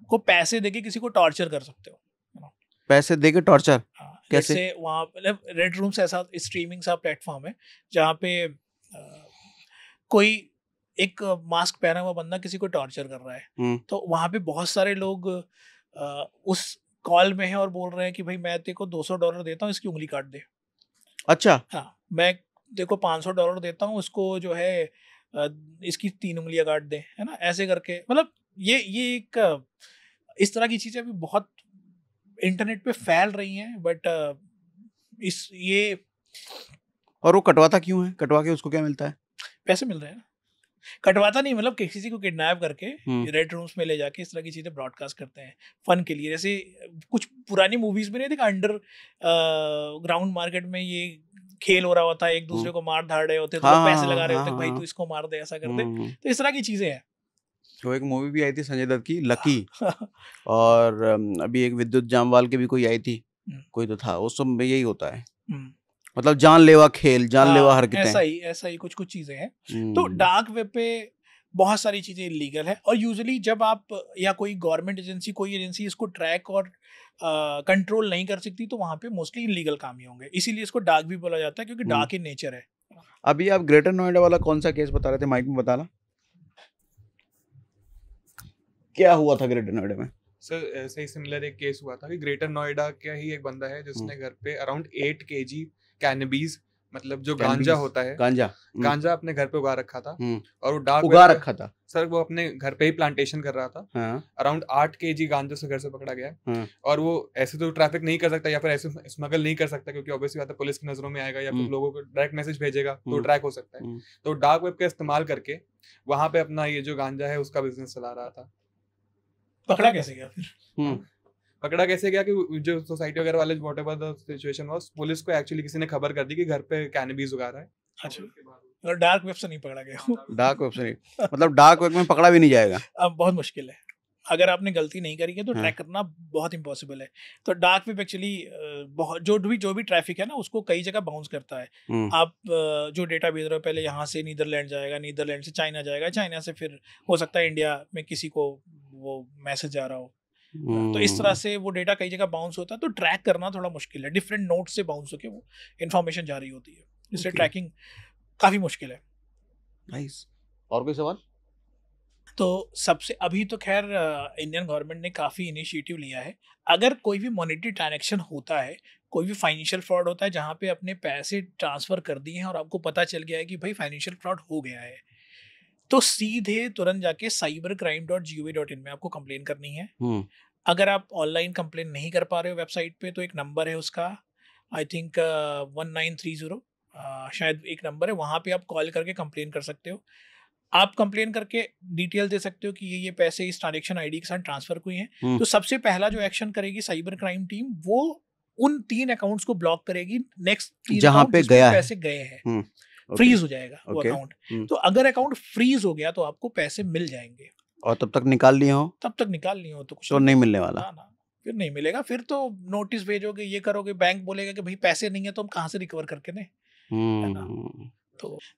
[SPEAKER 2] को पैसे देके किसी को टॉर्चर कर सकते हो।
[SPEAKER 1] पैसे देके टॉर्चर?
[SPEAKER 2] कैसे? वहाँ मतलब रेड रूम्स ऐसा स्ट्रीमिंग सा प्लेटफॉर्म है जहाँ पे कोई एक मास्क पहना हुआ बंदा किसी को टॉर्चर कर रहा है, तो वहाँ पे बहुत सारे लोग उस कॉल में है और बोल रहे हैं कि भाई मैं तेरे को $200 देता हूँ, इसकी उंगली काट दे। अच्छा। हाँ, मैं तेरे को $500 देता हूँ, उसको जो है इसकी 3 उंगलियां काट दे, है ना, ऐसे करके। मतलब ये एक इस तरह की चीजें अभी बहुत इंटरनेट पे फैल रही हैं, बट इस ये
[SPEAKER 1] और वो कटवाता क्यों है? कटवा के उसको क्या मिलता है?
[SPEAKER 2] पैसे मिल रहे हैं। कटवाता नहीं, मतलब किसी को किडनैप करके रेड रूम्स में ले जाके इस तरह की चीजें ब्रॉडकास्ट करते हैं फन के लिए। जैसे कुछ पुरानी मूवीज में नहीं देखा, अंडर ग्राउंड मार्केट में ये खेल हो रहा होता है, एक दूसरे को मार धाड़ रहे होते, तो लोग पैसे लगा रहे होते, भाई तू इसको मार दे, ऐसा कर दे। तो इस तरह की चीजें हैं।
[SPEAKER 1] तो एक मूवी भी आई थी संजय दत्त की, लकी। और अभी एक विद्युत जामवाल की भी कोई आई थी, कोई तो था, उस सब में यही होता है, मतलब जानलेवा खेल, जानलेवा हरकतें,
[SPEAKER 2] ऐसा ही कुछ चीजें हैं। तो डार्क वेब पे बहुत सारी चीजें इलीगल है, और यूजुअली जब आप या कोई गवर्नमेंट एजेंसी, कोई एजेंसी इसको ट्रैक और कंट्रोल नहीं कर सकती, तो वहां पे मोस्टली इलीगल काम ही होंगे। इसीलिए इसको डार्क भी बोला जाता है, क्योंकि डार्क इन नेचर है।
[SPEAKER 1] अभी आप ग्रेटर नोएडा वाला कौन सा केस बता रहे थे, माइक में बताना, क्या हुआ था ग्रेटर नोएडा में?
[SPEAKER 3] सर ऐसे ही सिमिलर एक केस हुआ था कि ग्रेटर नोएडा का ही एक बंदा है जिसने घर पे अराउंड 8 kg कैनबीज, मतलब जो गांजा होता है, गांजा अपने घर पे उगा रखा था, और वो डार्क
[SPEAKER 1] उगा रखा था
[SPEAKER 3] सर, वो अपने घर पे ही प्लांटेशन कर रहा था। अराउंड 8 kg गांजा से घर से पकड़ा गया। और वो ऐसे तो ट्रैफिक नहीं कर सकता या फिर ऐसे स्मगल नहीं कर सकता, क्योंकि ऑब्वियसली बात है पुलिस की नजरों में आएगा या फिर लोगों को डायरेक्ट मैसेज भेजेगा तो ट्रैक हो सकता है। तो डार्क वेब का इस्तेमाल करके वहां पे अपना ये जो गांजा है उसका बिजनेस चला रहा था।
[SPEAKER 2] पकड़ा कैसे गया फिर?
[SPEAKER 3] पकड़ा कैसे गया कि जो सोसाइटी वगैरह वाले whatever the situation was, police को एक्चुअली किसी ने खबर कर दी कि घर पे कैनबीज उगा रहा है।
[SPEAKER 2] अच्छा, और डार्क वेब से नहीं पकड़ा गया?
[SPEAKER 1] डार्क वेब से नहीं, मतलब डार्क वेब में पकड़ा भी नहीं जाएगा?
[SPEAKER 2] अब बहुत मुश्किल है, अगर आपने गलती नहीं करी है तो ट्रैक करना बहुत इम्पॉसिबल है। तो डार्क वेब एक्चुअली बहुत जो भी ट्रैफिक है ना, उसको कई जगह बाउंस करता है। आप जो डेटा भेज रहे हो, पहले यहाँ से नीदरलैंड जाएगा, नीदरलैंड से चाइना जाएगा, चाइना से फिर हो सकता है इंडिया में किसी को वो मैसेज आ रहा हो। तो इस तरह से वो डेटा कई जगह बाउंस होता है, तो ट्रैक करना थोड़ा मुश्किल है। डिफरेंट नोड से बाउंस होकर वो इन्फॉर्मेशन जारी होती है, इसलिए ट्रैकिंग काफी मुश्किल है।
[SPEAKER 1] नाइस। और कोई सवाल?
[SPEAKER 2] तो सबसे अभी तो खैर इंडियन गवर्नमेंट ने काफ़ी इनिशिएटिव लिया है। अगर कोई भी मॉनेटरी ट्रांजैक्शन होता है, कोई भी फाइनेंशियल फ्रॉड होता है जहाँ पे अपने पैसे ट्रांसफ़र कर दिए हैं और आपको पता चल गया है कि भाई फाइनेंशियल फ्रॉड हो गया है, तो सीधे तुरंत जाके cybercrime.gov.in में आपको कंप्लेन करनी है। अगर आप ऑनलाइन कंप्लेन नहीं कर पा रहे हो वेबसाइट पे, तो एक नंबर है उसका, आई थिंक 1930 शायद एक नंबर है, वहाँ पे आप कॉल करके कंप्लेन कर सकते हो। आप कंप्लेन करके डिटेल दे सकते हो कि ये पैसे इस ट्रांजैक्शन आईडी के साथ ट्रांसफर हुए हैं। तो सबसे पहला जो एक्शन करेगी साइबर क्राइम टीम, वो उन 3 अकाउंट्स को ब्लॉक करेगी। नेक्स्ट 3
[SPEAKER 1] जहां पे गया
[SPEAKER 2] पैसे गए हैं फ्रीज हो जाएगा वो अकाउंट। तो अगर अकाउंट फ्रीज हो गया तो आपको पैसे मिल जाएंगे, और
[SPEAKER 1] तब तक निकाल लिए हो
[SPEAKER 2] तो कुछ
[SPEAKER 1] तो नहीं मिलने वाला
[SPEAKER 2] ना, फिर नहीं मिलेगा। फिर तो नोटिस भेजोगे, ये करोगे, बैंक बोलेगा कि भाई पैसे नहीं है तो हम कहाँ से रिकवर करके दें, है ना।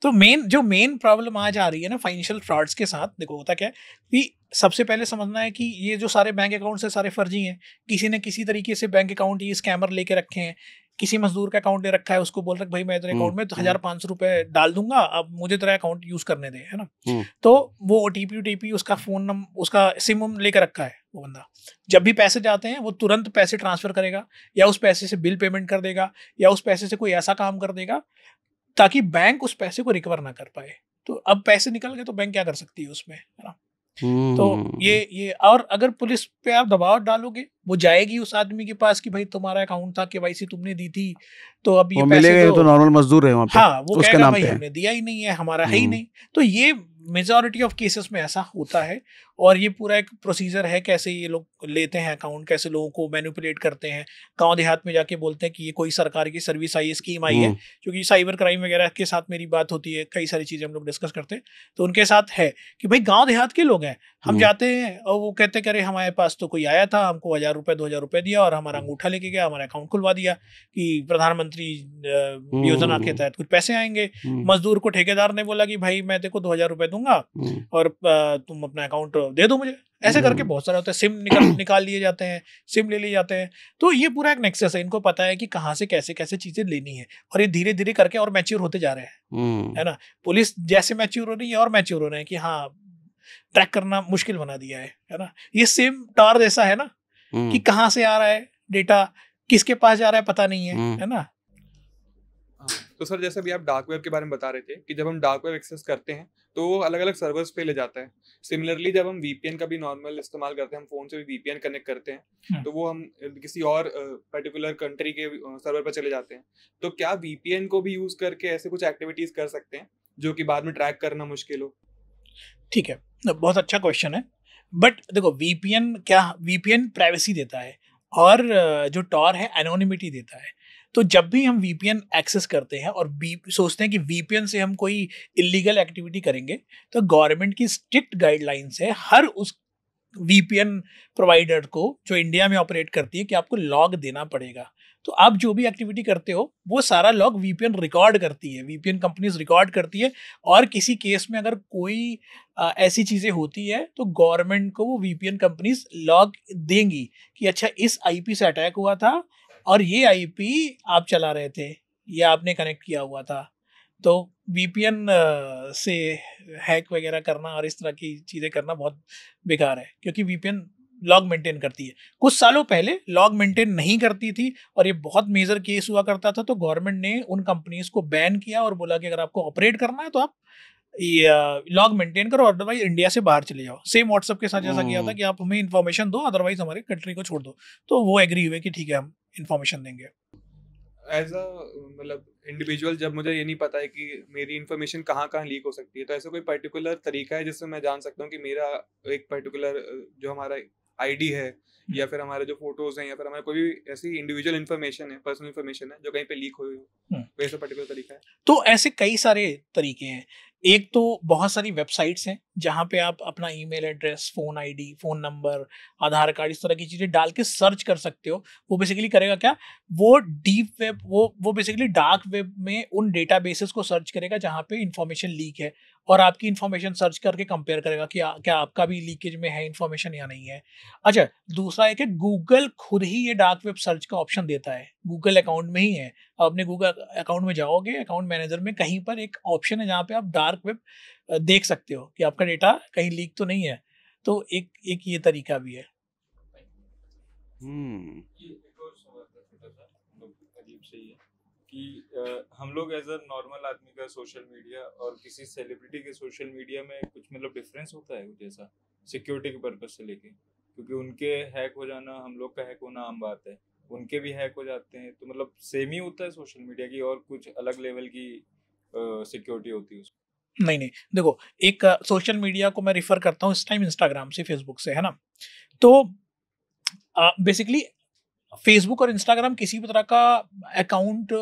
[SPEAKER 2] तो मेन प्रॉब्लम आज आ रही है ना फाइनेंशियल फ्रॉड्स के साथ। देखो होता क्या है कि सबसे पहले समझना है कि ये जो सारे बैंक अकाउंट्स है सारे फर्जी हैं। किसी ने किसी तरीके से बैंक अकाउंट ये स्कैमर लेके रखे हैं। किसी मजदूर का अकाउंट ले रखा है, उसको बोल रहा है भाई मैं तेरे अकाउंट में 1500 रुपए डाल दूंगा, अब मुझे तेरा अकाउंट यूज करने दे, है ना। तो वो ओटीपी उसका फोन नंबर, उसका सिम लेकर रखा है वो बंदा। जब भी पैसे जाते हैं वो तुरंत पैसे ट्रांसफर करेगा, या उस पैसे से बिल पेमेंट कर देगा, या उस पैसे से कोई ऐसा काम कर देगा ताकि बैंक उस पैसे को रिकवर ना कर पाए। तो अब पैसे निकल गए तो बैंक क्या कर सकती है उसमें, है ना। तो ये और अगर पुलिस पे आप दबाव डालोगे, वो जाएगी उस आदमी के पास कि भाई तुम्हारा अकाउंट था, केवाईसी तुमने दी थी, तो अब ये पैसे
[SPEAKER 1] तो नॉर्मल मजदूर है वहाँ पे।
[SPEAKER 2] हाँ, वो कहेगा भाई हमने दिया ही नहीं है, हमारा है ही नहीं। तो ये मेजॉरिटी ऑफ केसेस में ऐसा होता है। और ये पूरा एक प्रोसीजर है कैसे ये लोग लेते हैं अकाउंट, कैसे लोगों को मैनिपुलेट करते हैं। गांव देहात में जाके बोलते हैं कि ये कोई सरकार की सर्विस आई है, स्कीम आई है, क्योंकि साइबर क्राइम वगैरह के साथ मेरी बात होती है, कई सारी चीज़ें हम लोग डिस्कस करते हैं, तो उनके साथ है कि भाई गाँव देहात के लोग हैं, हम जाते हैं और वो कहते कि अरे हमारे पास तो कोई आया था, हमको 1000 रुपये 2000 रुपये दिया और हमारा अंगूठा लेके गया, हमारा अकाउंट खुलवा दिया कि प्रधानमंत्री योजना के तहत कुछ पैसे आएंगे। मजदूर को ठेकेदार ने बोला कि भाई मैं देखो 2000 रुपये दूंगा और तुम अपना अकाउंट दे दो मुझे। ऐसे करके बहुत सारे होते हैं, सिम निकाल लिए जाते हैं, सिम ले लिए जाते हैं। तो ये पूरा एक नेक्सस है, इनको पता है कि कहाँ से कैसे कैसे चीजें लेनी है, और ये धीरे धीरे करके और मैच्योर होते जा रहे हैं, है ना। पुलिस जैसे मैच्योर हो रही है और मैच्योर हो रहे हैं कि हाँ ट्रैक करना मुश्किल बना दिया है ना। ये सेम टार जैसा है ना कि कहाँ से आ रहा है डेटा, किसके पास जा रहा है पता नहीं है ना।
[SPEAKER 3] तो सर जैसे अभी आप डार्क वेब के बारे में बता रहे थे कि जब हम डार्क वेब एक्सेस करते हैं तो वो अलग अलग सर्वर्स पे ले जाता है। सिमिलरली जब हम वीपीएन का भी नॉर्मल इस्तेमाल करते हैं, हम फोन से भी वीपीएन कनेक्ट करते हैं, तो वो हम किसी और पर्टिकुलर कंट्री के सर्वर पर चले जाते हैं। तो क्या वीपीएन को भी यूज करके ऐसे कुछ एक्टिविटीज कर सकते हैं जो कि बाद में ट्रैक करना मुश्किल हो?
[SPEAKER 2] ठीक है, बहुत अच्छा क्वेश्चन है। बट देखो वीपीएन क्या, वीपीएन प्राइवेसी देता है और जो टॉर है एनोनिमिटी देता है। तो जब भी हम वीपीएन एक्सेस करते हैं और सोचते हैं कि वीपीएन से हम कोई इलीगल एक्टिविटी करेंगे, तो गवर्नमेंट की स्ट्रिक्ट गाइडलाइंस है हर उस वीपीएन प्रोवाइडर को जो इंडिया में ऑपरेट करती है कि आपको लॉग देना पड़ेगा। तो आप जो भी एक्टिविटी करते हो वो सारा लॉग वीपीएन रिकॉर्ड करती है, वीपीएन कंपनीज रिकॉर्ड करती है, और किसी केस में अगर कोई ऐसी चीज़ें होती है तो गवर्नमेंट को वो वीपीएन कंपनीज लॉग देंगी कि अच्छा इस आईपी से अटैक हुआ था और ये आईपी आप चला रहे थे या आपने कनेक्ट किया हुआ था। तो वीपीएन से हैक वगैरह करना और इस तरह की चीज़ें करना बहुत बेकार है, क्योंकि वीपीएन लॉग मेंटेन करती है। कुछ सालों पहले लॉग मेंटेन नहीं करती थी और ये बहुत मेजर केस हुआ करता था, तो गवर्नमेंट ने उन कंपनीज को बैन किया और बोला कि अगर आपको ऑपरेट करना है तो आप लॉग मेंटेन करो, अदरवाइज इंडिया से बाहर चले जाओ। सेम व्हाट्सएप के साथ जैसा किया था कि आप हमें इन्फॉर्मेशन दो, अदरवाइज हमारे कंट्री को छोड़ दो। तो वो एग्री हुए कि ठीक है हम इन्फॉर्मेशन देंगे।
[SPEAKER 3] एज अ मतलब इंडिविजुअल जब मुझे ये नहीं पता है कि मेरी इन्फॉर्मेशन कहाँ कहाँ लीक हो सकती है, तो ऐसा कोई पर्टिकुलर तरीका है जिससे मैं जान सकता हूँ कि मेरा एक पर्टिकुलर जो हमारा आईडी है या फिर हमारे जो फोटोज हैं या फिर हमारे कोई भी ऐसी इंडिविजुअल इन्फॉर्मेशन है, पर्सनल इन्फॉर्मेशन है जो कहीं पे लीक हुई हो, कोई ऐसा पर्टिकुलर तरीका है?
[SPEAKER 2] तो ऐसे कई सारे तरीके हैं। एक तो बहुत सारी वेबसाइट्स हैं जहाँ पे आप अपना email address, phone ID, phone number, Aadhaar card, इस तरह की चीज़ें डाल के सर्च कर सकते हो। वो बेसिकली करेगा क्या, वो डीप वेब, वो बेसिकली डार्क वेब में उन डेटाबेसेस को सर्च करेगा जहाँ पे इंफॉर्मेशन लीक है, और आपकी इन्फॉर्मेशन सर्च करके कंपेयर करेगा कि क्या आपका भी लीकेज में है इन्फॉर्मेशन या नहीं है। अच्छा, दूसरा एक है गूगल खुद ही ये डार्क वेब सर्च का ऑप्शन देता है, गूगल अकाउंट में ही है। आप अपने गूगल अकाउंट में जाओगे, अकाउंट मैनेजर में कहीं पर एक ऑप्शन है जहाँ पे आप डार्क वेब देख सकते हो कि आपका डेटा कहीं लीक तो नहीं है। तो एक ये तरीका भी है।
[SPEAKER 4] कि हम लोग एज अ नॉर्मल आदमी का सोशल मीडिया और किसी सेलिब्रिटी के सोशल मीडिया में कुछ मतलब डिफरेंस होता है कुछ ऐसा सिक्योरिटी के पर्पज से लेके? क्योंकि उनके हैक हो जाना, हम लोग का हैक होना आम बात है, उनके भी हैक हो जाते हैं, तो मतलब सेम ही होता है सोशल मीडिया की और कुछ अलग लेवल की सिक्योरिटी होती है उसमें?
[SPEAKER 2] नहीं, देखो, एक सोशल मीडिया को मैं रिफर करता हूँ इस टाइम इंस्टाग्राम से, फेसबुक से, है ना। तो बेसिकली फेसबुक और इंस्टाग्राम किसी भी तरह का अकाउंट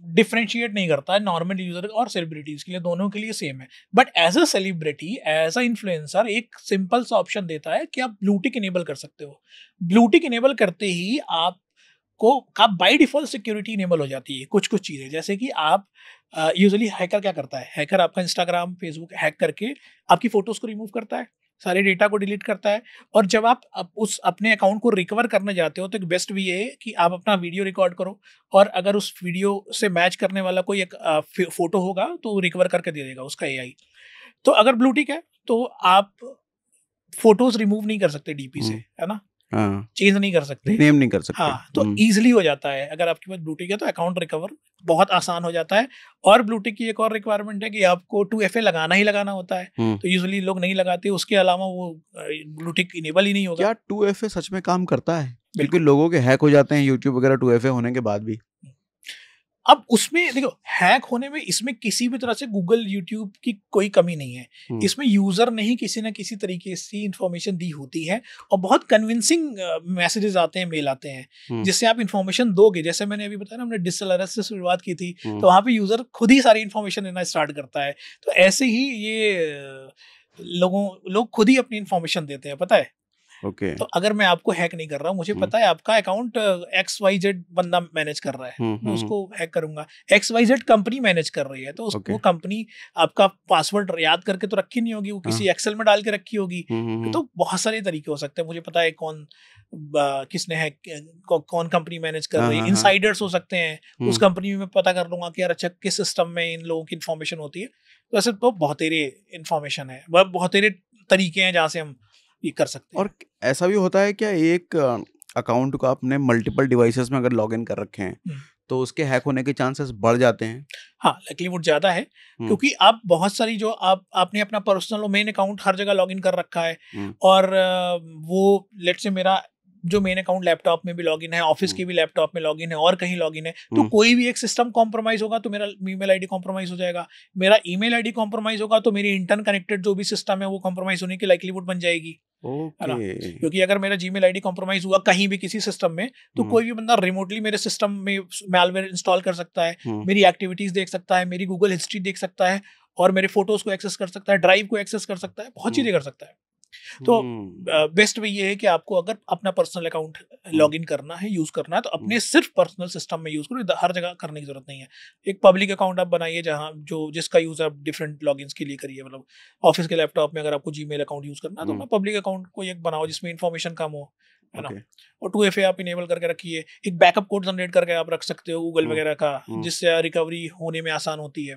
[SPEAKER 2] डिफरेंशिएट नहीं करता है नॉर्मल यूजर और सेलिब्रिटीज के लिए, दोनों के लिए सेम है। But as a celebrity, as a influencer, एक सिंपल सा ऑप्शन देता है कि आप ब्लू टिक इनेबल कर सकते हो। ब्लू टिक इनेबल करते ही आप बाय डिफॉल्ट सिक्योरिटी इनेबल हो जाती है कुछ चीज़ें, जैसे कि आप यूजुअली हैकर क्या करता है, हैकर आपका इंस्टाग्राम, फेसबुक हैक करके आपकी फोटोज को रिमूव करता है, सारे डेटा को डिलीट करता है। और जब आप उस अपने अकाउंट को रिकवर करने जाते हो तो एक बेस्ट वे ये है कि आप अपना वीडियो रिकॉर्ड करो, और अगर उस वीडियो से मैच करने वाला कोई एक फोटो होगा तो रिकवर करके दे देगा उसका एआई। तो अगर ब्लू टिक है तो आप फोटोज रिमूव नहीं कर सकते डीपी से, है ना, चेंज नहीं कर सकते,
[SPEAKER 1] नेम नहीं कर सकते।
[SPEAKER 2] हाँ, तो इजीली हो जाता है। अगर आपके पास ब्लू टिक है तो अकाउंट रिकवर बहुत आसान हो जाता है। और ब्लू टिक की एक और रिक्वायरमेंट है कि आपको 2FA लगाना ही लगाना होता है, तो यूजुअली लोग नहीं लगाते, उसके अलावा वो ब्लू टिक इनेबल ही नहीं होगा।
[SPEAKER 1] क्या 2FA सच में काम करता है? क्योंकि लोगों के हैक हो जाते हैं यूट्यूब वगैरह 2FA होने के बाद भी।
[SPEAKER 2] अब उसमें देखो हैक होने में इसमें किसी भी तरह से गूगल यूट्यूब की कोई कमी नहीं है। इसमें यूजर ने ही किसी ना किसी तरीके से इंफॉर्मेशन दी होती है और बहुत कन्विंसिंग मैसेजेस आते हैं, मेल आते हैं जिससे आप इंफॉर्मेशन दोगे। जैसे मैंने अभी बताया ना, हमने डिजिटल अरेस्ट से शुरुआत की थी, तो वहाँ पे यूजर खुद ही सारी इंफॉर्मेशन देना स्टार्ट करता है। तो ऐसे ही ये लोग खुद ही अपनी इंफॉर्मेशन देते हैं, पता है। तो अगर मैं आपको हैक नहीं कर रहा हूँ, मुझे पता है आपका अकाउंट XYZ बंदा मैनेज कर रहा है, मैं उसको हैक करूंगा। XYZ कंपनी मैनेज कर रही है, तो वो कंपनी आपका पासवर्ड याद करके तो रखी नहीं होगी, वो किसी एक्सेल में डाल के रखी होगी। तो बहुत सारे तरीके हो सकते हैं। मुझे पता है किसने हैक, कौन कंपनी मैनेज कर रही है। इनसाइडर्स हो सकते हैं, उस कंपनी में पता कर लूंगा कि यार अच्छा किस सिस्टम में इन लोगों की इन्फॉर्मेशन होती है। तो ऐसे तो बहुत सारे इन्फॉर्मेशन है, बहुत सारे तरीके हैं जहाँ से हम ये कर सकते हैं।
[SPEAKER 1] और ऐसा भी होता है क्या, एक अकाउंट को आपने मल्टीपल डिवाइसेस में अगर लॉगिन कर रखे हैं तो उसके हैक होने के चांसेस बढ़ जाते हैं?
[SPEAKER 2] हाँ, लाइक्लीहुड ज़्यादा है, क्योंकि आप बहुत सारी जो आपने अपना पर्सनल मेन अकाउंट हर जगह लॉगिन कर रखा है, और वो लेट्स से मेरा जो मेन अकाउंट लैपटॉप में भी लॉगिन है, ऑफिस के भी लैपटॉप में लॉगिन है, और कहीं लॉगिन है, तो कोई भी एक सिस्टम कॉम्प्रोमाइज होगा तो मेरा ईमेल आईडी कॉम्प्रोमाइज हो जाएगा। मेरा ईमेल आईडी कॉम्प्रोमाइज होगा तो मेरी इंटरन कनेक्टेड जो भी सिस्टम है वो कॉम्प्रोमाइज होने की लाइक्लीहुड बन जाएगी, है ना। क्योंकि अगर मेरा जीमेल आईडी कॉम्प्रोमाइज हुआ कहीं भी किसी सिस्टम में, तो कोई भी बंदा रिमोटली मेरे सिस्टम में मैलवेयर इंस्टॉल कर सकता है, मेरी एक्टिविटीज देख सकता है, मेरी गूगल हिस्ट्री देख सकता है, और मेरे फोटोज को एक्सेस कर सकता है, ड्राइव को एक्सेस कर सकता है, बहुत चीजें कर सकता है। तो बेस्ट वे ये है कि आपको अगर अपना पर्सनल अकाउंट लॉगिन करना है, यूज करना है, तो अपने सिर्फ पर्सनल सिस्टम में यूज करो, हर जगह करने की जरूरत नहीं है। एक पब्लिक अकाउंट आप बनाइए जहां जिसका यूज आप डिफरेंट लॉगिन्स के लिए करिए। मतलब ऑफिस के लैपटॉप में अगर आपको जीमेल अकाउंट यूज करना है तो अपना पब्लिक अकाउंट को एक बनाओ जिसमें इन्फॉर्मेशन कम हो, है ना। और 2FA आप इनेबल करके रखिए। एक बैकअप कोड जनरेट करके आप रख सकते हो गूगल वगैरह का, जिससे रिकवरी होने में आसान होती है।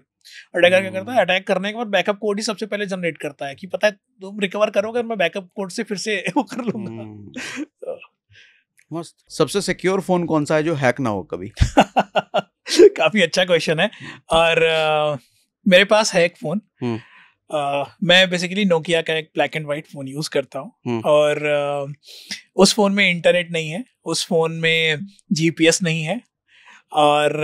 [SPEAKER 2] अटैकर क्या करता है, अटैक करने के बाद बैकअप कोड ही सबसे पहले जनरेट करता है कि पता है तुम रिकवर करोगे, मैं बैकअप कोड से फिर से वो कर लूंगा।
[SPEAKER 1] मस्त। सबसे सिक्योर फोन कौन सा है जो हैक ना हो कभी?
[SPEAKER 2] काफी अच्छा क्वेश्चन है। और मेरे पास है एक फोन, मैं बेसिकली नोकिया का एक black and white phone use करता हूँ, और उस फोन में इंटरनेट नहीं है, उस फोन में GPS नहीं है, और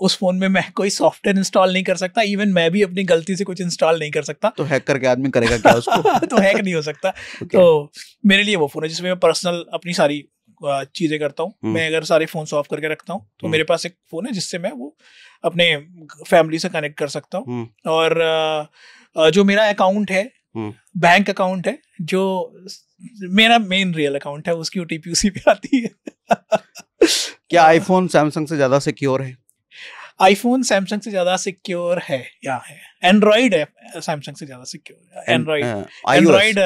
[SPEAKER 2] उस फोन में मैं कोई सॉफ्टवेयर इंस्टॉल नहीं कर सकता। इवन मैं भी अपनी गलती से कुछ इंस्टॉल नहीं कर सकता।
[SPEAKER 1] तो हैक करके आदमी करेगा क्या उसको?
[SPEAKER 2] तो हैक नहीं हो सकता। तो मेरे लिए वो फोन है जिसमें मैं पर्सनल अपनी सारी चीजें करता हूँ। मैं अगर सारे फोन ऑफ करके रखता हूँ, तो मेरे पास एक फोन है जिससे मैं वो अपने फैमिली से कनेक्ट कर सकता हूँ। और जो मेरा अकाउंट है, बैंक अकाउंट है, जो मेरा मेन रियल अकाउंट है, उसकी OTP उसी पे आती है।
[SPEAKER 1] क्या आईफोन सैमसंग से ज्यादा सिक्योर है?
[SPEAKER 2] आईफोन सैमसंग से ज्यादा सिक्योर है या है? एंड्रॉइड है सैमसंग से ज्यादा सिक्योर। एंड्रॉइड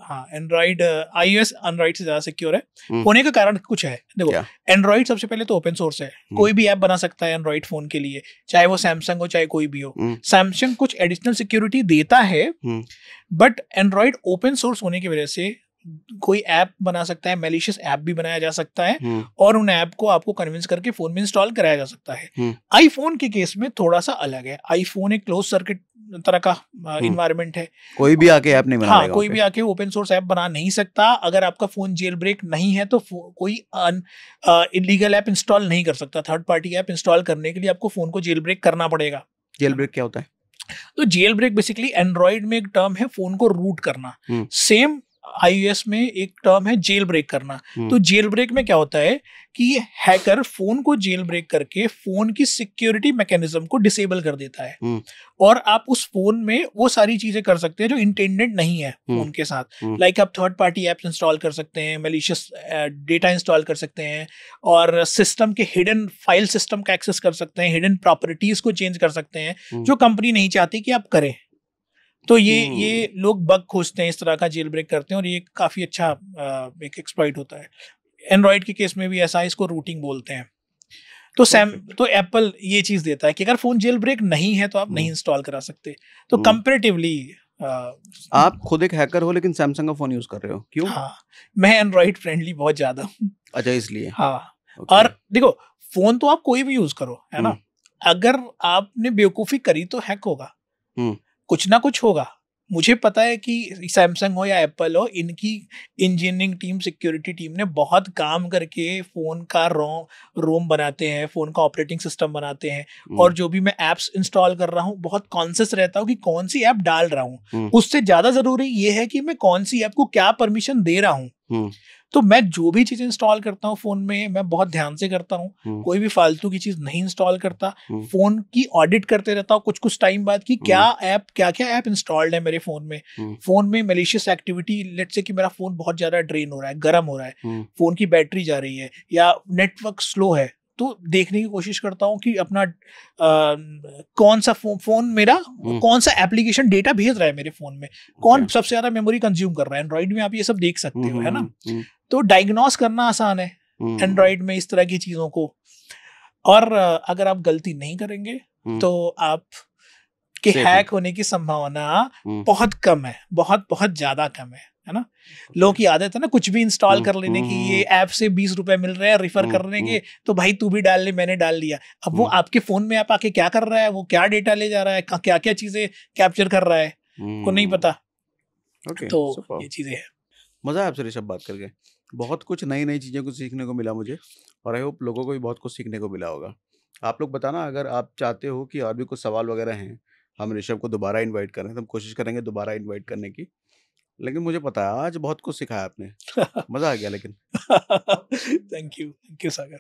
[SPEAKER 2] हाँ, एंड्रॉइड iOS एंड्रॉइड से ज्यादा सिक्योर है। होने का कारण कुछ है। देखो, एंड्रॉइड सबसे पहले तो ओपन सोर्स है, कोई भी ऐप बना सकता है एंड्रॉइड फोन के लिए, चाहे वो सैमसंग हो चाहे कोई भी हो। सैमसंग कुछ एडिशनल सिक्योरिटी देता है, बट एंड्रॉइड ओपन सोर्स होने की वजह से कोई ऐप बना सकता है, मैलिशियस ऐप भी बनाया जा सकता है, और उन ऐप को आपको कन्विंस करके फोन में इंस्टॉल कराया जा सकता है। आईफोन के केस में थोड़ा सा अलग है। आईफोन एक क्लोज सर्किट तरह का इन्वायरमेंट है, कोई भी आके ऐप नहीं बना लेगा, कोई भी आके ओपन सोर्स ऐप बना नहीं सकता। अगर आपका फोन जेल ब्रेक नहीं है तो कोई इलीगल ऐप इंस्टॉल नहीं कर सकता। थर्ड पार्टी ऐप इंस्टॉल करने के लिए आपको फोन को जेल ब्रेक करना पड़ेगा।
[SPEAKER 1] जेल ब्रेक क्या होता है?
[SPEAKER 2] तो जेल ब्रेक बेसिकली एंड्रॉइड में एक टर्म है फोन को रूट करना, सेम iOS में एक टर्म है जेल ब्रेक करना। तो जेल ब्रेक में क्या होता है कि हैकर फोन को जेल ब्रेक करके फोन की सिक्योरिटी मैकेनिज्म को डिसेबल कर देता है, और आप उस फोन में वो सारी चीजें कर सकते हैं जो इंटेंडेड नहीं है फोन के साथ। लाइक आप थर्ड पार्टी एप्स इंस्टॉल कर सकते हैं, मैलिशियस डेटा इंस्टॉल कर सकते हैं, और सिस्टम के हिडन फाइल सिस्टम का एक्सेस कर सकते हैं, हिडन प्रॉपर्टीज को चेंज कर सकते हैं जो कंपनी नहीं चाहती कि आप करें। तो ये लोग बग खोजते हैं, इस तरह का जेल ब्रेक करते हैं, और ये काफी अच्छा एक एक्सप्लॉइट होता है। एंड्रॉइड के केस में भी ऐसा है, इसको रूटिंग बोलते हैं। तो एप्पल ये चीज देता है कि अगर फोन जेल ब्रेक नहीं है तो आप नहीं इंस्टॉल करा सकते। तो कंपैरेटिवली
[SPEAKER 1] आप खुद एक हैकर हो लेकिन सैमसंग का फोन यूज कर रहे हो, क्यों?
[SPEAKER 2] हाँ, मैं एंड्रॉइड फ्रेंडली बहुत ज्यादा हूँ।
[SPEAKER 1] अच्छा, इसलिए?
[SPEAKER 2] हाँ। और देखो, फोन तो आप कोई भी यूज करो, है ना। अगर आपने बेवकूफी करी तो हैक होगा, कुछ ना कुछ होगा। मुझे पता है कि सैमसंग हो या एप्पल हो, इनकी इंजीनियरिंग टीम, सिक्योरिटी टीम ने बहुत काम करके फ़ोन का रोम बनाते हैं, फ़ोन का ऑपरेटिंग सिस्टम बनाते हैं, और जो भी मैं ऐप्स इंस्टॉल कर रहा हूँ बहुत कॉन्शियस रहता हूँ कि कौन सी ऐप डाल रहा हूँ। उससे ज़्यादा ज़रूरी ये है कि मैं कौन सी ऐप को क्या परमिशन दे रहा हूँ। तो मैं जो भी चीज़ इंस्टॉल करता हूँ फ़ोन में, मैं बहुत ध्यान से करता हूँ, कोई भी फालतू की चीज़ नहीं इंस्टॉल करता। फ़ोन की ऑडिट करते रहता हूँ कुछ क्या क्या ऐप इंस्टॉल्ड है मेरे फ़ोन में। फ़ोन में मैलिशियस एक्टिविटी, लेट्स से कि मेरा फ़ोन बहुत ज़्यादा ड्रेन हो रहा है, गर्म हो रहा है, फ़ोन की बैटरी जा रही है या नेटवर्क स्लो है, तो देखने की कोशिश करता हूँ कि अपना कौन सा फ़ोन मेरा कौन सा एप्लीकेशन डेटा भेज रहा है मेरे फ़ोन में, कौन सबसे ज़्यादा मेमोरी कंज्यूम कर रहा है। एंड्रॉइड में आप ये सब देख सकते हो, है ना। तो डायग्नोस करना आसान है एंड्रॉइड में इस तरह की चीज़ों को, और अगर आप गलती नहीं करेंगे तो आप के हैक होने की संभावना बहुत कम है, बहुत बहुत ज़्यादा कम है ना। लोगों की आदत है ना कुछ भी इंस्टॉल कर लेने की, ये ऐप से 20 रुपए मिल रहे हैं रिफर करने के, तो भाई तू भी डाल ले, मैंने डाल लिया। अब वो आपके फ़ोन में आप आके क्या कर रहा है, वो क्या डेटा ले जा रहा है, क्या क्या चीज़ें कैप्चर कर रहा है, को नहीं पता। तो ये चीज़ें हैं।
[SPEAKER 1] मज़ा आया आपसे ऋषभ बात करके, बहुत कुछ नई नई चीज़ें को सीखने को मिला मुझे, और आई होप लोगों को भी बहुत कुछ सीखने को मिला होगा। आप लोग बताना अगर आप चाहते हो कि और भी कुछ सवाल वगैरह हैं, हम ऋषभ को दोबारा इनवाइट करें, तो हम कोशिश करेंगे दोबारा इनवाइट करने की। लेकिन मुझे पता है आज बहुत कुछ सिखाया आपने, मज़ा आ गया। लेकिन
[SPEAKER 2] थैंक यू सागर।